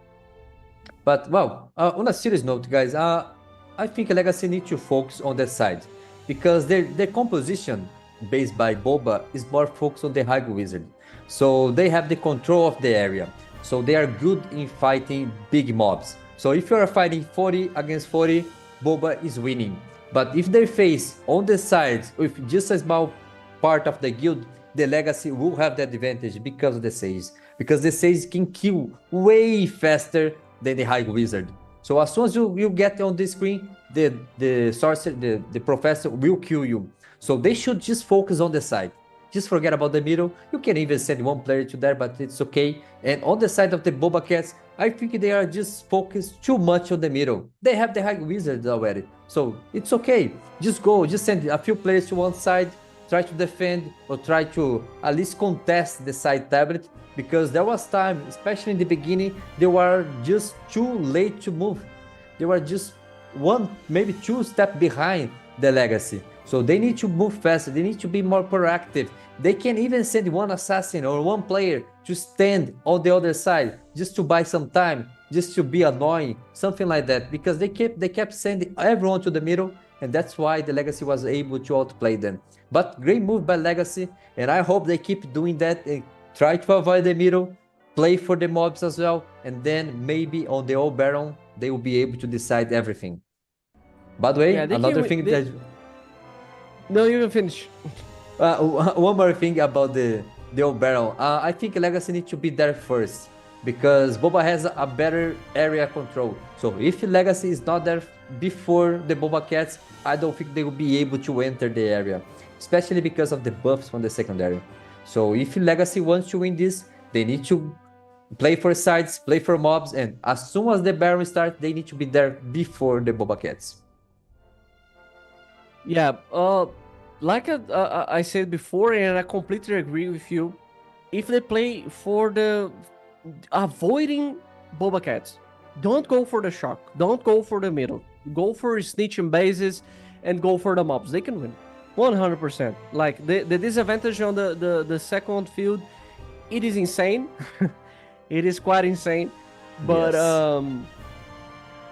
A: But well, on a serious note, guys, I think Legacy need to focus on that side because their composition based by Boba is more focused on the High Wizard. So they have the control of the area. So they are good in fighting big mobs. So if you are fighting 40 against 40, Boba is winning. But if they face on the sides with just a small part of the guild, the Legacy will have the advantage because of the Sage. Because the Sage can kill way faster than the High Wizard. So as soon as you get on the screen, the sorcerer, the professor will kill you. So they should just focus on the side. Just forget about the middle. You can even send one player to there, but it's okay. And on the side of the Boba Cats, I think they are just focused too much on the middle. They have the High Wizards already. So it's okay. Just go, just send a few players to one side, try to defend or try to at least contest the side tablet, because there was time, especially in the beginning, they were just too late to move. They were just one, maybe 2 steps behind the Legacy. So they need to move faster, they need to be more proactive. They can even send one assassin or one player to stand on the other side just to buy some time, just to be annoying, something like that, because they kept sending everyone to the middle, and that's why the Legacy was able to outplay them. But great move by Legacy, and I hope they keep doing that and try to avoid the middle, play for the mobs as well, and then maybe on the old Baron, they will be able to decide everything. By the way,
D: Yeah, they
A: another
D: can-
A: thing
D: they-
A: that...
D: No, you can finish.
A: One more thing about the old Baron. I think Legacy needs to be there first, because Boba has a better area control. So if Legacy is not there before the Boba Cats, I don't think they will be able to enter the area, especially because of the buffs from the secondary. So if Legacy wants to win this, they need to play for sides, play for mobs, and as soon as the Baron starts, they need to be there before the Boba Cats.
D: Yeah, like I said before, and I completely agree with you. If they play for the avoiding Boba Cats, don't go for the shock, don't go for the middle, go for snitching bases, and go for the mobs. They can win, 100%. Like the disadvantage on the second field, it is insane. It is quite insane, but
A: Yes.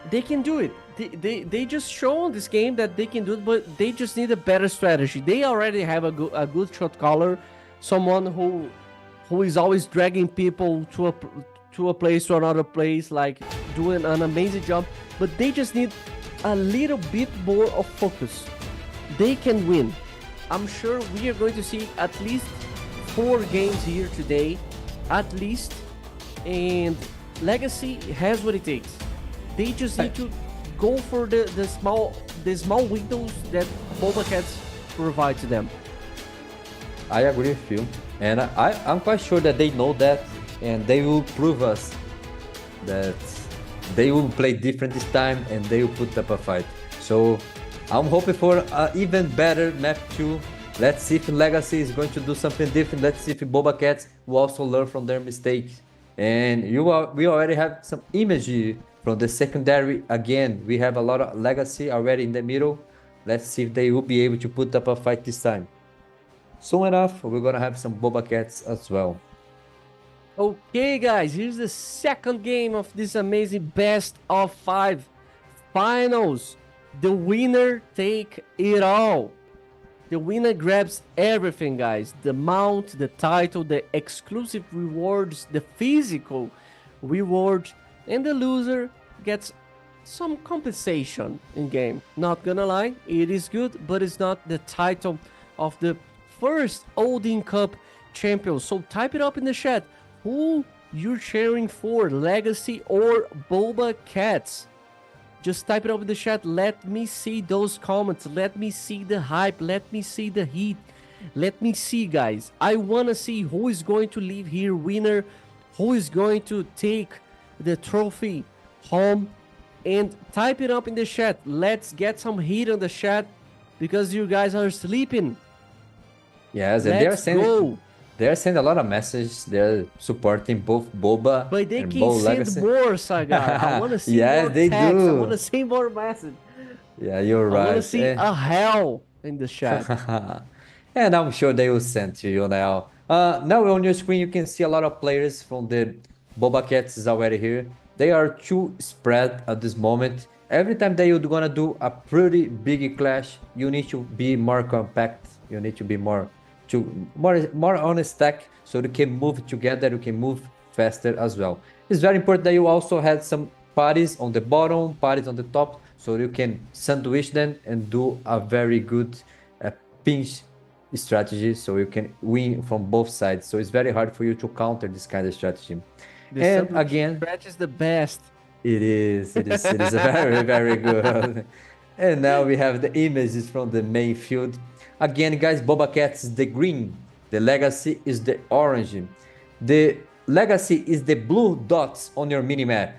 D: they can do it. They just show in this game that they can do it, but they just need a better strategy. They already have a good shot caller, someone who is always dragging people to a place to another place, like doing an amazing job. But they just need a little bit more of focus. They can win. I'm sure we are going to see at least 4 games here today, at least. And Legacy has what it takes. They just need to go for the small windows that Boba Cats provide to them.
A: I agree with you, and I'm quite sure that they know that, and they will prove us that they will play different this time, and they will put up a fight. So I'm hoping for an even better map 2. Let's see if Legacy is going to do something different. Let's see if Boba Cats will also learn from their mistakes. And we already have some imagery from the secondary. Again, we have a lot of Legacy already in the middle. Let's see if they will be able to put up a fight this time. Soon enough, we're gonna have some Boba Cats as well.
D: Okay, guys, here's the second game of this amazing best of 5 finals. The winner take it all. The winner grabs everything, guys. The mount, the title, the exclusive rewards, the physical rewards, and the loser gets some compensation in game. Not gonna lie, it is good, but it's not the title of the first Odin Cup champion. So type it up in the chat. Who you're cheering for, Legacy or Boba Cats? Just type it up in the chat. Let me see those comments. Let me see the hype. Let me see the heat. Let me see, guys. I want to see who is going to leave here winner, who is going to take the trophy home. And type it up in the chat. Let's get some heat on the chat because you guys are sleeping.
A: Yes, and they're sending a lot of messages. They're supporting both Boba
D: But they
A: and
D: can
A: Bo
D: send
A: Legacy.
D: more, Sagar. I want to see
A: Yes,
D: more
A: they
D: text. I
A: do.
D: want to see more message.
A: Yeah, you're
D: I want
A: right.
D: to see a hell in the chat.
A: And I'm sure they will send to you now. Now on your screen, you can see a lot of players from the Boba Cats is already here. They are too spread at this moment. Every time that you're gonna do a pretty big clash, you need to be more compact. You need to be more on a stack so you can move together, you can move faster as well. It's very important that you also had some parties on the bottom, parties on the top, so you can sandwich them and do a very good pinch strategy so you can win from both sides. So it's very hard for you to counter this kind of strategy.
D: The
A: And
D: sandwich
A: again,
D: stretch is the best.
A: it is very, very good. And now we have the images from the main field. Again, guys, Boba Cats is the green. The Legacy is the orange. The Legacy is the blue dots on your minimap.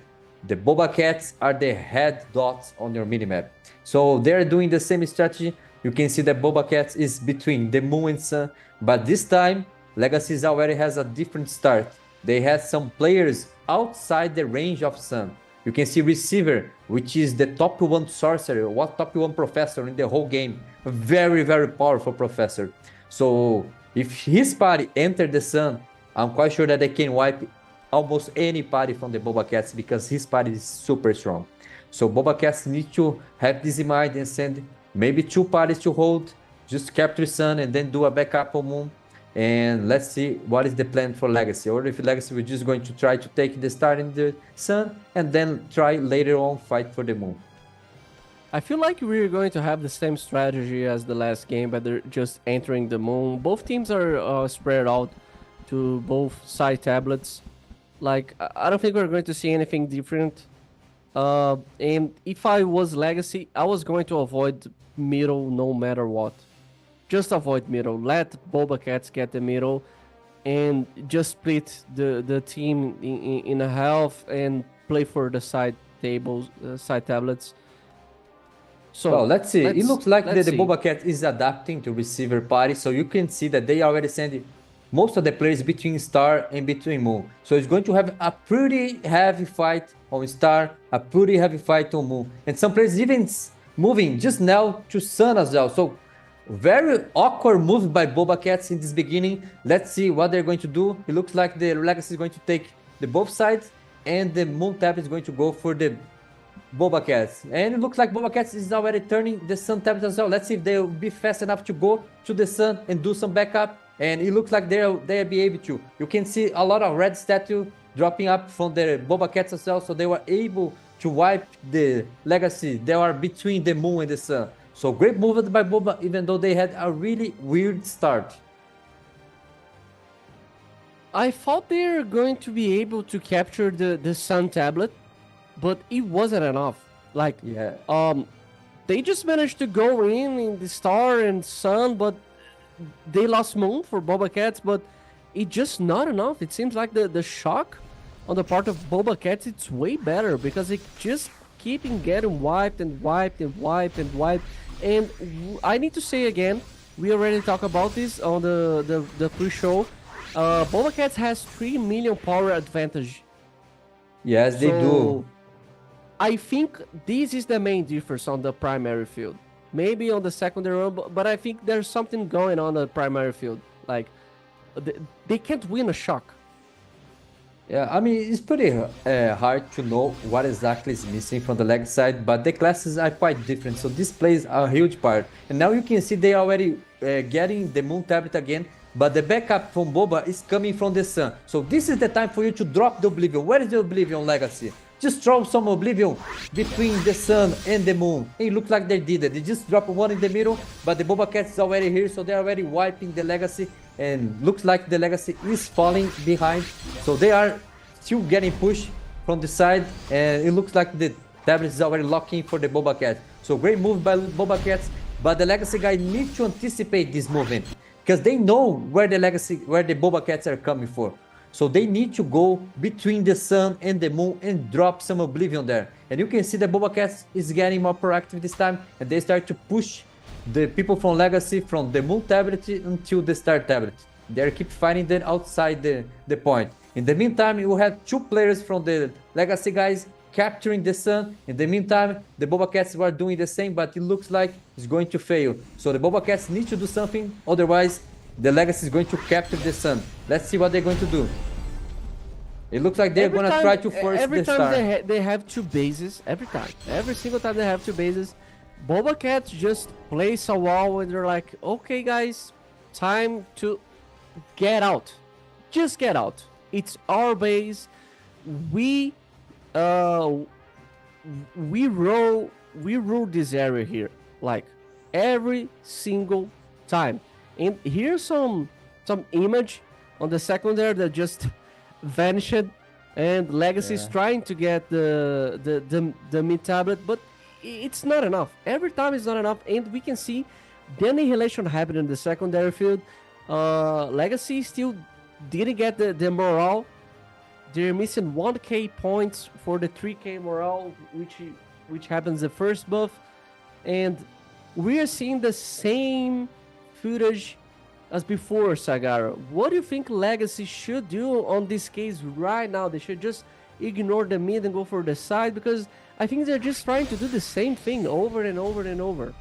A: The Boba Cats are the red dots on your minimap. So they're doing the same strategy. You can see that Boba Cats is between the moon and sun. But this time, Legacy already has a different start. They had some players outside the range of sun. You can see Receiver, which is the top 1 sorcerer, what top 1 professor in the whole game. A very, very powerful professor. So if his party enter the sun, I'm quite sure that they can wipe almost any party from the Boba Cats because his party is super strong. So Boba Cats need to have this in mind and send maybe 2 parties to hold, just capture sun and then do a backup on moon. And let's see what is the plan for Legacy, or if Legacy we're just going to try to take the start in the sun and then try later on fight for the moon.
D: I feel like we're going to have the same strategy as the last game, but they're just entering the moon. Both teams are spread out to both side tablets. Like, I don't think we're going to see anything different. And if I was Legacy, I was going to avoid middle no matter what. Just avoid middle. Let Boba Cats get the middle and just split the team in a half and play for the side tables, side tablets. So
A: well, let's see. It looks like the
D: see.
A: Boba Cat is adapting to receiver party, so you can see that they already send most of the players between Star and between Moon. So it's going to have a pretty heavy fight on Star, a pretty heavy fight on Moon. And some players even moving just now to Sun as well. So very awkward move by Boba Cats in this beginning. Let's see what they're going to do. It looks like the Legacy is going to take the both sides and the Moon Tap is going to go for the Boba Cats. And it looks like Boba Cats is already turning the Sun Tap as well. Let's see if they'll be fast enough to go to the Sun and do some backup. And it looks like they'll be able to. You can see a lot of red statue dropping up from the Boba Cats as well. So they were able to wipe the Legacy. They are between the Moon and the Sun. So great movement by Boba, even though they had a really weird start.
D: I thought they were going to be able to capture the Sun tablet, but it wasn't enough. Like,
A: Yeah.
D: they just managed to go in the Star and Sun, but they lost Moon for Boba Cats, but it's just not enough. It seems like the shock on the part of Boba Cats, it's way better because it just keeping getting wiped and wiped and wiped and wiped. And I need to say again, we already talked about this on the pre-show. Boba Cats has 3 million power advantage.
A: Yes, they do.
D: I think this is the main difference on the primary field. Maybe on the secondary one, but I think there's something going on the primary field. Like, they can't win a shock.
A: Yeah, I mean, it's pretty hard to know what exactly is missing from the leg side, but the classes are quite different, so this plays a huge part. And now you can see they are already getting the Moon Tablet again, but the backup from Boba is coming from the Sun. So this is the time for you to drop the Oblivion. Where is the Oblivion Legacy? Just throw some Oblivion between the Sun and the Moon. And it looks like they did it. They just dropped one in the middle, but the Boba Cat is already here, so they're already wiping the Legacy. And looks like the Legacy is falling behind. So they are still getting pushed from the side. And it looks like the tablet is already locking for the Boba Cat. So great move by Boba Cats. But the Legacy guys need to anticipate this movement, because they know where the Boba Cats are coming for. So they need to go between the Sun and the Moon and drop some Oblivion there. And you can see the Boba Cats is getting more proactive this time, and they start to push the people from Legacy from the Moon Tablet until the Star Tablet. They keep fighting them outside the point. In the meantime, you have 2 players from the Legacy guys capturing the Sun. In the meantime, the Boba Cats are doing the same, but it looks like it's going to fail. So the Boba Cats need to do something, otherwise the Legacy is going to capture the Sun. Let's see what they're going to do. It looks like they're going to try to force the Star.
D: Every time they have 2 bases, every single time they have 2 bases, Boba Cats just place a wall and they're like, okay guys, time to get out. Just get out. It's our base. We rule this area here, like every single time. And here's some image on the secondary that just vanished, and Legacy is trying to get the mid tablet, but it's not enough. Every time it's not enough, and we can see the annihilation happened in the secondary field. Legacy still didn't get the morale. They're missing 1k points for the 3k morale, which happens the first buff, and we are seeing the same footage as before, Sagara. What do you think Legacy should do on this case right now? They should just ignore the mid and go for the side, because I think they're just trying to do the same thing over and over and over.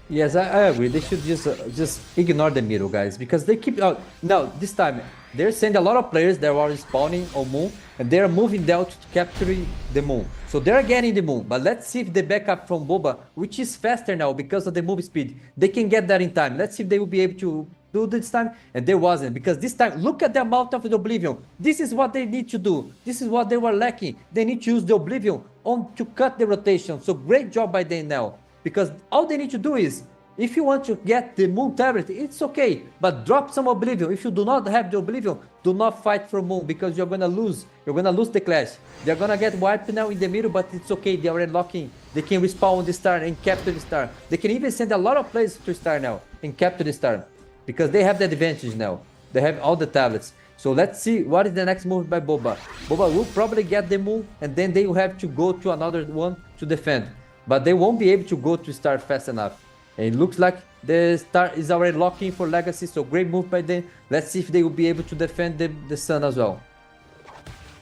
A: Yes, I agree. They should just ignore the middle, guys, because they keep out. Now, this time, they're sending a lot of players that are spawning on Moon, and they're moving down to capture the Moon. So they're getting the Moon, but let's see if the backup from Boba, which is faster now because of the move speed, they can get that in time. Let's see if they will be able to do this time, and they wasn't, because this time, look at the amount of the Oblivion. This is what they need to do. This is what they were lacking. They need to use the Oblivion to cut the rotation. So great job by them now, because all they need to do is, if you want to get the Moon Tablet, it's okay, but drop some Oblivion. If you do not have the Oblivion, do not fight for Moon, because you're gonna lose. You're gonna lose the clash. They're gonna get wiped now in the middle, but it's okay. They are locking. They can respawn the Star and capture the Star. They can even send a lot of players to Star now and capture the Star, because they have the advantage now. They have all the tablets. So let's see what is the next move by Boba. Boba will probably get the Moon, and then they will have to go to another one to defend. But they won't be able to go to Star fast enough. And it looks like the Star is already locking for Legacy, so great move by them. Let's see if they will be able to defend the Sun as well.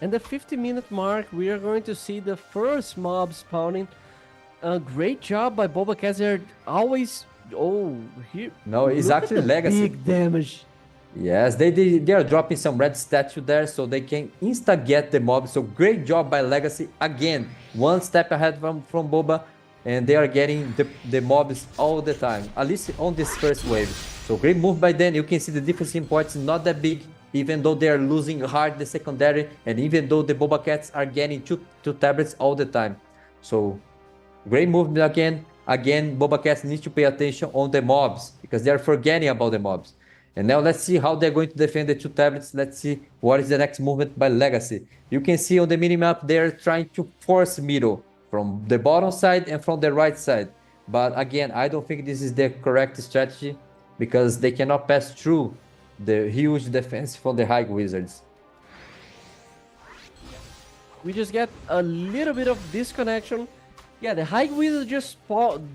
D: And the 50-minute mark, we are going to see the first mob spawning. A great job by Boba Cats. They're always... Oh, here...
A: No, it's
D: look at
A: actually
D: the
A: Legacy.
D: big damage.
A: Yes, they are dropping some red statue there, so they can insta-get the mob. So great job by Legacy. Again, one step ahead from Boba. And they are getting the mobs all the time, at least on this first wave. So great move by them. You can see the difference in points is not that big, even though they are losing hard the secondary, and even though the Boba Cats are getting two tablets all the time. So great move again. Again, Boba Cats need to pay attention on the mobs, because they are forgetting about the mobs. And now let's see how they're going to defend the two tablets. Let's see what is the next movement by Legacy. You can see on the minimap they're trying to force middle from the bottom side and from the right side. But again, I don't think this is the correct strategy because they cannot pass through the huge defense from the High Wizards.
D: We just get a little bit of disconnection. Yeah, the High Wizards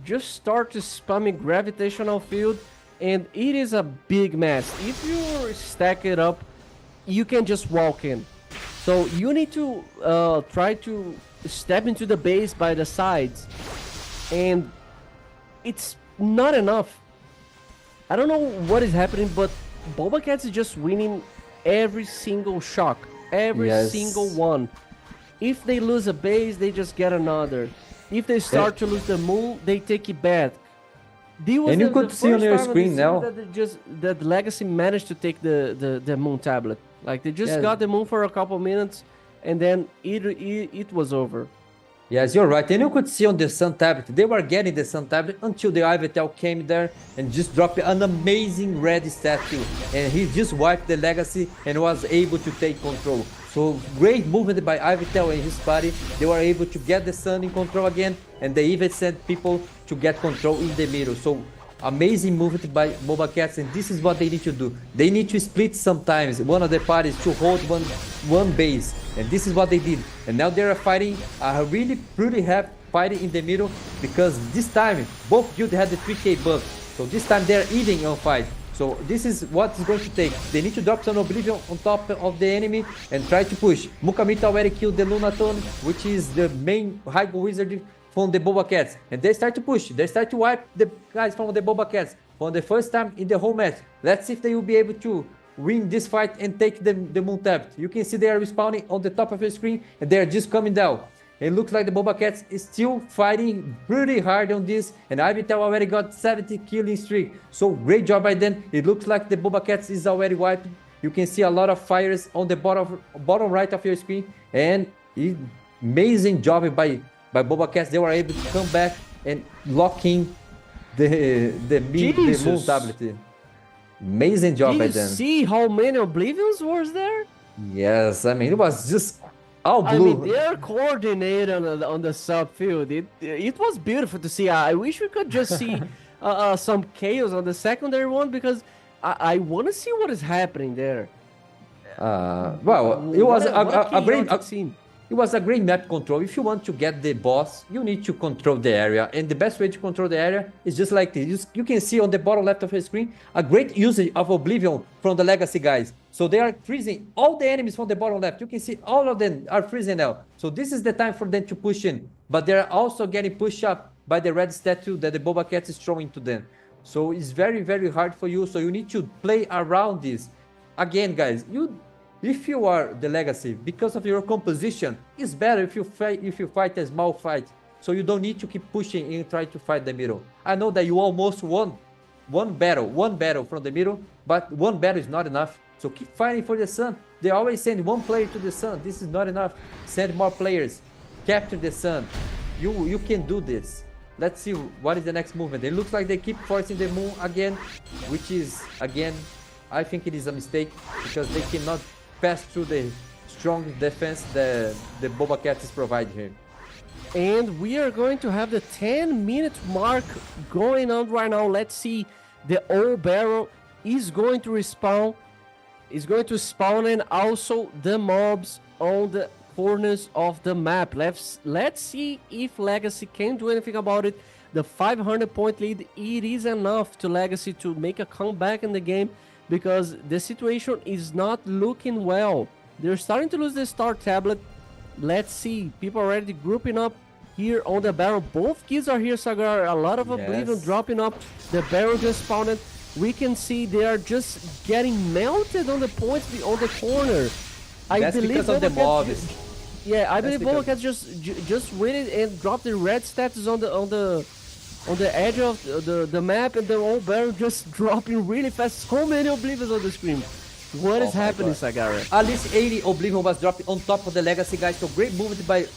D: just start to spamming gravitational field, and it is a big mess. If you stack it up, you can just walk in. So you need to try to step into the base by the sides, and it's not enough. I don't know what is happening, but Boba Cats is just winning every single shock, every
A: Yes.
D: single one. If they lose a base, they just get another. If they start to lose the moon, they take it back.
A: And you could see on your screen now.
D: That Legacy managed to take the moon tablet. Like they just
A: Yes.
D: got the moon for a couple minutes, and then it was over.
A: Yes, you're right. And you could see on the Sun tablet, they were getting the Sun tablet until the Ivitel came there and just dropped an amazing red statue. And he just wiped the Legacy and was able to take control. So great movement by Ivitel and his party. They were able to get the Sun in control again, and they even sent people to get control in the middle. So amazing movement by Boba Cats, and this is what they need to do. They need to split sometimes one of the parties to hold one base, and this is what they did. And now they are fighting a really pretty heavy fighting in the middle because this time both guilds had the 3k buff. So this time they're even on fight. So this is what it's going to take. They need to drop some Oblivion on top of the enemy and try to push. Mukamita already killed the Lunaton, which is the main High Wizard from the Boba Cats. And they start to push. They start to wipe the guys from the Boba Cats for the first time in the whole match. Let's see if they will be able to win this fight and take the Moon Tablet. You can see they are respawning on the top of your screen and they are just coming down. It looks like the Boba Cats is still fighting pretty hard on this, and Ivitel already got 70 killing streak. So great job by them. It looks like the Boba Cats is already wiped. You can see a lot of fires on the bottom right of your screen, and amazing job by Boba Cats. They were able to come back and lock in the Moon Tablet. Amazing job by
D: Did you
A: them.
D: see how many Oblivions was there?
A: Yes, I mean it was just all
D: I
A: blue.
D: mean, they're coordinated on the subfield. It was beautiful to see. I wish we could just see some chaos on the secondary one because I want to see what is happening there.
A: Well, it was a great
D: chaotic scene.
A: It was a great map control. If you want to get the boss, you need to control the area. And the best way to control the area is just like this. You can see on the bottom left of your screen a great usage of Oblivion from the Legacy guys. So they are freezing all the enemies from the bottom left. You can see all of them are freezing now. So this is the time for them to push in. But they're also getting pushed up by the red statue that the Boba Cat is throwing to them. So it's very, very hard for you. So you need to play around this. Again, guys, if you are the Legacy, because of your composition, it's better if you fight a small fight. So you don't need to keep pushing and try to fight the middle. I know that you almost won one battle from the middle, but one battle is not enough. So keep fighting for the Sun. They always send one player to the Sun. This is not enough. Send more players. Capture the Sun. You can do this. Let's see what is the next movement. It looks like they keep forcing the Moon again, which is, again, I think it is a mistake because they cannot pass through the strong defense that the Boba Cat is providing here.
D: And we are going to have the 10-minute mark going on right now. Let's see. The old barrel is going to respawn. Is going to spawn, and also the mobs on the corners of the map. Let's see if Legacy can do anything about it. The 500-point lead, it is enough to Legacy to make a comeback in the game, because the situation is not looking well. They're starting to lose the Star Tablet. Let's see. People are already grouping up here on the barrel. Both kids are here, Sagar. A lot of Oblivion dropping up. The barrel just spawned. We can see they are just getting melted on the points on the corner.
A: That's because of the mobs.
D: Yeah, I believe Boba Cat just waited and dropped the red status on the edge of the map, and the old barrel just dropping really fast. So many Oblivions on the screen. What is happening, Sagara?
A: At least 80 Oblivion was dropping on top of the Legacy guys. So great movement by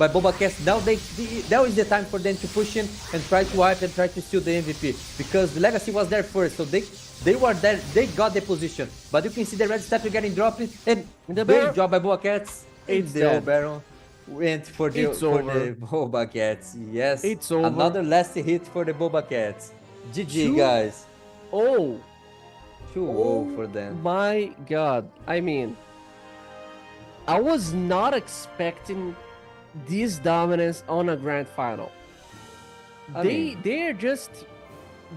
A: Boba Cat. Now is the time for them to push in and try to wipe and try to steal the MVP, because the Legacy was there first. So They were there, they got the position, but you can see the red statue getting dropped, and
D: The
A: great
D: barrel-
A: job by Boba Cats.
D: It's
A: The
D: dead.
A: Baron went for the
D: It's over.
A: Boba Cats. Yes,
D: It's over.
A: another last hit for the Boba Cats. GG,
D: Two-
A: guys.
D: Oh,
A: 2-0 for them.
D: my God. I mean, I was not expecting this dominance on a grand final. They're just,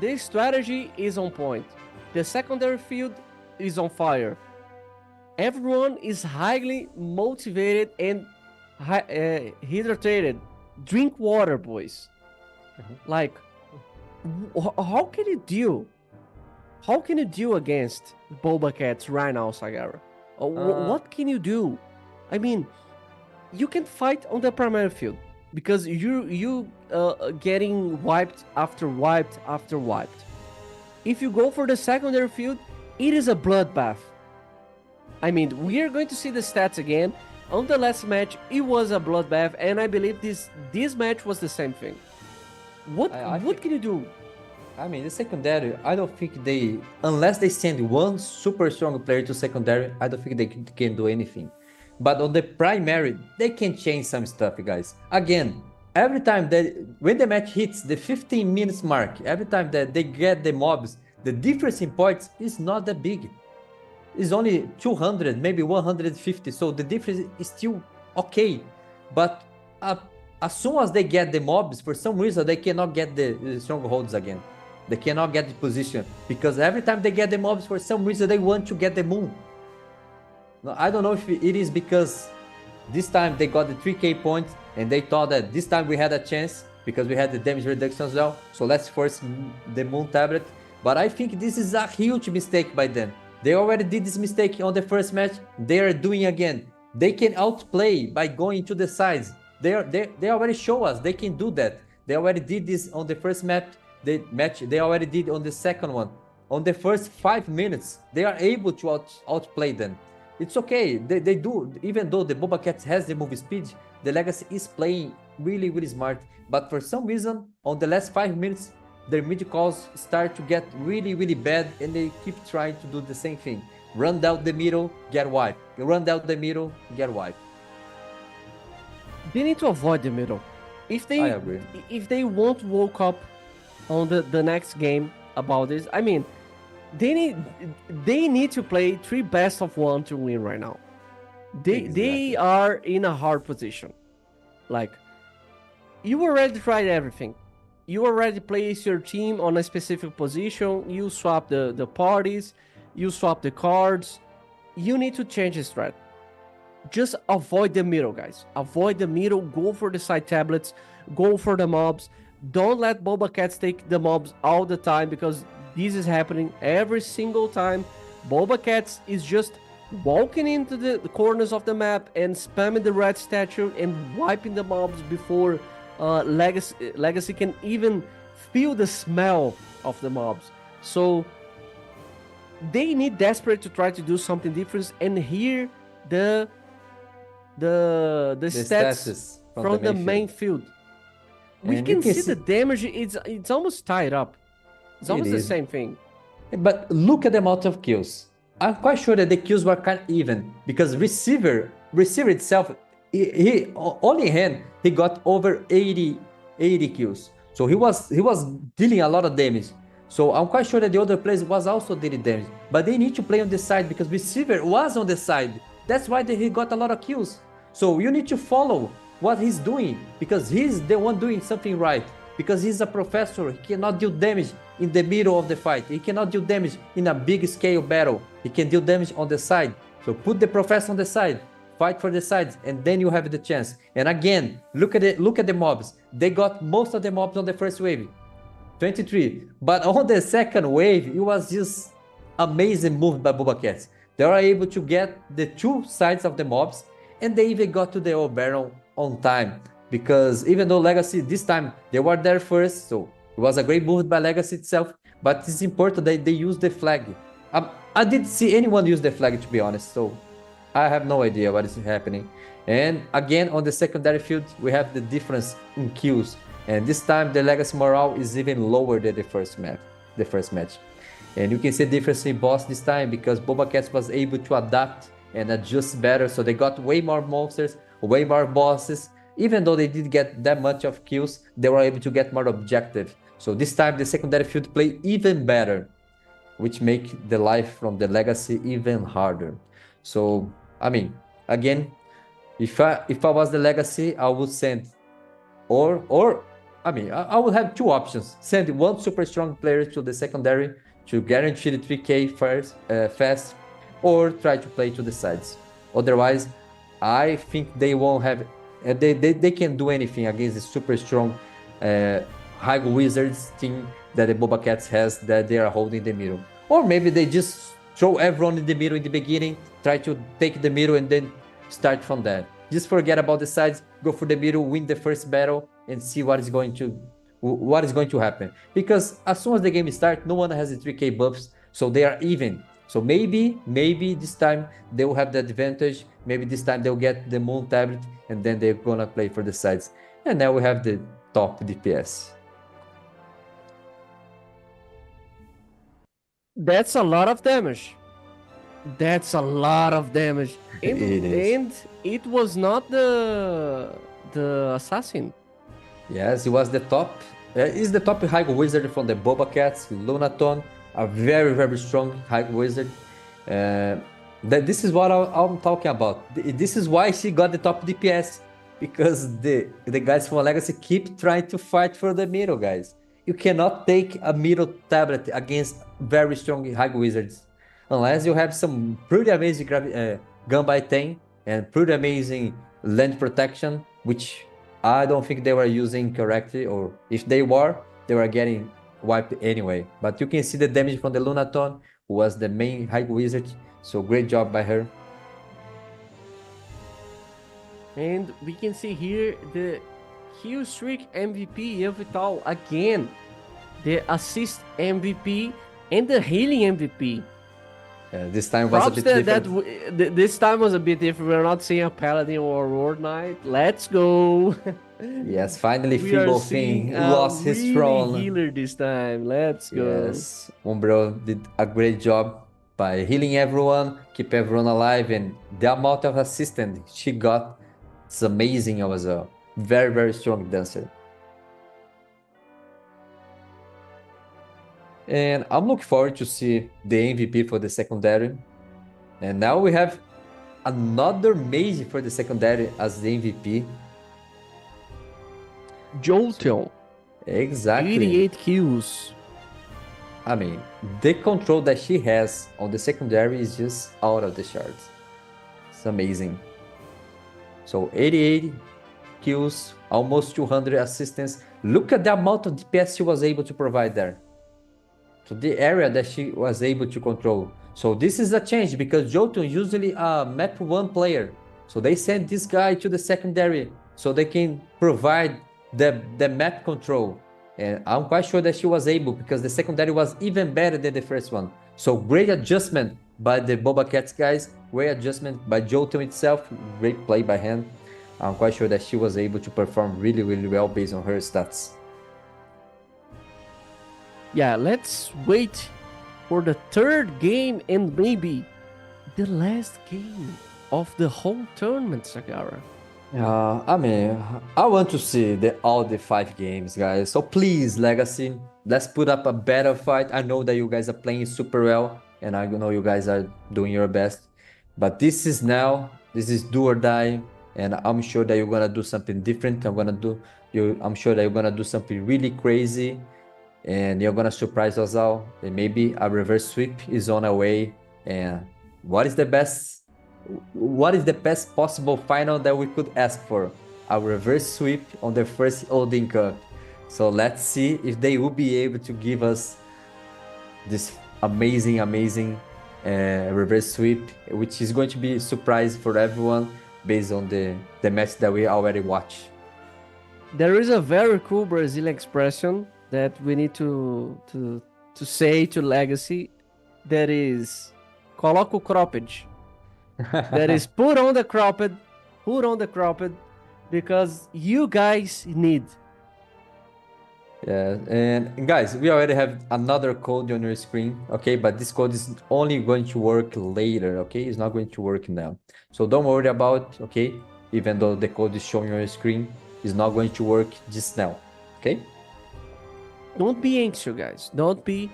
D: their strategy is on point. The secondary field is on fire. Everyone is highly motivated and hydrated. Drink water, boys. Like, how can you deal? How can you deal against Boba Cats right now, Sagara? What can you do? I mean, you can fight on the primary field because you getting wiped after wiped after wiped. If you go for the secondary field, it is a bloodbath. I mean, we are going to see the stats again. On the last match, it was a bloodbath, and I believe this match was the same thing. What can you do?
A: I mean, the secondary, I don't think they, unless they send one super strong player to secondary, I don't think they can do anything. But on the primary, they can change some stuff, guys. Again, every time when the match hits the 15 minutes mark, every time that they get the mobs, the difference in points is not that big. It's only 200, maybe 150, so the difference is still okay. But as soon as they get the mobs, for some reason, they cannot get the strongholds again. They cannot get the position, because every time they get the mobs, for some reason, they want to get the moon. Now, I don't know if it is because this time they got the 3k points, and they thought that this time we had a chance, because we had the damage reduction as well, so let's force the moon tablet. But I think this is a huge mistake by them. They already did this mistake on the first match, they are doing again. They can outplay by going to the sides. They already show us they can do that. They already did this on the first match, they already did on the second one. On the first 5 minutes, they are able to outplay them. It's okay, they do, even though the Boba Cat has the move speed, the Legacy is playing really, really smart. But for some reason, on the last 5 minutes, their mid calls start to get really, really bad, and they keep trying to do the same thing. Run down the middle, get wiped. Run down the middle, get wiped.
D: They need to avoid the middle. If they,
A: I agree.
D: If they won't woke up on the next game about this, I mean, they need to play 3 best of 1 to win right now. They are in a hard position. Like, you already tried everything. You already placed your team on a specific position. You swap the parties. You swap the cards. You need to change the strat. Just avoid the middle, guys. Avoid the middle. Go for the side tablets. Go for the mobs. Don't let Boba Cats take the mobs all the time, because this is happening every single time. Boba Cats is just walking into the corners of the map and spamming the red statue and wiping the mobs before Legacy can even feel the smell of the mobs. So they need desperate to try to do something different, and here the stats from the main field. We
A: And
D: can
A: you can
D: see the damage. It's almost tied up. It's almost the
A: is.
D: same thing.
A: But look at the amount of kills. I'm quite sure that the kills were kind of even, because receiver itself, he only hand he got over 80 kills. So he was dealing a lot of damage. So I'm quite sure that the other players was also dealing damage. But they need to play on the side, because receiver was on the side. That's why he got a lot of kills. So you need to follow what he's doing, because he's the one doing something right. Because he's a professor, he cannot deal damage in the middle of the fight. He cannot deal damage in a big scale battle. He can deal damage on the side. So put the professor on the side, fight for the sides, and then you have the chance. And again, look at the mobs. They got most of the mobs on the first wave, 23. But on the second wave, it was just amazing move by Boba Cats. They were able to get the 2 sides of the mobs, and they even got to the old barrel on time. Because even though Legacy this time they were there first, so it was a great move by Legacy itself. But it's important that they use the flag. I didn't see anyone use the flag, to be honest, so I have no idea what is happening. And again, on the secondary field, we have the difference in kills, and this time the Legacy morale is even lower than the first match. And you can see the difference in boss this time because Boba Cats was able to adapt and adjust better. So they got way more monsters, way more bosses. Even though they didn't get that much of kills, they were able to get more objective. So this time the secondary field play even better, which make the life from the legacy even harder. So I mean, again, if I was the legacy, I would send or I mean, I would have two options: send one super strong player to the secondary to guarantee the 3K first, fast, or try to play to the sides. Otherwise, I think they won't have. They can do anything against the super strong High Wizards team that the Boba Cats has that they are holding the middle. Or maybe they just throw everyone in the middle in the beginning, try to take the middle, and then start from there. Just forget about the sides, go for the middle, win the first battle, and see what is going to happen. Because as soon as the game starts, no one has the 3K buffs, so they are even. So maybe this time they will have the advantage. Maybe this time they'll get the moon tablet, and then they're gonna play for the sides. And now we have the top DPS.
D: That's a lot of damage. That's a lot of damage. In
A: It
D: the
A: is.
D: end, it was not the assassin.
A: Yes, he was the top. He's the top High Wizard from the Boba Cats, Lunaton, a very, very strong High Wizard. This is what I'm talking about. This is why she got the top DPS. Because the guys from Legacy keep trying to fight for the middle, guys. You cannot take a middle tablet against very strong High Wizards. Unless you have some pretty amazing gun by 10 and pretty amazing land protection, which I don't think they were using correctly, or if they were getting wiped anyway. But you can see the damage from the Lunaton, who was the main High Wizard, so great job by her.
D: And we can see here the kill streak MVP Yveltal again, the assist MVP, and the healing MVP.
A: This time was a
D: Props
A: bit
D: that,
A: different.
D: this time was a bit different. We're not seeing a Paladin or a War Knight. Let's go.
A: Yes, finally
D: We are
A: Figolfin
D: seeing
A: lost his
D: really
A: throne.
D: healer this time. Let's go.
A: Yes, Umbro did a great job by healing everyone, keep everyone alive, and the amount of assistance she got is amazing. I was a very, very strong dancer. And I'm looking forward to see the MVP for the secondary. And now we have another mage for the secondary as the MVP.
D: Jolteon,
A: Exactly.
D: 88 kills.
A: I mean, the control that she has on the secondary is just out of the charts. It's amazing. So 88 kills, almost 200 assistance. Look at the amount of DPS she was able to provide there. So the area that she was able to control. So this is a change because Jotun usually a map 1 player. So they send this guy to the secondary so they can provide the map control. And I'm quite sure that she was able because the secondary was even better than the first one. So great adjustment by the Boba Cats guys, great adjustment by Jotun itself, great play by him. I'm quite sure that she was able to perform really, really well based on her stats.
D: Yeah, let's wait for the third game and maybe the last game of the whole tournament, Sagara.
A: I mean, I want to see all the 5 games, guys. So please, Legacy, let's put up a better fight. I know that you guys are playing super well, and I know you guys are doing your best. But this is do or die, and I'm sure that you're gonna do something different. I'm sure that you're gonna do something really crazy, and you're gonna surprise us all. And maybe a reverse sweep is on our way. And what is the best possible final that we could ask for? A reverse sweep on the first Odin Cup. So let's see if they will be able to give us this amazing reverse sweep, which is going to be a surprise for everyone based on the match that we already watched.
D: There is a very cool Brazilian expression that we need to say to Legacy. That is, coloca o cropped. That is, put on the cropped, because you guys need.
A: Yeah, and guys, we already have another code on your screen, okay? But this code is only going to work later, okay? It's not going to work now. So don't worry about, okay? Even though the code is showing on your screen, it's not going to work just now, okay?
D: Don't be anxious, guys. Don't be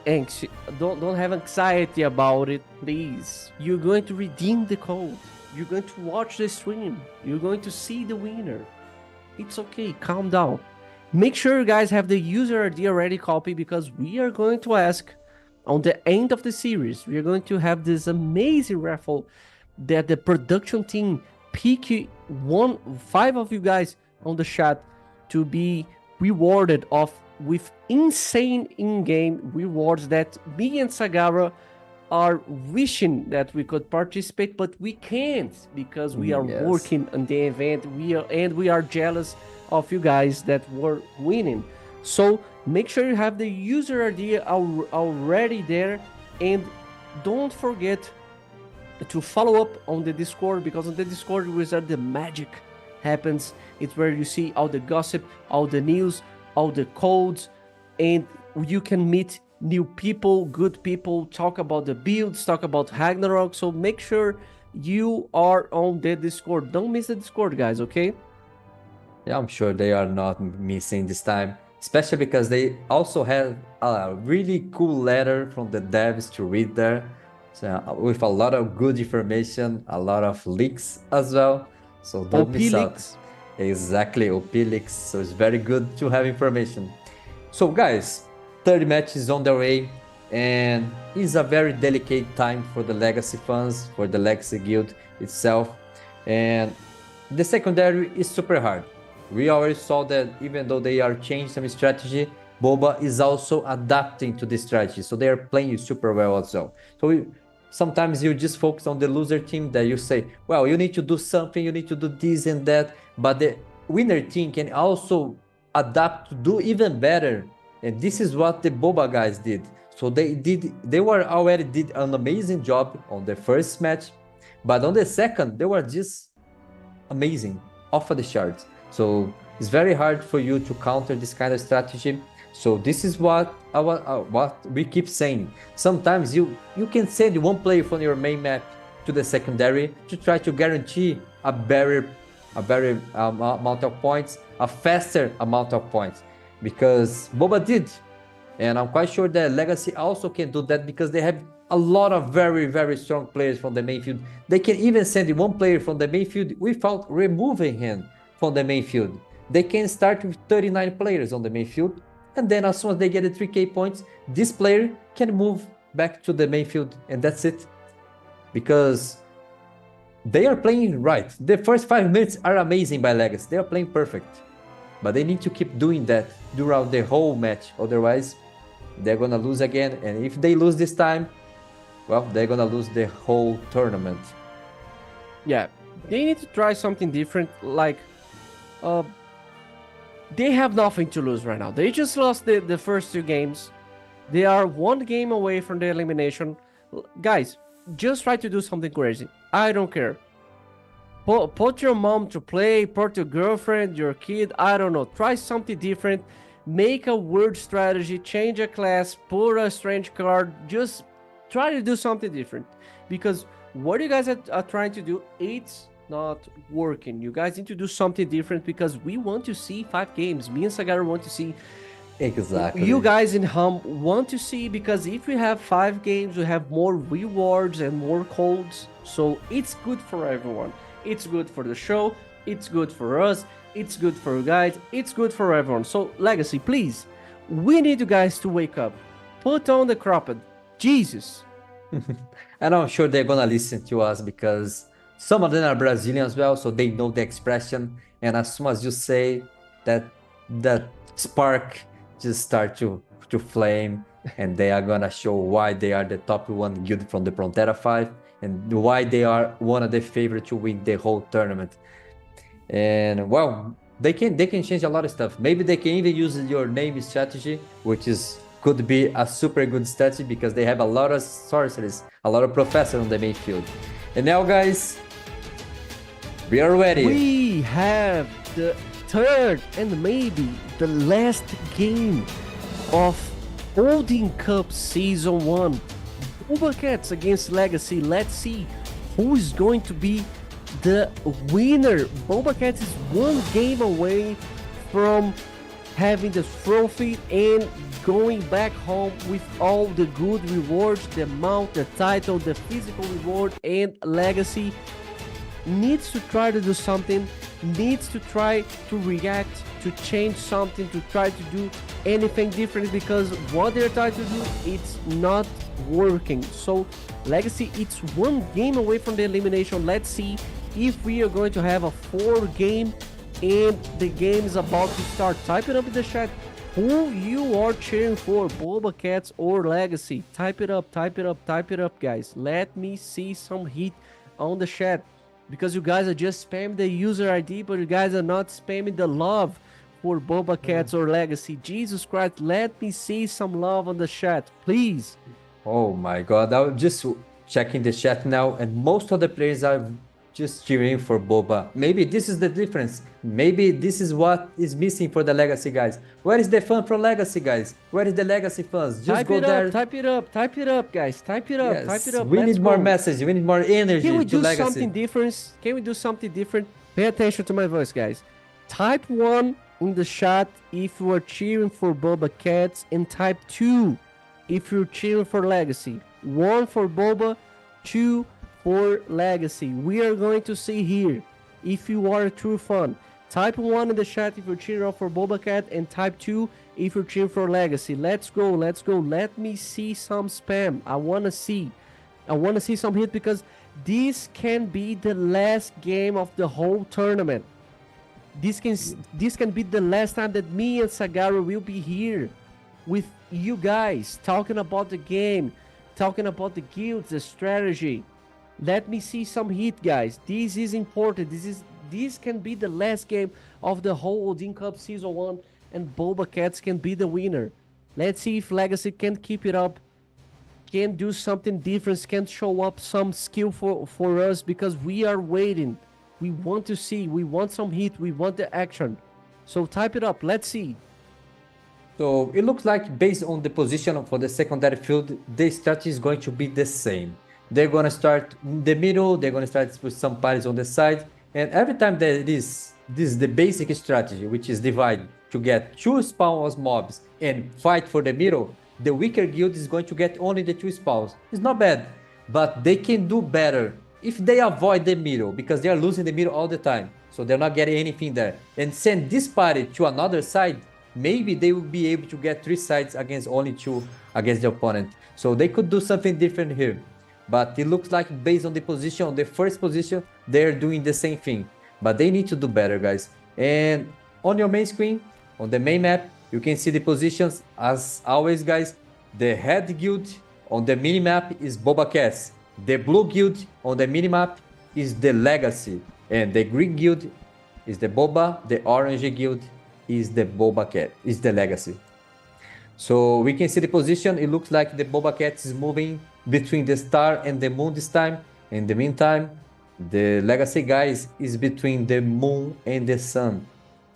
D: anxious. Don't have anxiety about it, please. You're going to redeem the code. You're going to watch the stream. You're going to see the winner. It's okay. Calm down. Make sure you guys have the user ID already copied, because we are going to ask on the end of the series. We are going to have this amazing raffle that the production team pick five of you guys on the chat to be rewarded with insane in-game rewards that me and Sagara are wishing that we could participate, but we can't because we are
A: Yes.
D: working on the event. We are jealous of you guys that were winning. So make sure you have the user ID already there, and don't forget to follow up on the Discord, because on the Discord is where the magic happens. It's where you see all the gossip, all the news, all the codes, and you can meet new people, good people, talk about the builds, talk about Ragnarok. So make sure you are on the Discord. Don't miss the Discord, guys, okay?
A: Yeah, I'm sure they are not missing this time, especially because they also have a really cool letter from the devs to read there, so, with a lot of good information, a lot of leaks as well. So don't
D: OP
A: miss out.
D: leaks.
A: Exactly, OP leaks. So it's very good to have information. So guys, third match is on the way, and it's a very delicate time for the Legacy fans, for the Legacy Guild itself, and the secondary is super hard. We already saw that even though they are changing some strategy, Boba is also adapting to this strategy, so they are playing super well also. So sometimes you just focus on the loser team, that you say, well, you need to do something, you need to do this and that, but the winner team can also adapt to do even better, and this is what the Boba guys did. So they were already did an amazing job on the first match, but on the second they were just amazing, off of the charts. So it's very hard for you to counter this kind of strategy. So this is what we keep saying. Sometimes you can send one player from your main map to the secondary to try to guarantee a better amount of points, a faster amount of points, because Boba did. And I'm quite sure that Legacy also can do that, because they have a lot of very, very strong players from the main field. They can even send one player from the main field without removing him from the main field. They can start with 39 players on the main field, and then as soon as they get the 3k points, this player can move back to the main field, and that's it. Because they are playing right. The first 5 minutes are amazing by Legacy. They are playing perfect. But they need to keep doing that throughout the whole match. Otherwise, they're gonna lose again. And if they lose this time, well, they're gonna lose the whole tournament.
D: Yeah, they need to try something different. Like, they have nothing to lose right now. They just lost the first two games. They are one game away from the elimination. Guys, just try to do something crazy. I don't care. Put your mom to play, put your girlfriend, your kid, I don't know. Try something different. Make a weird strategy, change a class, put a strange card. Just try to do something different. Because what you guys are trying to do, it's not working. You guys need to do something different, because we want to see 5 games. Me and Sagara want to see.
A: Exactly.
D: You guys in Hum want to see, because if we have 5 games, we have more rewards and more codes. So it's good for everyone. It's good for the show. It's good for us. It's good for you guys. It's good for everyone. So Legacy, please, we need you guys to wake up. Put on the cropped. Jesus.
A: And I'm sure they're gonna listen to us, because some of them are Brazilian as well, so they know the expression. And as soon as you say that, that spark just start to flame, and they are gonna show why they are the top 1 guild from the Frontera 5, and why they are one of the favorite to win the whole tournament. And well, they can change a lot of stuff. Maybe they can even use your name strategy, which could be a super good strategy, because they have a lot of sorceries, a lot of professors on the main field. And now, guys, we are ready.
D: We have the third and maybe the last game of Odin Cup Season 1. Boba Cats against Legacy. Let's see who is going to be the winner. Boba Cats is one game away from having the trophy and going back home with all the good rewards, the mount, the title, the physical reward, and Legacy needs to try to do something, needs to try to react, to change something, to try to do anything different, because what they're trying to do, it's not working. So Legacy, it's one game away from the elimination. Let's see if we are going to have a 4-game and the game is about to start. Type it up in the chat who you are cheering for, Boba Cats or Legacy. Type it up, guys. Let me see some heat on the chat, because you guys are just spamming the user ID, but you guys are not spamming the love for Boba Cats or Legacy. Jesus Christ, let me see some love on the chat, please.
A: Oh my god, I'm just checking the chat now, and most of the players are just cheering for Boba. Maybe this is the difference. Maybe this is what is missing for the Legacy guys. Where is the fun from Legacy guys? Where is the Legacy fans? Just go there.
D: Type it up, guys. Type it up,
A: Yes,
D: type it up.
A: we
D: Let's
A: need more
D: go.
A: message. We need more energy
D: Can we
A: to
D: do
A: Legacy.
D: something different? Can we do something different? Pay attention to my voice, guys. Type 1 in the chat if you are cheering for Boba Cats, and type 2 if you're cheering for Legacy. 1 for Boba, 2 for Legacy. We are going to see here if you are a true fan. Type 1 in the chat if you're cheering for Boba Cat, and type 2 if you're cheering for Legacy. Let's go. Let me see some spam. I want to see some hit, because this can be the last game of the whole tournament. This can be the last time that me and Sagaru will be here with you guys, talking about the game, talking about the guilds, the strategy. Let me see some hit, guys. This is important. This can be the last game of the whole Odin Cup Season 1, and Boba Cats can be the winner. Let's see if Legacy can keep it up, can do something different, can show up some skill for us, because we are waiting. We want to see, we want some hit, we want the action. So type it up, let's see.
A: So it looks like, based on the position for the secondary field, the strategy is going to be the same. They're going to start in the middle, they're going to start with some parties on the side, and every time there is, this is the basic strategy, which is divide to get 2 spawns mobs and fight for the middle. The weaker guild is going to get only the 2 spawns. It's not bad, but they can do better if they avoid the middle, because they are losing the middle all the time, so they're not getting anything there, and send this party to another side. Maybe they will be able to get 3 sides against only 2 against the opponent. So they could do something different here. But it looks like, based on the position, on the first position, they're doing the same thing. But they need to do better, guys. And on your main screen, on the main map, you can see the positions. As always, guys, the red guild on the minimap is Boba Cats. The blue guild on the minimap is the Legacy. And the green guild is the Boba. The orange guild is the Boba Cat, is the Legacy. So we can see the position. It looks like the Boba Cat is moving between the star and the moon this time. In the meantime, the Legacy guys is between the moon and the sun.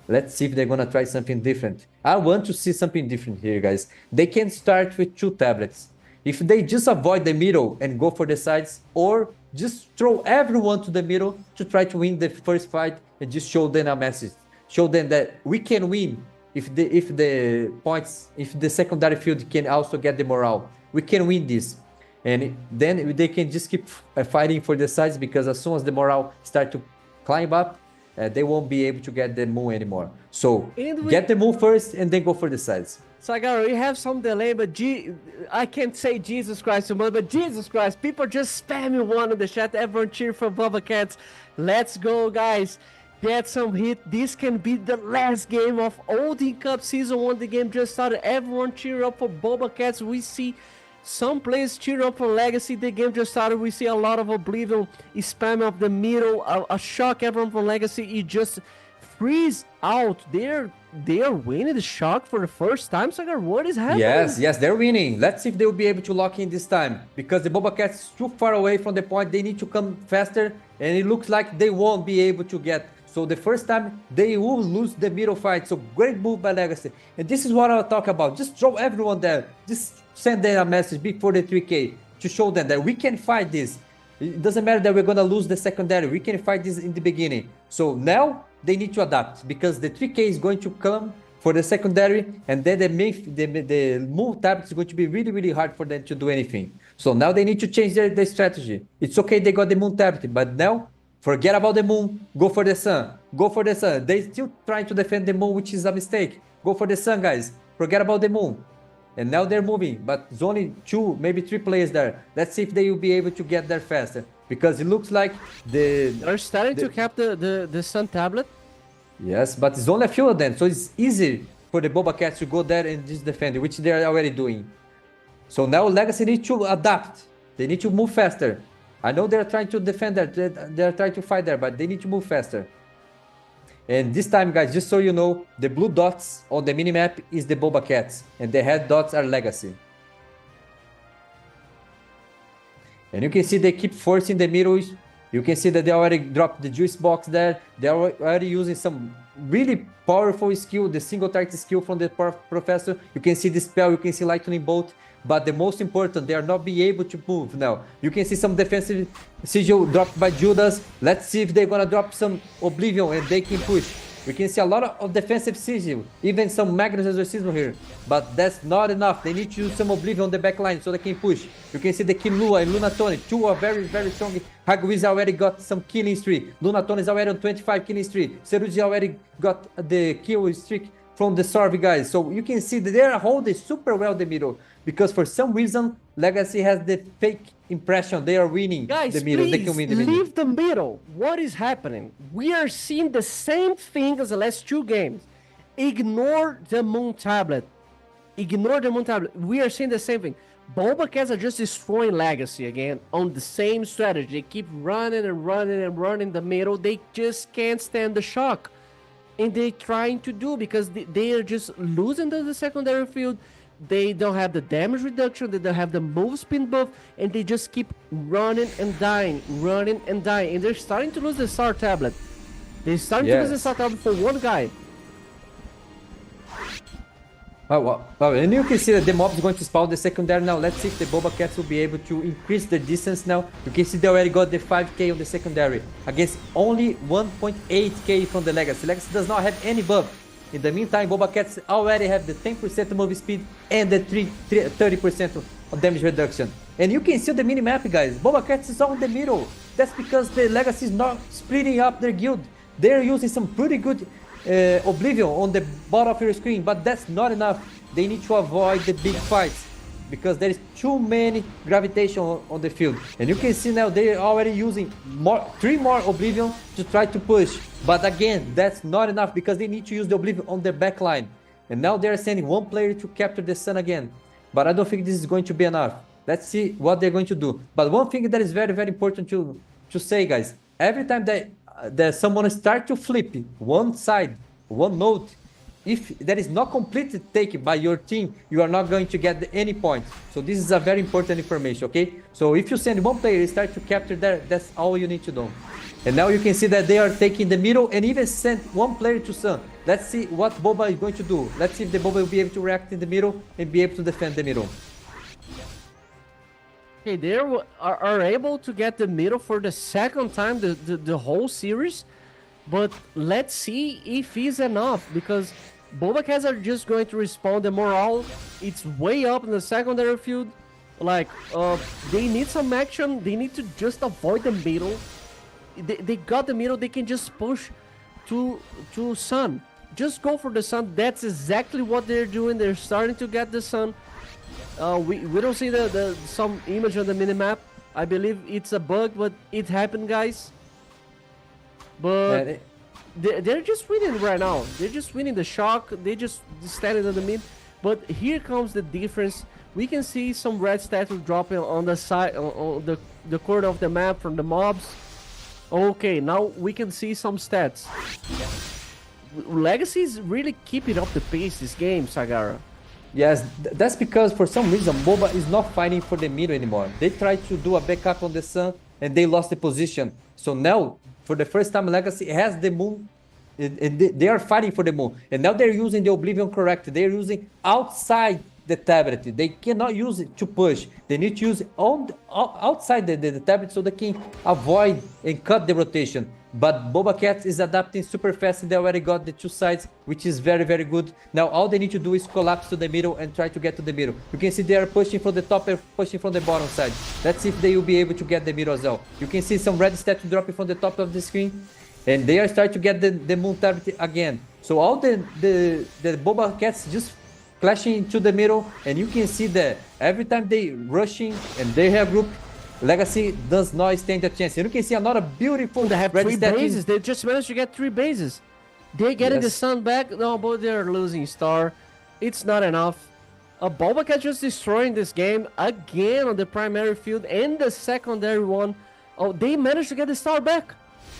A: Let's see if they're gonna try something different. I want to see something different here, guys. They can start with 2 tablets. If they just avoid the middle and go for the sides, or just throw everyone to the middle to try to win the first fight, and just show them a message. Show them that we can win if the secondary field can also get the morale. We can win this. And then they can just keep fighting for the sides, because as soon as the morale start to climb up, they won't be able to get the moon anymore. So get the moon first and then go for the sides.
D: Sagaru, we have some delay, but I can't say Jesus Christ too much, but Jesus Christ, people just spamming 1 in the chat. Everyone cheer for Boba Cats. Let's go, guys. Get some hit. This can be the last game of Odin Cup Season 1. The game just started. Everyone cheer up for Boba Cats. We see some players cheer up for Legacy. The game just started. We see a lot of Oblivion spam of the middle. A shock, everyone from Legacy. It just freeze out. They are winning the shock for the first time. Sagar, what is happening?
A: Yes, they're winning. Let's see if they will be able to lock in this time, because the Boba Cats is too far away from the point. They need to come faster, and it looks like they won't be able to get So the first time they will lose the middle fight. So great move by Legacy. And this is what I'll talk about. Just draw everyone there. Just send them a message before the 3K to show them that we can fight this. It doesn't matter that we're gonna lose the secondary. We can fight this in the beginning. So now they need to adapt because the 3K is going to come for the secondary, and then the move tablet is going to be really, really hard for them to do anything. So now they need to change their strategy. It's okay they got the moon tablet, but now forget about the moon, go for the sun. Go for the sun. They still trying to defend the moon, which is a mistake. Go for the sun, guys. Forget about the moon. And now they're moving, but there's only 2, maybe 3 players there. Let's see if they will be able to get there faster. Because it looks like
D: They're starting to cap the sun tablet.
A: Yes, but it's only a few of them, so it's easy for the Boba Cats to go there and just defend it, which they're already doing. So now Legacy needs to adapt. They need to move faster. I know they're trying to defend there, they're trying to fight there, but they need to move faster. And this time, guys, just so you know, the blue dots on the minimap is the Boba Cats, and the red dots are Legacy. And you can see they keep forcing the middle. You can see that they already dropped the juice box there. They're already using some really powerful skill, the single target skill from the professor. You can see the spell, you can see lightning bolt. But the most important, they are not being able to move now. You can see some defensive sigil dropped by Judas. Let's see if they're gonna drop some Oblivion and they can push. We can see a lot of defensive sigil, even some Magnus Exorcism here. But that's not enough. They need to use some Oblivion on the back line so they can push. You can see the Killua and Lunatone. 2 are very, very strong. Haguiz already got some killing streak. Lunatone is already on 25 killing streak. Seruji already got the kill streak from the Sorvi guys. So you can see that they are holding super well the middle. Because for some reason, Legacy has the fake impression they are winning
D: Guys,
A: the middle.
D: please,
A: They can win the middle.
D: leave the middle. What is happening? We are seeing the same thing as the last 2 games. Ignore the moon tablet. Ignore the moon tablet. We are seeing the same thing. Boba Cats are just destroying Legacy again on the same strategy. They keep running and running and running the middle. They just can't stand the shock. And they're trying to do because they are just losing the secondary field. They don't have the damage reduction, they don't have the move spin buff, and they just keep running and dying, and they're starting to lose the star tablet. They're starting to lose the star tablet for one guy.
A: Well, and you can see that the mob is going to spawn the secondary now. Let's see if the Boba Cats will be able to increase the distance now. You can see they already got the 5k on the secondary against only 1.8k from the Legacy. Legacy does not have any buff. In the meantime, Boba Cats already have the 10% move speed and the 30% of damage reduction. And you can see the minimap, guys. Boba Cats is all in the middle. That's because the Legacy is not splitting up their guild. They're using some pretty good Oblivion on the bottom of your screen, but that's not enough. They need to avoid the big fights because there is too many gravitation on the field. And you can see now they're already using 3 more Oblivion to try to push. But again, that's not enough because they need to use the Oblivion on their back line. And now they're sending 1 player to capture the sun again. But I don't think this is going to be enough. Let's see what they're going to do. But one thing that is very, very important to say, guys. Every time that someone start to flip one side, one node, if that is not completely taken by your team, you are not going to get any points. So this is a very important information, okay? So if you send 1 player, start to capture there, that's all you need to do. And now you can see that they are taking the middle and even sent 1 player to sun. Let's see what Boba is going to do. Let's see if the Boba will be able to react in the middle and be able to defend the middle.
D: Okay, they are able to get the middle for the second time the whole series. But let's see if it's enough because Boba Cats are just going to respawn. The morale, it's way up in the secondary field. Like, they need some action. They need to just avoid the middle. They got the middle. They can just push to sun. Just go for the sun. That's exactly what they're doing. They're starting to get the sun. We don't see some image on the minimap. I believe it's a bug, but it happened, guys. But they're just winning right now. They're just winning the shock. They just standing in the mid. But here comes the difference. We can see some red statues dropping on the side, on the corner of the map from the mobs. Okay, now we can see some stats. Legacy is really keeping up the pace this game, Sagara.
A: Yes, that's because for some reason Boba is not fighting for the middle anymore. They tried to do a backup on the sun and they lost the position. So now for the first time, Legacy has the moon. And they are fighting for the moon. And now they're using the Oblivion correct. They're using outside the tablet. They cannot use it to push. They need to use it outside the tablet so they can avoid and cut the rotation. But Boba Cat is adapting super fast and they already got the two sides, which is very, very good. Now all they need to do is collapse to the middle and try to get to the middle. You can see they are pushing from the top and pushing from the bottom side. Let's see if they will be able to get the middle as well. You can see some red stats dropping from the top of the screen. And they are starting to get the moon tablet again. So all the Boba Cats just clashing into the middle, and you can see that every time they rushing and they have group, Legacy does not stand a chance. And you can see another beautiful
D: They have
A: red
D: 3
A: stat in-
D: bases. They just managed to get 3 bases. They getting the
A: Yes.
D: sun back. No, but they're losing star. It's not enough. Boba Cat just destroying this game again on the primary field and the secondary one. Oh, they managed to get the star back.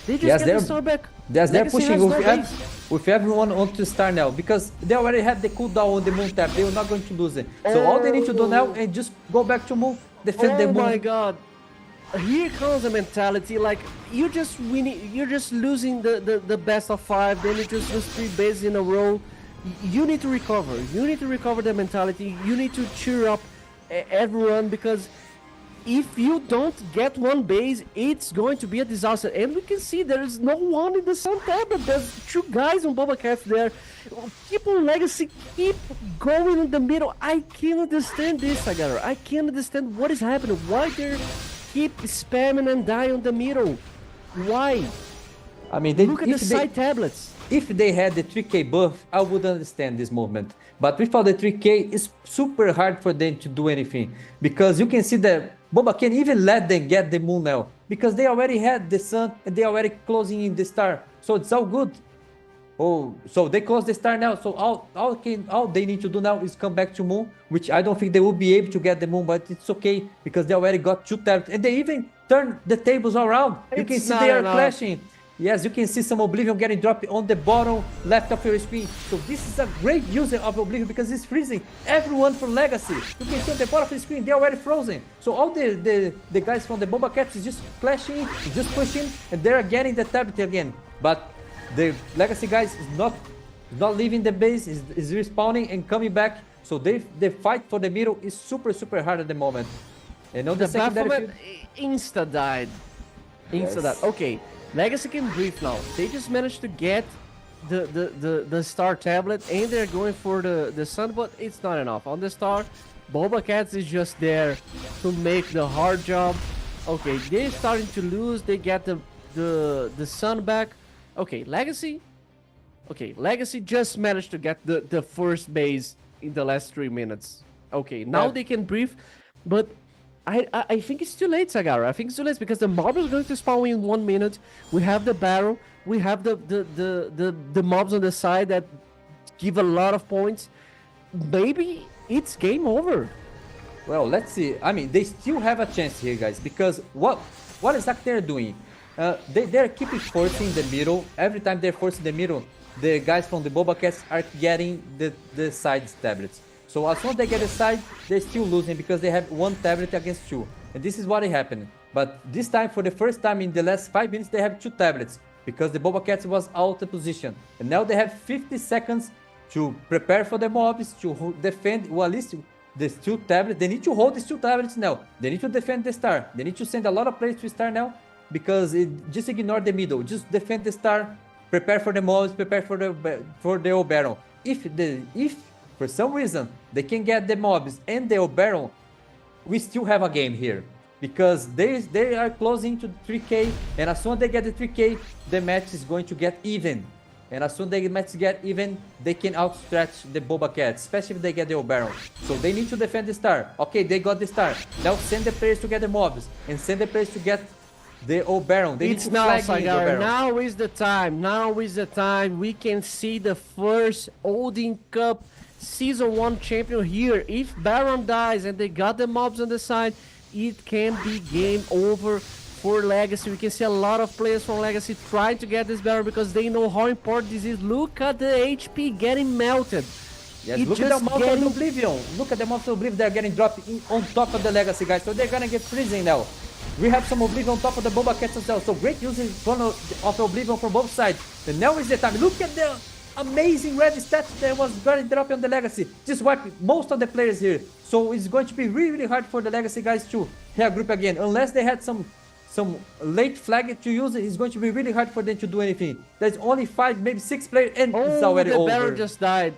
D: They just
A: Yes,
D: get
A: they're-
D: the star back.
A: Yes, they're
D: Legacy
A: pushing
D: has
A: with,
D: no base.
A: with everyone onto star now because they already have the cooldown on the moon tab. They are not going to lose it. So all they need to do now is just go back to moon, defend the
D: Oh
A: moon.
D: my god. Here comes the mentality, like you're just winning, you're just losing the best of 5, then you just lose 3 bases in a row. You need to recover. You need to recover the mentality. You need to cheer up everyone because if you don't get 1 base, it's going to be a disaster. And we can see there is no one in the Sun Tablet. There's 2 guys on Boba Cats there. People Legacy keep going in the middle. I can't understand this, Sagara. I can't understand what is happening. Why they keep spamming and dying on the middle? Why?
A: I mean, they,
D: Look at the
A: if they-
D: side tablets.
A: If they had the 3K buff, I would understand this movement. But without the 3K, it's super hard for them to do anything. Because you can see that Boba can even let them get the moon now. Because they already had the sun and they already closing in the star. So it's all good. Oh, so they close the star now. So all they need to do now is come back to moon, which I don't think they will be able to get the moon, but it's okay because they already got 2 tablets. And they even turn the tables around. You can
D: It's
A: see
D: not
A: they are
D: enough.
A: clashing. Yes, you can see some Oblivion getting dropped on the bottom left of your screen. So this is a great user of Oblivion because it's freezing everyone for Legacy. You can see on the bottom of the screen, they're already frozen. So all the guys from the Boba Cats is just clashing, just pushing, and they're getting the tablet again. But the Legacy guys is not leaving the base, is respawning and coming back. So the fight for the middle is super, super hard at the moment. And on the,
D: The
A: secondary
D: Baphomet
A: field,
D: insta died. Insta died. Okay, Legacy can breathe now. They just managed to get the star tablet and they're going for the sun, but it's not enough. On the star, Boba Cats is just there to make the hard job. Okay, they're starting to lose. They get the sun back. Okay, Legacy. Okay, Legacy just managed to get the first base in the last 3 minutes. Okay, now
A: Yeah.
D: they can breathe, but I think it's too late, Sagara. I think it's too late because the mob is going to spawn in 1 minute. We have the barrel. We have the mobs on the side that give a lot of points. Maybe it's game over.
A: well, let's see. I mean, they still have a chance here, guys, because what exactly they're doing? They're keeping forcing the middle. Every time they're forcing the middle, the guys from the Boba Cats are getting the side tablets. So as soon as they get a side, they're still losing because they have 1 tablet against 2. And this is what happened. But this time, for the first time in the last 5 minutes, they have 2 tablets because the Boba Cats was out of position. And now they have 50 seconds to prepare for the mobs, to defend, well, at least these 2 tablets. They need to hold these 2 tablets now. They need to defend the star. They need to send a lot of players to star now because just ignore the middle. Just defend the star, prepare for the mobs, prepare for the old barrel. If for some reason they can get the mobs and the old barrel, we still have a game here because they are closing to 3K, and as soon as they get the 3K, the match is going to get even. And as soon as the match get even, they can outstretch the Boba Cats, especially if they get the old barrel. So they need to defend the star. Okay, they got the star. Now send the players to get the mobs and send the players to get the old barrel. They
D: It's
A: need to
D: now,
A: flag in the
D: Sagara.
A: barrel.
D: Now is the time. Now is the time. We can see the first Odin Cup Season 1 champion here. If Baron dies and they got the mobs on the side, it can be game over for Legacy. We can see a lot of players from Legacy trying to get this Baron because they know how important this is. Look at the HP getting melted.
A: Yes,
D: It
A: look at the
D: just
A: amount
D: getting-
A: of Oblivion. Look at the amount of Oblivion they're getting dropped on top of the Legacy, guys. So they're gonna get freezing now. We have some Oblivion on top of the Boba Cats as well. So great usage of Oblivion from both sides. And now is the time. Look at the amazing red stats that was gonna drop on the Legacy. Just wipe most of the players here. So it's going to be really, really hard for the Legacy guys to regroup again. Unless they had some late flag to use, it's going to be really hard for them to do anything. There's only 5, maybe 6 players, and it's already
D: the
A: over.
D: Baron just died.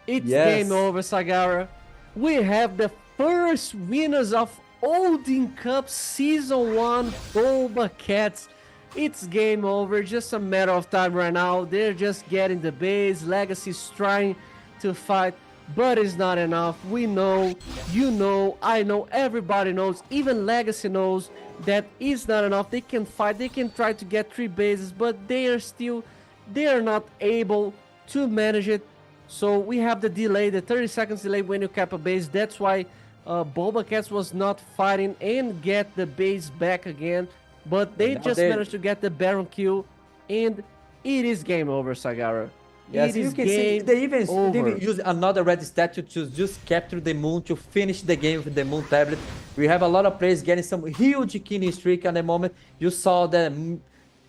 D: It's
A: Yes.
D: game over, Sagara. We have the first winners of Odin Cup Season 1 Boba Cats. It's game over, just a matter of time right now. They're just getting the base. Legacy's trying to fight, but it's not enough. We know, you know, I know, everybody knows, even Legacy knows that it's not enough. They can fight, they can try to get 3 bases, but they are not able to manage it. So we have the delay, the 30 seconds delay when you cap a base. That's why Boba Cats was not fighting and get the base back again. But they
A: now
D: just
A: they-
D: managed to get the Baron kill, and it is game over, Sagara.
A: Yes,
D: It
A: you
D: is
A: can see
D: game
A: they even
D: over.
A: use another red statue to just capture the moon to finish the game with the moon tablet. We have a lot of players getting some huge killing streak at the moment. You saw that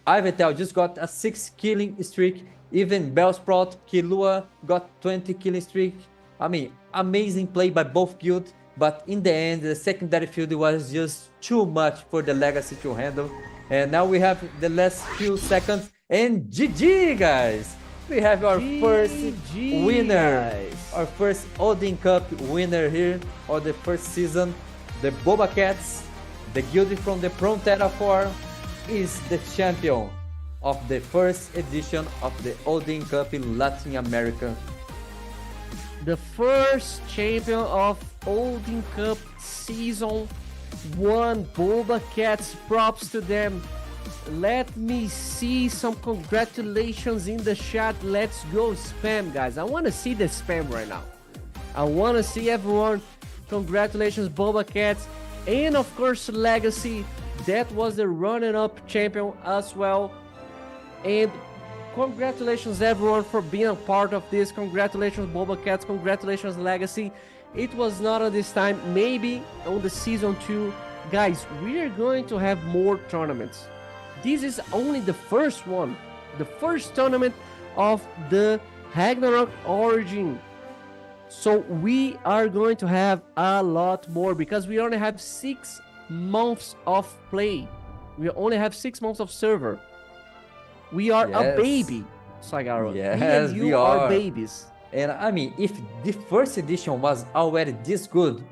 A: Ivetel just got a 6 killing streak. Even Bellsprout, Killua got 20 killing streak. I mean, amazing play by both guilds. But in the end, the secondary field was just too much for the Legacy to handle. And now we have the last few seconds. And GG, guys! We have our first
D: GG,
A: winner.
D: guys.
A: Our first Odin Cup winner here, or the first season. The Boba Cats, the guild from the Frontera 4, is the champion of the first edition of the Odin Cup in Latin America.
D: The first champion of Odin Cup Season 1, Boba Cats, props to them. Let me see some congratulations in the chat. Let's go spam, guys. I want to see the spam right now. I want to see everyone. Congratulations, Boba Cats. And of course, Legacy. That was the running-up champion as well. And congratulations everyone for being a part of this. Congratulations Boba Cats, congratulations Legacy. It was not on this time, maybe on the season 2. Guys, we are going to have more tournaments. This is only the first one. The first tournament of the Ragnarok Origin. So we are going to have a lot more because we only have 6 months of play. We only have 6 months of server. We are a
A: Yes.
D: baby, Sagaro.
A: Yes,
D: Me and you
A: we
D: are
A: are.
D: babies.
A: And I mean, if the first edition was already this good,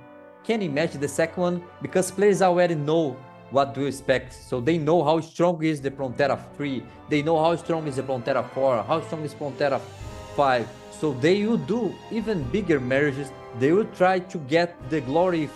A: can you imagine the second one? Because players already know what to expect. So they know how strong is the Frontera 3. They know how strong is the Frontera 4, how strong is Frontera 5. So they will do even bigger marriages. They will try to get the glory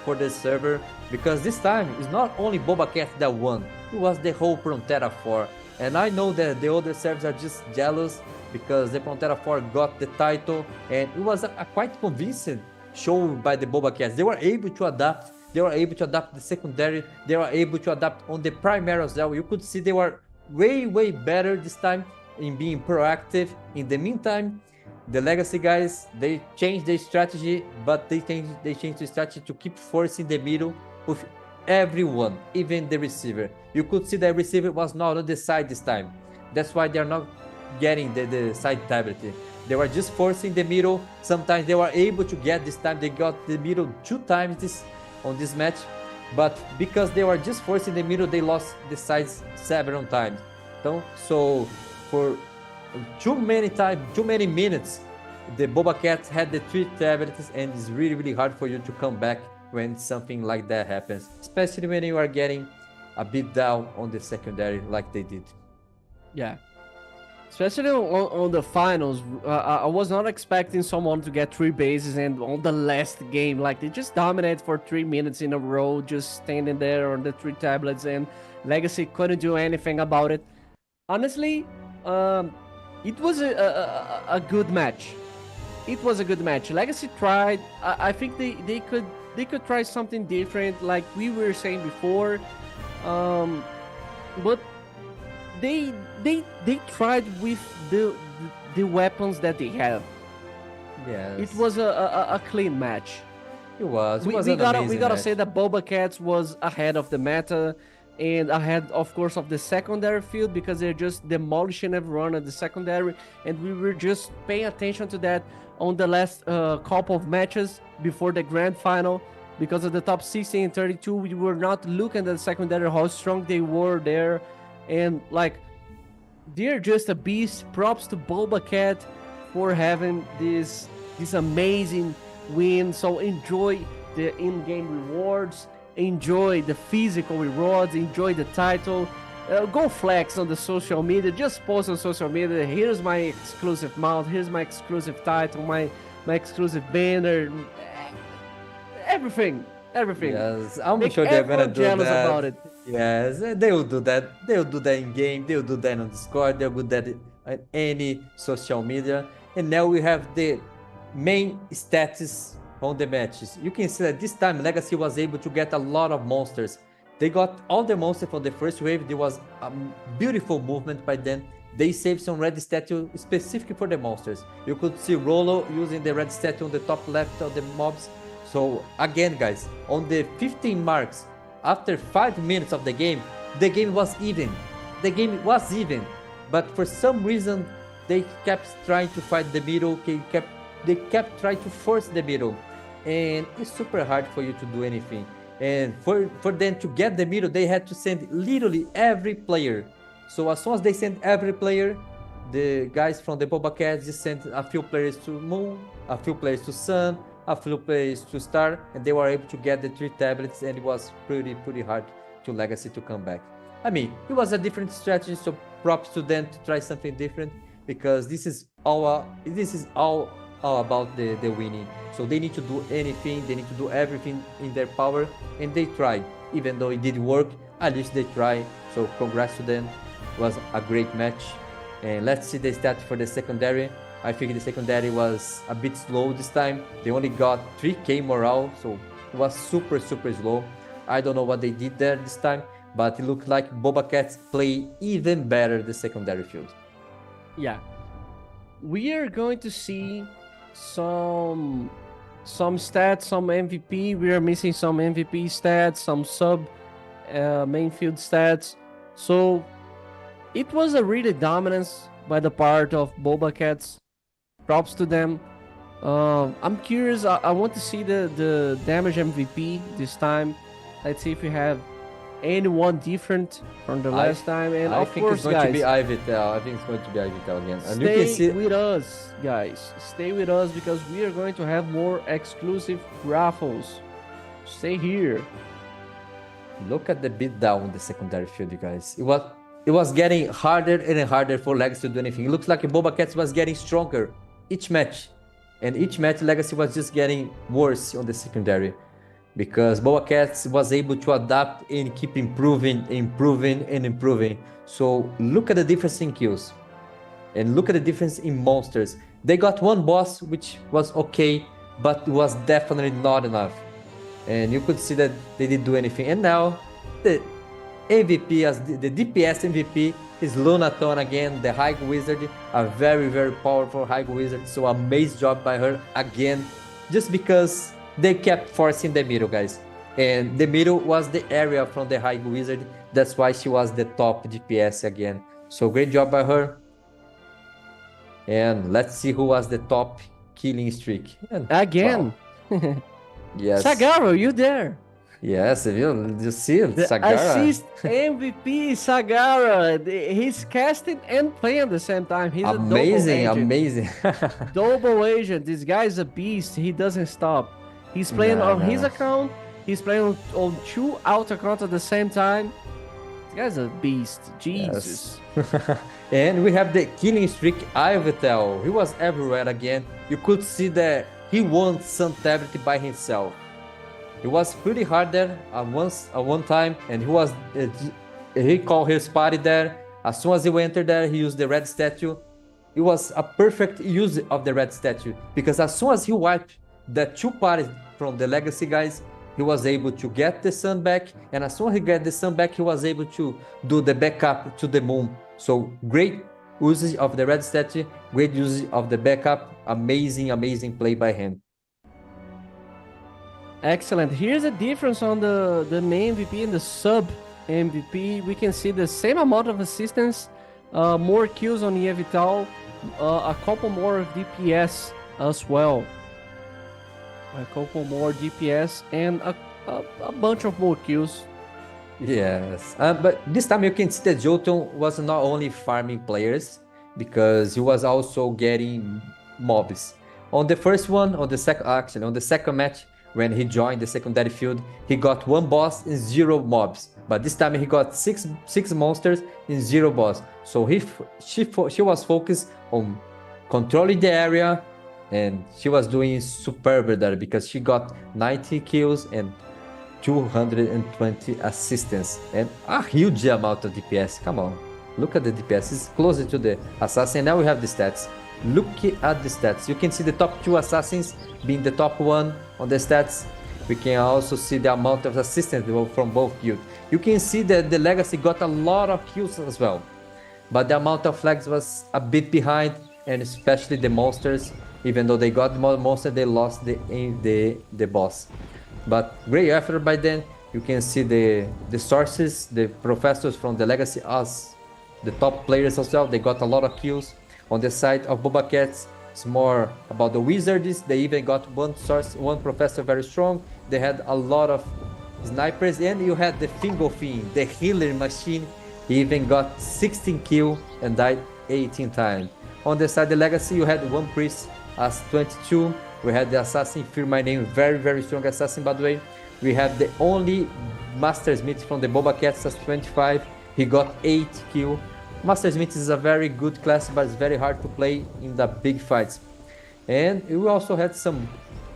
A: for the server. Because this time, it's not only Boba Cat that won. It was the whole Frontera 4. And I know that the other servers are just jealous because the Frontera 4 got the title, and it was a quite convincing show by the Boba Cats. They were able to adapt. They were able to adapt the secondary. They were able to adapt on the primary as well. You could see they were way, way better this time in being proactive. In the meantime, the Legacy guys, they changed their strategy, but they changed the strategy to keep forcing the middle with everyone, even the receiver. You could see the receiver was not on the side this time. That's why they're not getting the side tablet. They were just forcing the middle. Sometimes they were able to get this time. They got the middle 2 times on this match. But because they were just forcing the middle, they lost the sides several times. So for too many minutes, the Boba Cat had the 3 tablets, and it's really, really hard for you to come back when something like that happens, especially when you are getting a bit down on the secondary like they did.
D: Yeah. Especially on the finals, I was not expecting someone to get 3 bases, and on the last game, like they just dominated for 3 minutes in a row, just standing there on the 3 tablets, and Legacy couldn't do anything about it. Honestly, it was a good match. It was a good match. Legacy tried. I think they could try something different, like we were saying before. But they tried with the weapons that they have.
A: Yes.
D: It was a clean match.
A: It was. It
D: We,
A: was
D: we
A: an
D: gotta
A: amazing
D: we gotta
A: match.
D: say that Boba Cats was ahead of the meta and ahead, of course, of the secondary field because they're just demolishing everyone at the secondary, and we were just paying attention to that on the last couple of matches before the grand final. Because of the top 16 and 32, we were not looking at the secondary how strong they were there, and like they're just a beast. Props to Boba Cat for having this amazing win. So enjoy the in-game rewards, enjoy the physical rewards, enjoy the title. Go flex on the social media. Just post on social media. Here's my exclusive mount. Here's my exclusive title. My exclusive banner. Everything.
A: Yes, I'm
D: Make
A: sure they're gonna
D: everyone
A: do
D: jealous
A: that.
D: about it.
A: Yes, they will do that. They will do that in game. They will do that on Discord. They'll do that on any social media. And now we have the main status on the matches. You can see that this time Legacy was able to get a lot of monsters. They got all the monsters from the first wave. There was a beautiful movement by them. They saved some red statue specific for the monsters. You could see Rolo using the red statue on the top left of the mobs. So again, guys, on the 15 marks, after 5 minutes of the game was even. The game was even, but for some reason they kept trying to fight the middle. They kept trying to force the middle, and it's super hard for you to do anything. And for them to get the middle, they had to send literally every player. So as soon as they sent every player, the guys from the Boba Cats just sent a few players to Moon, a few players to Sun, a few players to Star, and they were able to get the 3 tablets, and it was pretty hard to Legacy to come back. I mean, it was a different strategy, so props to them to try something different, because this is all about the winning. So they need to do anything, they need to do everything in their power, and they tried. Even though it didn't work, at least they tried. So congrats to them. It was a great match. And let's see the stats for the secondary. I think the secondary was a bit slow this time. They only got 3k morale, so it was super slow. I don't know what they did there this time, but it looked like Boba Cats play even better the secondary field.
D: Yeah. We are going to see some stats, some MVP. We are missing some MVP stats, some sub main field stats. So it was a really dominance by the part of Boba Cats. Props to them. I'm curious. I want to see the damage MVP this time. Let's see if we have anyone different from the last time. And
A: I
D: of
A: think
D: course,
A: it's going
D: guys,
A: to be Ivital. I think it's going to be Ivital again. And you can
D: stay
A: see
D: with us, guys. Stay with us because we are going to have more exclusive raffles. Stay here.
A: Look at the beat down in the secondary field, you guys. It was getting harder and harder for Legacy to do anything. It looks like Boba Cats was getting stronger each match. And each match, Legacy was just getting worse on the secondary. Because Boba Cats was able to adapt and keep improving. So look at the difference in kills. And look at the difference in monsters. They got one boss, which was okay, but it was definitely not enough. And you could see that they didn't do anything. And now, the MVP, as the DPS MVP, is Lunaton again, the High Wizard, a very powerful High Wizard. So amazing job by her again, just because they kept forcing the middle, guys. And the middle was the area from the High Wizard. That's why she was the top DPS again. So great job by her. And let's see who was the top killing streak. And,
D: Again.
A: wow. Yes.
D: Sagaro, you there?
A: Yes, you see
D: The
A: Sagara.
D: assist MVP Sagara. He's casting and playing at the same time. He's
A: Amazing,
D: a double
A: amazing.
D: agent. Double agent. This guy's a beast. He doesn't stop. He's playing on his account. He's playing on 2 out accounts at the same time. This guy's a beast. Jesus.
A: Yes. And we have the killing streak Ivital. He was everywhere again. You could see that he won some tablet by himself. It was pretty hard there at one time, and he called his party there. As soon as he entered there, he used the red statue. It was a perfect use of the red statue, because as soon as he wiped the 2 parties from the legacy guys, he was able to get the sun back, and as soon as he got the sun back, he was able to do the backup to the moon. So great usage of the red statue, great usage of the backup, amazing play by him.
D: Excellent. Here's a difference on the main MVP and the sub MVP. We can see the same amount of assistance, more kills on Evital, a couple more of DPS as well. A couple more DPS and a bunch of more kills.
A: Yes, but this time you can see that Jotun was not only farming players, because he was also getting mobs. On the first one, on the second match, when he joined the secondary field, he got 1 boss and 0 mobs. But this time he got six monsters and 0 boss. So she was focused on controlling the area, and she was doing superb there because she got 90 kills and 220 assistance and a huge amount of DPS. Come on, look at the DPS. It's closer to the assassin. Now we have the stats. Look at the stats. You can see the top 2 assassins being the top 1 on the stats. We can also see the amount of assistance from both guilds. You can see that the Legacy got a lot of kills as well, but the amount of flags was a bit behind, and especially the monsters. Even though they got more monsters, they lost the boss. But great effort by them. You can see the sources, the professors from the Legacy as the top players as well. They got a lot of kills. On the side of Boba Cats, it's more about the wizards. They even got one professor very strong. They had a lot of snipers, and you had the Fingolfin, the healer machine. He even got 16 kills and died 18 times. On the side of the Legacy, you had one priest as 22. We had the assassin, Fear My Name, very strong assassin by the way. We have the only Master Smith from the Boba Cats as 25. He got 8 kills. Master Smith is a very good class, but it's very hard to play in the big fights. And we also had some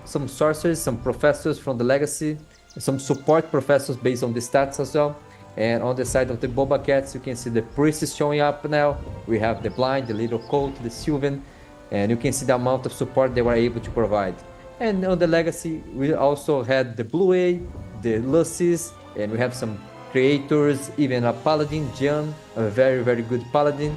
A: sorcerers, some professors from the Legacy, some support professors based on the stats as well. And on the side of the Boba Cats, you can see the priests showing up now. We have the Blind, the Little Colt, the Sylvan, and you can see the amount of support they were able to provide. And on the Legacy, we also had the Blue A, the Lucis, and we have some creators, even a Paladin, Jian, a very good Paladin.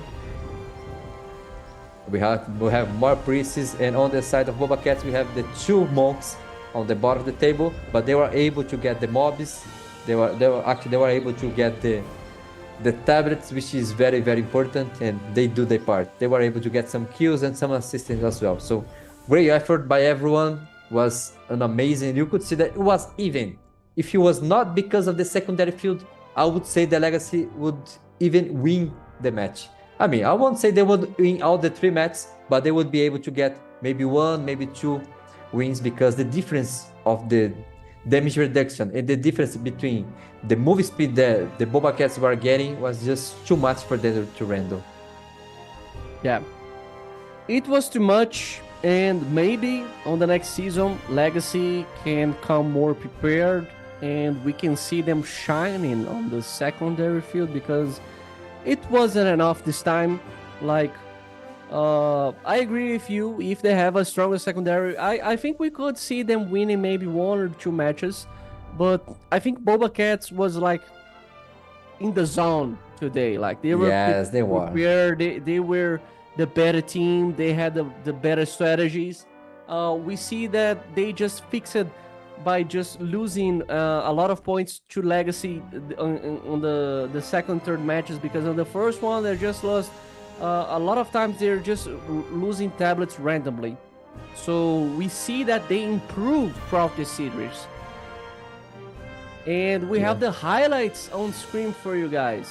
A: We have more priests, and on the side of Boba Cats, we have the 2 monks on the bottom of the table, but they were able to get the mobs. They were able to get the tablets, which is very important, and they do their part. They were able to get some kills and some assistance as well. So great effort by everyone. Was an amazing. You could see that it was even. If it was not because of the secondary field, I would say the Legacy would even win the match. I mean, I won't say they would win all the 3 matches, but they would be able to get maybe 1, maybe 2 wins, because the difference of the damage reduction and the difference between the move speed that the Boba Cats were getting was just too much for them to handle.
D: Yeah, it was too much, and maybe on the next season, Legacy can come more prepared, and we can see them shining on the secondary field, because it wasn't enough this time. Like, I agree with you. If they have a stronger secondary, I think we could see them winning maybe 1 or 2 matches. But I think Boba Cats was like in the zone today. Like they were.
A: Yes, they were.
D: They were the better team. They had the better strategies. We see that they just fixed it by just losing a lot of points to Legacy on the second, third matches, because on the first one they just lost. A lot of times they're just losing tablets randomly. So we see that they improved throughout the series. And we have the highlights on screen for you guys.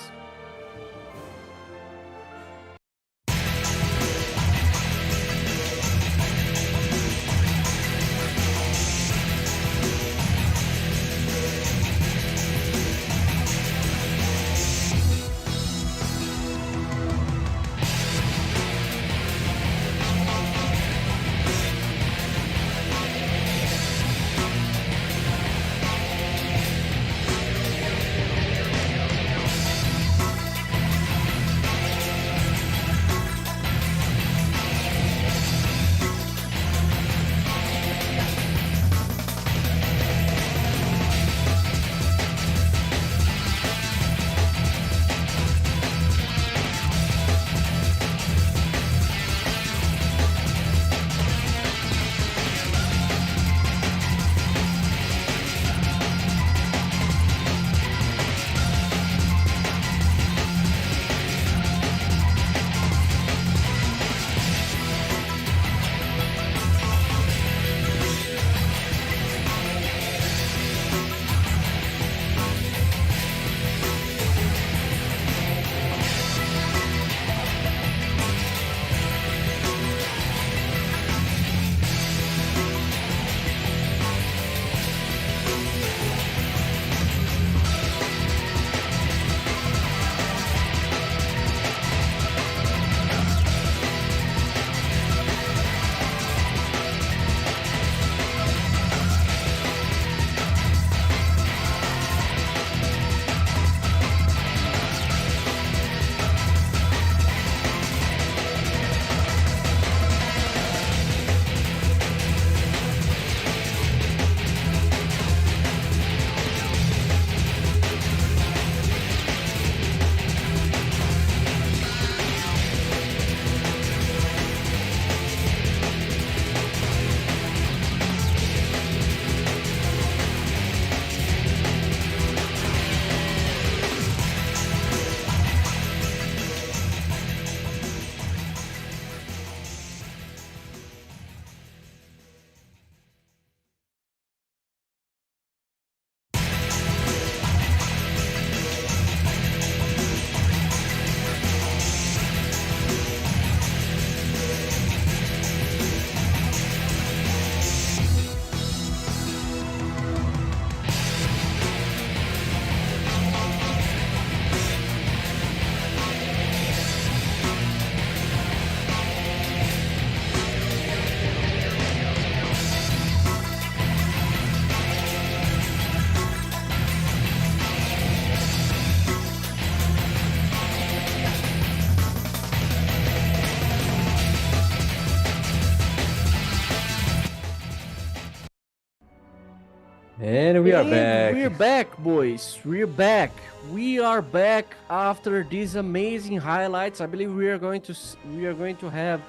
A: And we are back.
D: We're back, boys. We're back. We are back after these amazing highlights. I believe we are going to have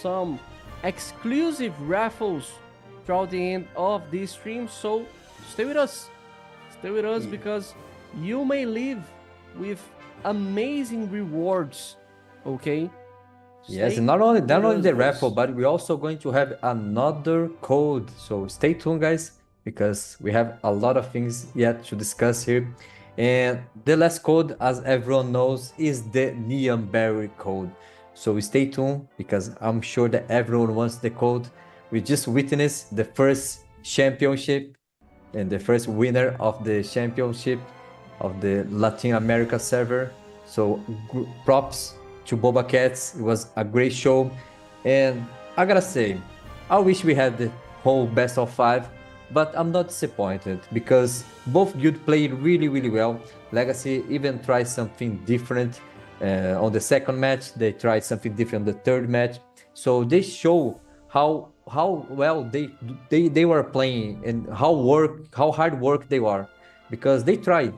D: some exclusive raffles throughout the end of this stream. So stay with us. Stay with us because you may leave with amazing rewards. Okay.
A: Yes,
D: Stay
A: and not only
D: with us,
A: the
D: boys.
A: raffle, but we're also going to have another code. So stay tuned, guys, because we have a lot of things yet to discuss here. And the last code, as everyone knows, is the Neon Berry code. So stay tuned because I'm sure that everyone wants the code. We just witnessed the first championship and the first winner of the championship of the Latin America server. So props to Boba Cats. It was a great show. And I gotta say, I wish we had the whole best of 5, but I'm not disappointed because both guilds played really, really well. Legacy even tried something different on the second match. They tried something different on the third match. So they show how well they were playing and how hard work they are because they tried.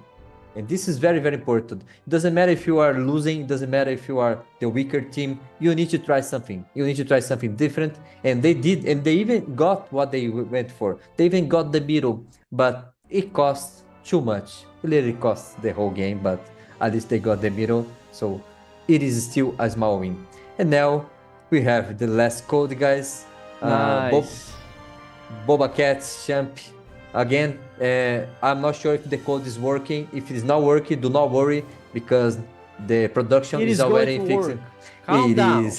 A: And this is very, very important. It doesn't matter if you are losing, it doesn't matter if you are the weaker team, you need to try something. You need to try something different. And they did, and they even got what they went for. They even got the middle, but it cost too much. It literally cost the whole game, but at least they got the middle. So it is still a small win. And now we have the last code, guys.
D: Nice.
A: Boba Cats champ. Again, I'm not sure if the code is working. If it is not working, do not worry because the production
D: It
A: is
D: is
A: already
D: going to
A: fixed.
D: work. Calm down.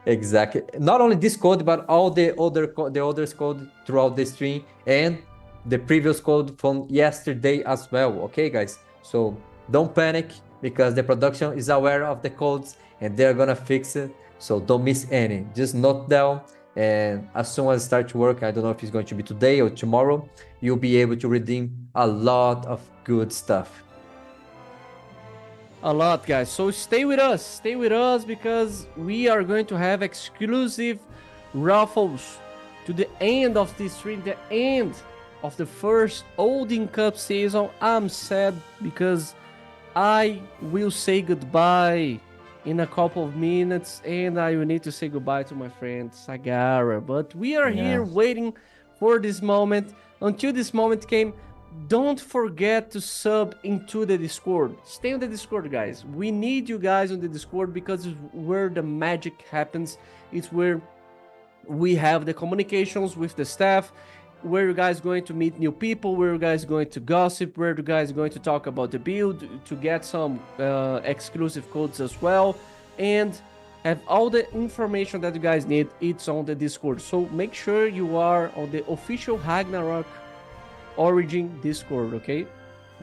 A: Exactly. Not only this code, but all the others code throughout the stream and the previous code from yesterday as well. Okay, guys. So don't panic because the production is aware of the codes and they're gonna fix it. So don't miss any. Just note down. And as soon as it starts to work, I don't know if it's going to be today or tomorrow, you'll be able to redeem a lot of good stuff.
D: A lot, guys. So stay with us. Stay with us because we are going to have exclusive raffles to the end of this stream, the end of the first Odin Cup season. I'm sad because I will say goodbye in a couple of minutes and I will need to say goodbye to my friend Sagara. But we are here waiting for this moment. Until this moment came, don't forget to sub into the Discord. Stay on the Discord, guys. We need you guys on the Discord because it's where the magic happens. It's where we have the communications with the staff, where you guys going to meet new people, where you guys going to gossip, where you guys going to talk about the build, to get some exclusive codes as well, and have all the information that you guys need. It's on the Discord. So make sure you are on the official Ragnarok Origin Discord, okay?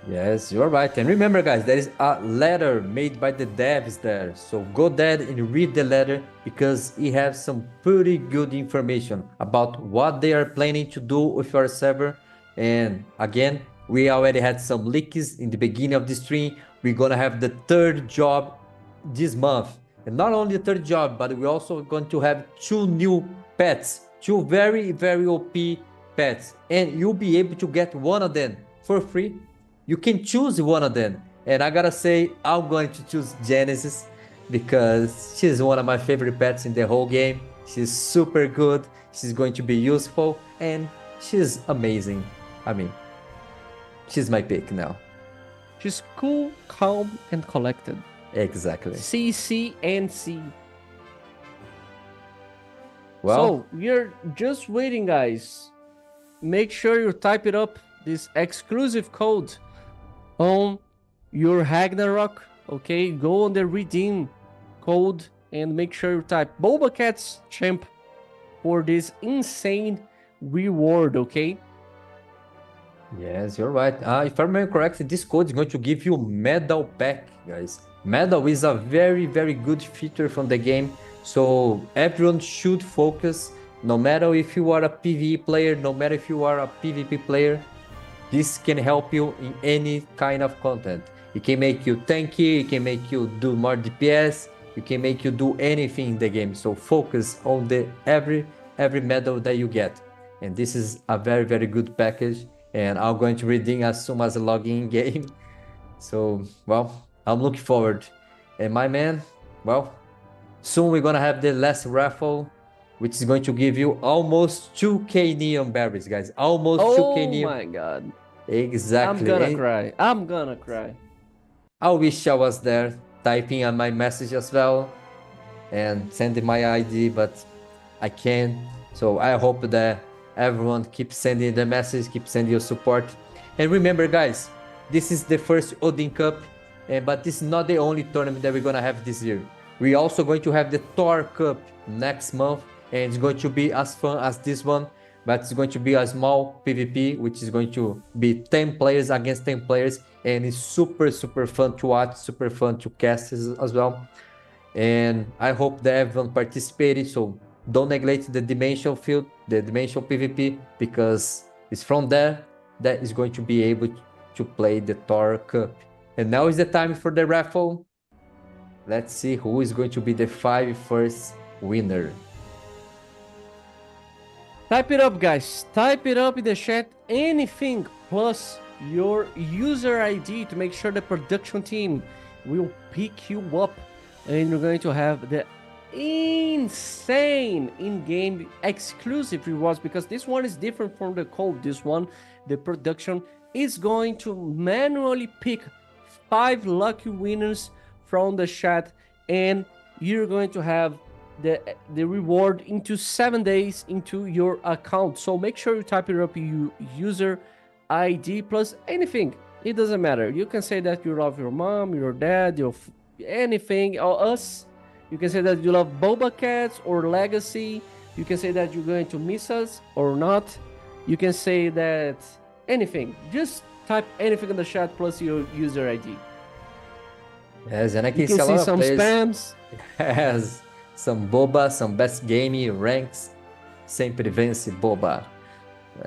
A: Yes, you're right. And remember, guys, there is a letter made by the devs there. So go there and read the letter because it has some pretty good information about what they are planning to do with our server. And again, we already had some leaks in the beginning of the stream. We're gonna have the third job this month. And not only the third job, but we're also going to have 2 new pets, 2 very, very OP pets, and you'll be able to get one of them for free. You can choose one of them, and I gotta say I'm going to choose Genesis because she's one of my favorite pets in the whole game. She's super good, she's going to be useful, and she's amazing. I mean, she's my pick now.
D: She's cool, calm, and collected.
A: Exactly.
D: CCNC.
A: Well,
D: So we're just waiting, guys. Make sure you type it up, this exclusive code on your Ragnarok. Okay, go on the redeem code and make sure you type Boba Cat's champ for this insane reward. Okay.
A: yes, you're right. If I remember correctly, this code is going to give you medal back, guys. Medal is a very, very good feature from the game. So everyone should focus, no matter if you are a PvE player, no matter if you are a PvP player, this can help you in any kind of content. It can make you tanky, it can make you do more DPS, it can make you do anything in the game. So focus on the every medal that you get. And this is a very, very good package. and I'm going to redeem as soon as I log in game. So, well, I'm looking forward. And my man, well, soon we're gonna have the last raffle, which is going to give you almost 2k neon berries, guys. Almost 2k
D: Oh
A: neon.
D: my god.
A: Exactly.
D: I'm gonna
A: And
D: cry. I'm gonna cry.
A: I wish I was there typing on my message as well and sending my ID, but I can't. So I hope that everyone keeps sending the message, keep sending your support. And remember, guys, this is the first Odin Cup, but this is not the only tournament that we're gonna have this year. We're also going to have the Thor Cup next month, and it's going to be as fun as this one, but it's going to be a small PvP, which is going to be 10 players against 10 players, and it's super fun to watch, super fun to cast as well. And I hope that everyone participated. So don't neglect the dimensional field, the dimensional PvP, because it's from there that is going to be able to play the Thor Cup. And now is the time for the raffle. Let's see who is going to be the 5 first winner.
D: Type it up, guys. Type it up in the chat. Anything plus your user ID to make sure the production team will pick you up, and you're going to have the insane in-game exclusive rewards, because this one is different from the code. This one, the production is going to manually pick 5 lucky winners from the chat, and you're going to have the reward into 7 days into your account. So make sure you type it up, you user ID plus anything. It doesn't matter. You can say that you love your mom, your dad, your anything, or us. You can say that you love Boba Cats or Legacy. You can say that you're going to miss us or not. You can say that anything. Just type anything in the chat plus your user ID.
A: Yes, and I
D: You
A: can
D: can
A: see a
D: see
A: lot of
D: some
A: players
D: spams.
A: has some boba, some best game ranks, sempre vence boba.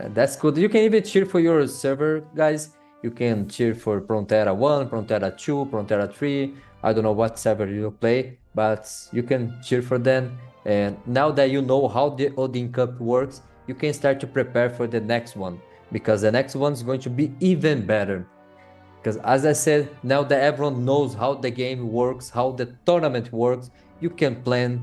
A: That's good. You can even cheer for your server, guys. You can cheer for Frontera 1, Frontera 2, Frontera 3. I don't know what server you play, but you can cheer for them. And now that you know how the Odin Cup works, you can start to prepare for the next one, because the next one is going to be even better. Because as I said, now that everyone knows how the game works, how the tournament works, you can plan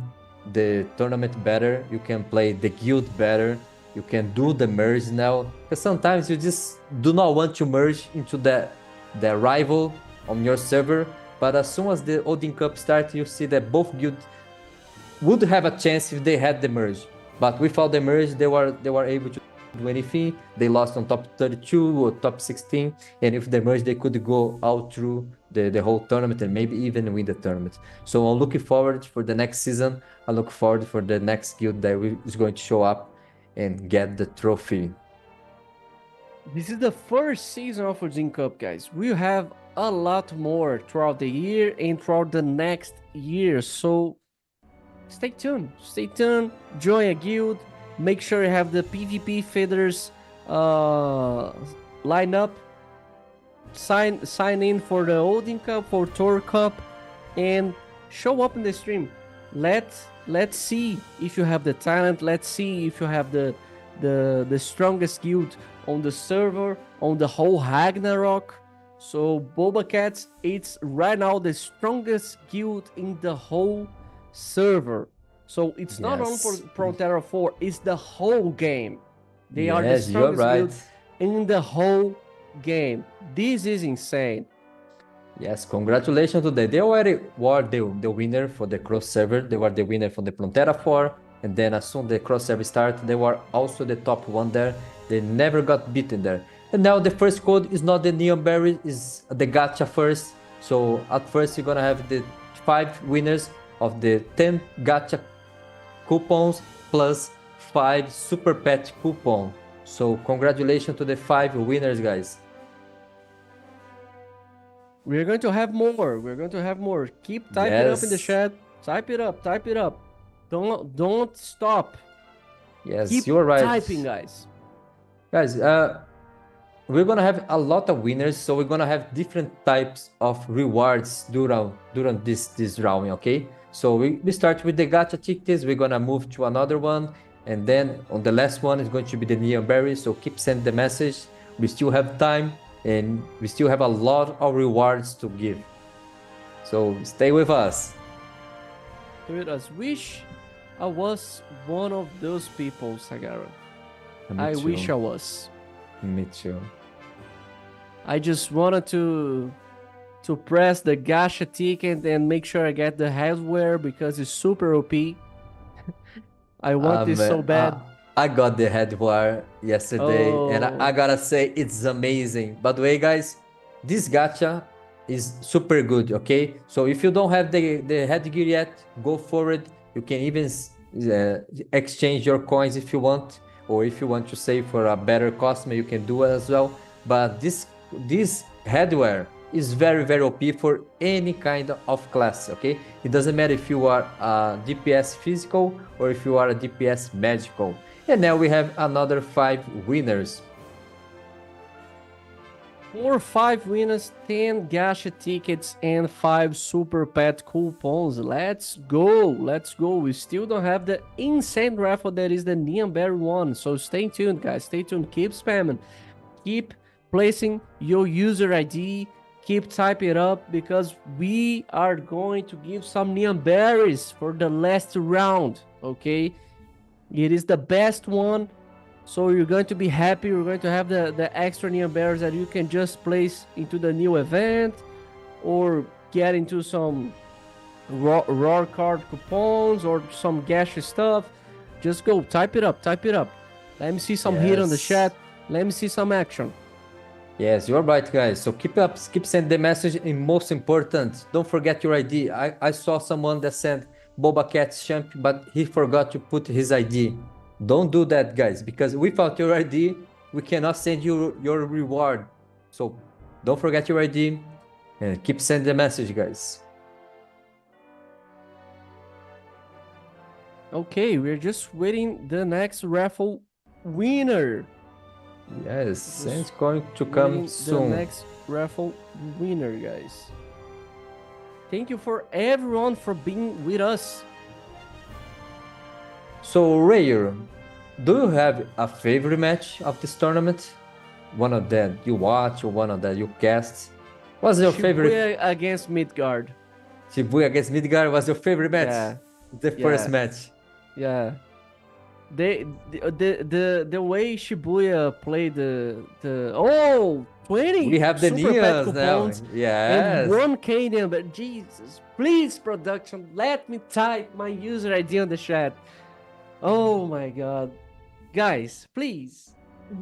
A: the tournament better, you can play the guild better, you can do the merge now. Because sometimes you just do not want to merge into the rival on your server, but as soon as the Odin Cup starts, you see that both guilds would have a chance if they had the merge. But without the merge, they were able to do anything. They lost on top 32 or top 16, and if they merge, they could go out through the whole tournament and maybe even win the tournament. So I'm looking forward for the next season. I look forward for the next guild that is going to show up and get the trophy.
D: This is the first season of Odin Cup, guys. We'll have a lot more throughout the year and throughout the next year. So stay tuned. Stay tuned. Join a guild. Make sure you have the PvP feathers line up. Sign in for the Odin Cup, for Thor Cup, and show up in the stream. Let's see if you have the talent. Let's see if you have the strongest guild on the server, on the whole Ragnarok. So Boba Cats, it's right now the strongest guild in the whole server. So it's not only for
A: Yes.
D: Frontera 4, it's the whole game. They are the
A: Yes, you're
D: strongest guild
A: right.
D: in the whole game. This is insane.
A: Yes, congratulations to them. They already were the winner for the cross server. They were the winner for the Frontera 4. And then as soon as the cross server started, they were also the top one there. They never got beaten there. And now the first code is not the Neon Berry, is the gacha first. So at first you're gonna have the 5 winners of the 10 gacha coupons plus 5 super pet coupon. So congratulations to the 5 winners, guys.
D: We're going to have more. We're going to have more. Keep typing it up in the
A: Yes.
D: chat. Type it up. Type it up. Don't stop.
A: Yes,
D: Keep
A: you're right.
D: typing, guys.
A: Guys, we're gonna have a lot of winners, so we're gonna have different types of rewards during this round, okay? So we start with the gacha tickets, we're gonna move to another one, and then on the last one is going to be the neon berry. So keep sending the message. We still have time, and we still have a lot of rewards to give. So stay with us.
D: With us. Wish I was one of those people, Sagara. I wish I was.
A: Me too.
D: I just wanted to press the gacha ticket and make sure I get the hardware because it's super OP. I want this so bad.
A: I got the headwear yesterday, and I
D: Oh.
A: gotta say it's amazing. By the way, guys, this gacha is super good. Okay, so if you don't have the headgear yet, go for it. You can even exchange your coins if you want, or if you want to save for a better costume, you can do it as well. But this headwear is very very OP for any kind of class. Okay, it doesn't matter if you are a DPS physical or if you are a DPS magical. And now we have another 5 winners.
D: 4 or 5 winners, 10 gacha tickets, and 5 super pet coupons. Let's go. Let's go. We still don't have the insane raffle that is the Neon Berry one. So stay tuned, guys. Stay tuned. Keep spamming. Keep placing your user ID. Keep typing it up because we are going to give some Neon Berries for the last round. Okay? It is the best one. So you're going to be happy. You're going to have the extra neon bears that you can just place into the new event or get into some raw card coupons or some gacha stuff. Just go type it up. Type it up. Let me see some hit on the
A: Yes.
D: chat. Let me see some action.
A: Yes, you're right, guys. So keep sending the message. And most important, don't forget your ID. I saw someone that sent Boba Cat's champ, but he forgot to put his ID. Don't do that, guys, because without your ID, we cannot send you your reward. So don't forget your ID and keep sending the message, guys.
D: Okay, we're just waiting the next raffle winner.
A: Yes, and
D: Just
A: it's going to
D: Waiting
A: come
D: the
A: soon.
D: next raffle winner, guys. Thank you for everyone for being with us.
A: So, Rayer, do you have a favorite match of this tournament? One of that you watch or one of that you cast? What's your favorite?
D: Shibuya against Midgard.
A: Shibuya against Midgard was your favorite match?
D: Yeah.
A: The first
D: Yeah.
A: match.
D: Yeah. The way Shibuya played the 20
A: We have the
D: super pet
A: neons now.
D: coupons
A: Yes.
D: and 1K then, but Jesus, please production, let me type my user ID on the chat. Oh my god. Guys, please.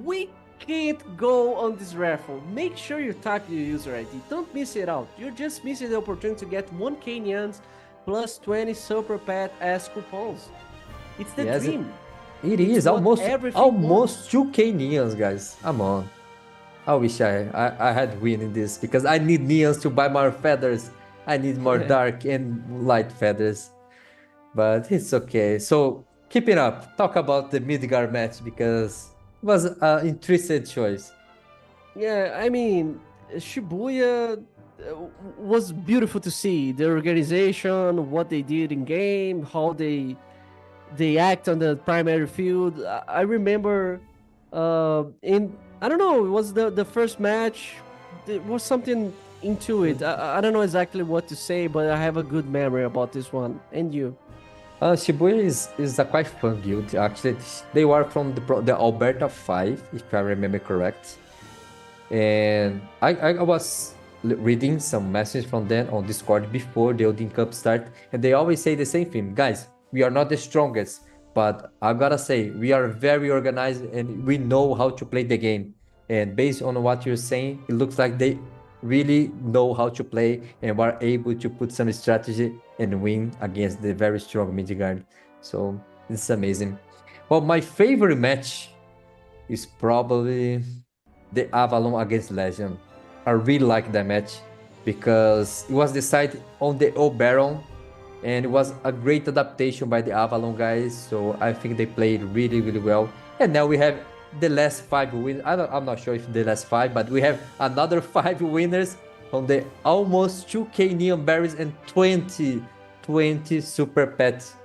D: We can't go on this raffle. Make sure you type your user ID. Don't miss it out. You're just missing the opportunity to get 1K neons plus 20 super pet as coupons. It's the
A: Yes,
D: dream.
A: It
D: It's
A: is
D: what
A: almost
D: everything
A: almost 2K neons, guys. Come on. I wish I had win in this because I need neons to buy more feathers. I need more
D: Yeah.
A: dark and light feathers. But it's okay. So keep it up. Talk about the Midgard match because it was an interesting choice.
D: Yeah, I mean, Shibuya was beautiful to see. The organization, what they did in game, how they act on the primary field. I remember in I don't know, it was the first match. There was something into it. I don't know exactly what to say, but I have a good memory about this one. And you?
A: Shibuya is a quite fun guild. Actually, they were from the Alberta 5, if I remember correct. And I was reading some messages from them on Discord before the Odin Cup start, and they always say the same thing. Guys, we are not the strongest, but I gotta say, we are very organized and we know how to play the game. And based on what you're saying, it looks like they really know how to play and were able to put some strategy and win against the very strong Midgard. So it's amazing. Well, my favorite match is probably the Avalon against Legion. I really like that match because it was decided on the Oberon and it was a great adaptation by the Avalon guys. So I think they played really, really well. And now we have the last 5 winners. I'm not sure if the last 5, but we have another 5 winners from the almost 2K Neon Berries and 20 Super Pets.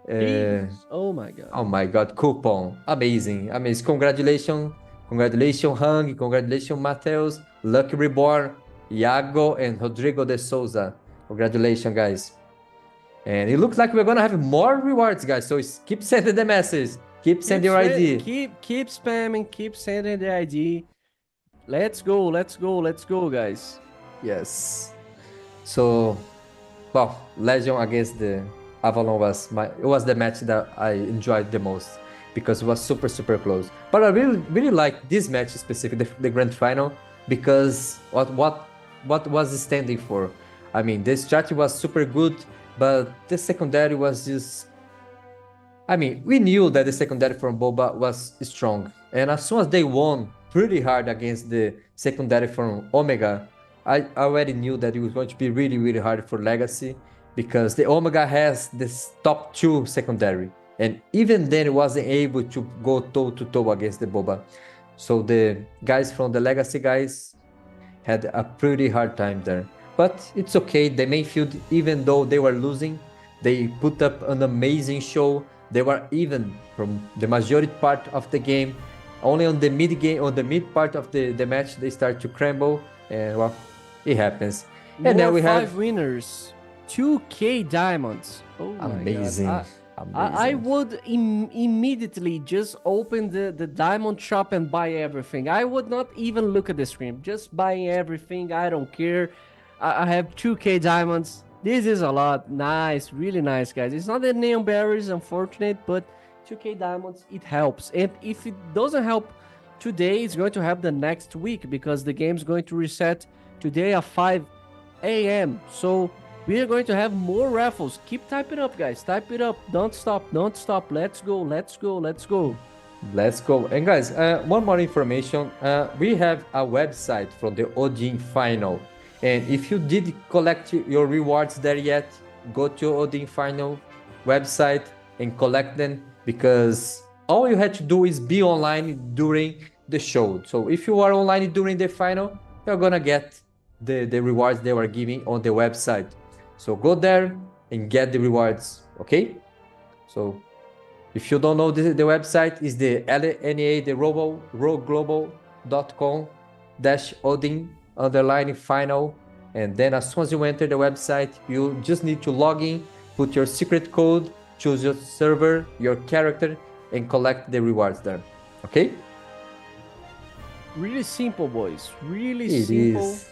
D: Jesus. Oh my god.
A: Oh my god, coupon. Amazing. Congratulations Congratulations, Hang. Congratulations, Mateus, Lucky Reborn, Iago, and Rodrigo de Souza. Congratulations, guys. And it looks like we're gonna have more rewards, guys. So keep sending the message. Keep sending your ID.
D: Keep spamming, keep sending the ID. Let's go, guys.
A: Yes. So, well, Legion against the Avalon was the match that I enjoyed the most because it was super close. But I really like this match specifically, the grand final, because what was it standing for? I mean, the strategy was super good, but the secondary was just. I mean, we knew that the secondary from Boba was strong, and as soon as they won pretty hard against the secondary from Omega, I already knew that it was going to be really hard for Legacy because the Omega has this top 2 secondary, and even then it wasn't able to go toe to toe against the Boba. So the guys from the Legacy guys had a pretty hard time there. But it's okay, the main field, even though they were losing, they put up an amazing show. They were even from the majority part of the game. Only on the mid part of the match, they start to crumble, and well, it happens. And then we have
D: 5 winners, 2K diamonds. Oh my
A: amazing.
D: God. I would immediately just open the diamond shop and buy everything. I would not even look at the screen. Just buying everything. I don't care. I have 2K diamonds. This is a lot. Nice. Really nice, guys. It's not the neon berries, unfortunate, but 2K diamonds, it helps. And if it doesn't help today, it's going to help the next week because the game's going to reset today at 5 a.m. So we are going to have more raffles. Keep typing up, guys. Type it up. Don't stop. Let's go.
A: And guys, one more information. We have a website from the Odin Final. And if you did collect your rewards there yet, go to Odin Final website and collect them, because all you had to do is be online during the show. So if you are online during the final, you're gonna get the rewards they were giving on the website. So go there and get the rewards, okay? So if you don't know, the website is the LNA, the roboglobal.com-Odin_final. And then as soon as you enter the website, you just need to log in, put your secret code, choose your server, your character, and collect the rewards there, okay?
D: Really simple, boys. Really
A: It
D: simple.
A: is.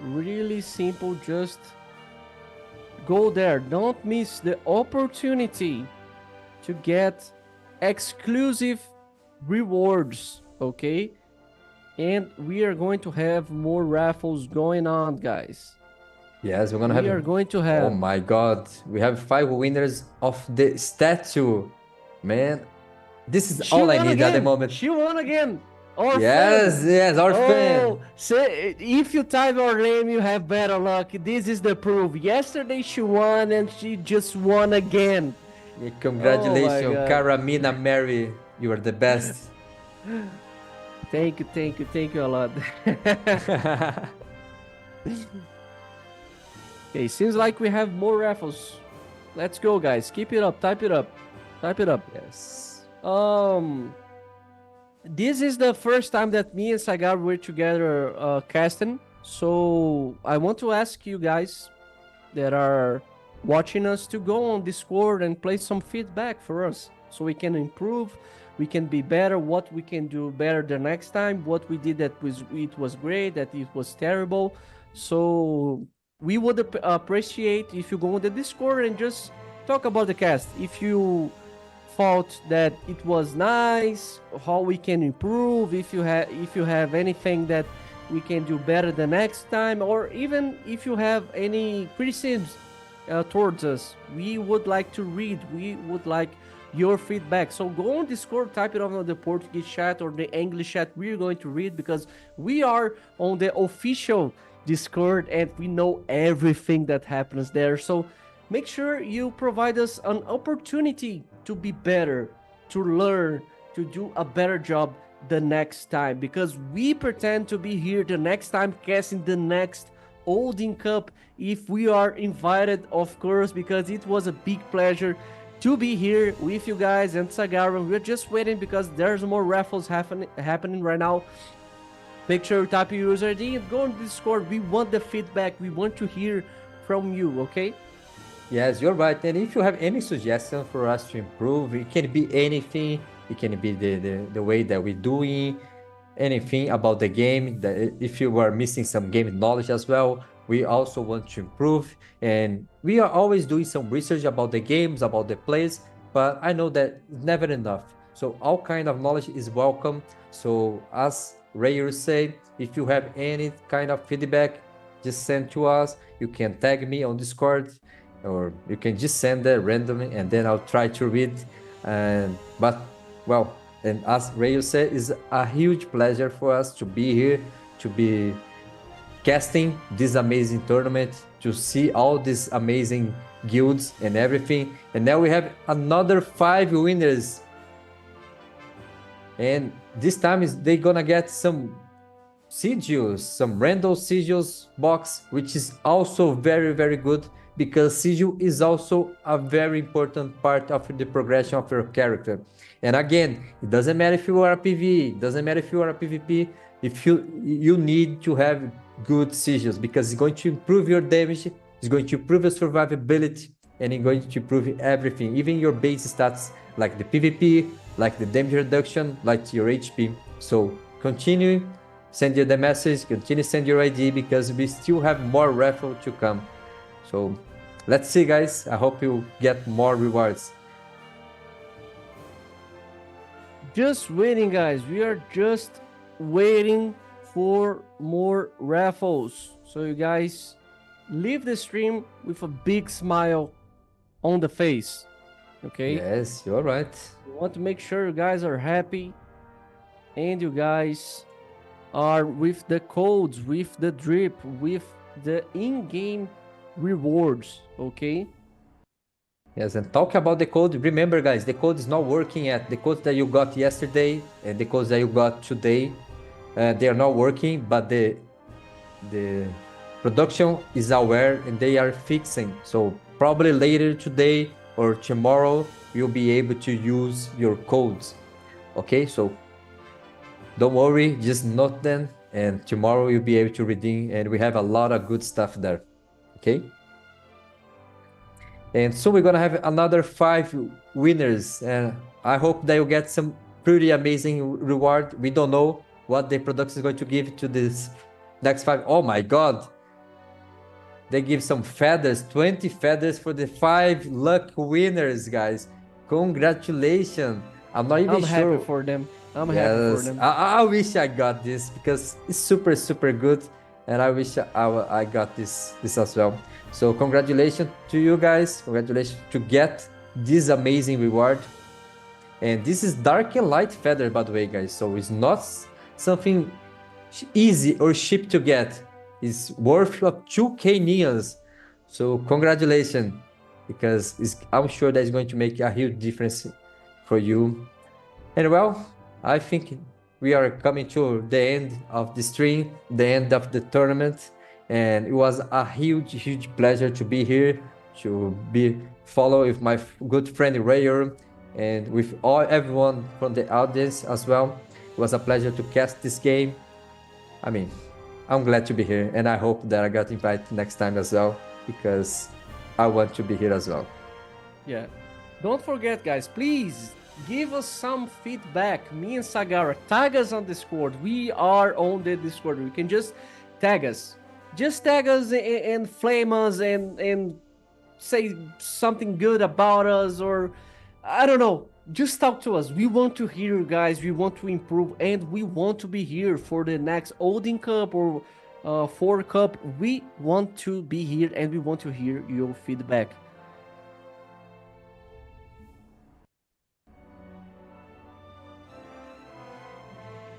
D: Really simple. Just go there. Don't miss the opportunity to get exclusive rewards, okay? And we are going to have more raffles going on, guys.
A: Yes, we're gonna have.
D: We are going to have.
A: Oh my God, we have 5 winners of the statue, man. This is
D: She
A: all I
D: won
A: need at the
D: again.
A: moment.
D: She won again. Our
A: Yes,
D: fan.
A: our fan.
D: Say, if you type our name, you have better luck. This is the proof. Yesterday she won and she just won again.
A: Yeah, congratulations,
D: Oh my God.
A: Karamina Mary. You are the best.
D: Thank you a lot. Okay, seems like we have more raffles. Let's go, guys. Keep it up. Type it up.
A: Yes.
D: This is the first time that me and Sagar were together casting. So I want to ask you guys that are watching us to go on Discord and place some feedback for us so we can improve, we can be better, what we can do better the next time, what we did that it was great, that it was terrible. So we would appreciate if you go on the Discord and just talk about the cast. If you thought that it was nice, how we can improve, if you have anything that we can do better the next time, or even if you have any criticisms towards us, we would like to read. We would like your feedback. So go on Discord, type it on the Portuguese chat or the English chat. We're going to read because we are on the official Discord and we know everything that happens there. So make sure you provide us an opportunity to be better, to learn, to do a better job the next time, because we pretend to be here the next time casting the next Odin Cup if we are invited, of course, because it was a big pleasure to be here with you guys and Sagaran. We're just waiting because there's more raffles happening right now. Make sure you tap your user ID and go on Discord. We want the feedback. We want to hear from you, okay?
A: Yes, you're right. And if you have any suggestion for us to improve, it can be anything. It can be the way that we're doing, anything about the game. That if you are missing some game knowledge as well, we also want to improve. And we are always doing some research about the games, about the plays. But I know that it's never enough. So all kind of knowledge is welcome. So as Ray say, if you have any kind of feedback, just send to us. You can tag me on Discord, or you can just send it randomly, and then I'll try to read. But well, and as Ray said, it's a huge pleasure for us to be here, to be casting this amazing tournament, to see all these amazing guilds and everything. And now we have another 5 winners. And this time they gonna get some sigils, some random sigils box, which is also very, very good, because sigil is also a very important part of the progression of your character. And again, it doesn't matter if you are a PvE, it doesn't matter if you are a PvP, if you need to have good sigils, because it's going to improve your damage, it's going to improve your survivability, and it's going to improve everything, even your base stats, like the PvP, like the damage reduction, like your HP. So continue, send you the message, continue send your ID, because we still have more raffle to come. So let's see, guys. I hope you get more rewards.
D: Just waiting, guys. We are just waiting for more raffles. So you guys leave the stream with a big smile on the face. Okay?
A: Yes, you're right.
D: We want to make sure you guys are happy and you guys are with the codes, with the drip, with the in-game rewards. Okay?
A: Yes, and talk about the code. Remember, guys, the code is not working yet. The codes that you got yesterday and the codes that you got today, they are not working, but the production is aware and they are fixing. So probably later today or tomorrow, you'll be able to use your codes. Okay, so don't worry, just note them, and tomorrow you'll be able to redeem, and we have a lot of good stuff there. Okay? And so we're gonna have another 5 winners, and I hope that you get some pretty amazing reward. We don't know what the production is going to give to this next 5. Oh my god! They give some feathers, 20 feathers for the 5 luck winners, guys. Congratulations! I'm not even sure.
D: Happy for them. I'm happy for them.
A: I wish I got this, because it's super, super good, and I wish I got this as well. So congratulations to you guys. Congratulations to get this amazing reward. And this is dark and light feather, by the way, guys. So it's not something easy or cheap to get. It's worth of 2k neons. So congratulations, because I'm sure that's going to make a huge difference for you. And well, I think we are coming to the end of the stream, the end of the tournament. And it was a huge, huge pleasure to be here, to follow with my good friend Rayer, and with everyone from the audience as well. It was a pleasure to cast this game. I mean, I'm glad to be here, and I hope that I got invited next time as well, because I want to be here as well.
D: Yeah. Don't forget, guys, please give us some feedback. Me and Sagara, tag us on Discord. We are on the Discord. You can just tag us. Just tag us and flame us and say something good about us, or I don't know. Just talk to us. We want to hear you guys. We want to improve, and we want to be here for the next Odin Cup or 4 Cup. We want to be here, and we want to hear your feedback.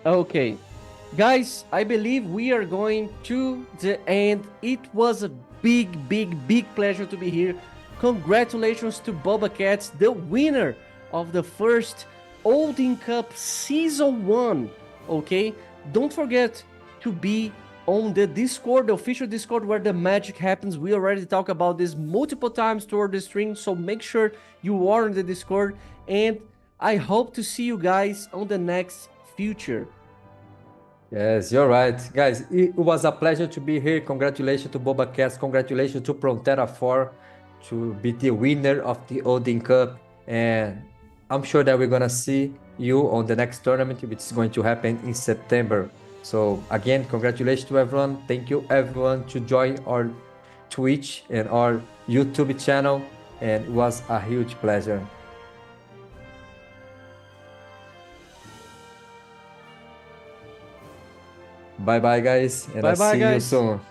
D: Okay. Guys, I believe we are going to the end. It was a big, big, big pleasure to be here. Congratulations to Boba Cats, the winner of the first Odin Cup Season 1. Okay? Don't forget to be on the Discord, the official Discord where the magic happens. We already talked about this multiple times toward the stream, so make sure you are on the Discord, and I hope to see you guys on the next future.
A: Yes, you're right. Guys, it was a pleasure to be here. Congratulations to Boba Cats. Congratulations to Prontera 4 to be the winner of the Odin Cup. And I'm sure that we're going to see you on the next tournament, which is going to happen in September. So again, congratulations to everyone. Thank you everyone to join our Twitch and our YouTube channel. And it was a huge pleasure. Bye bye guys, and I'll
D: Bye-bye,
A: see you
D: guys.
A: soon.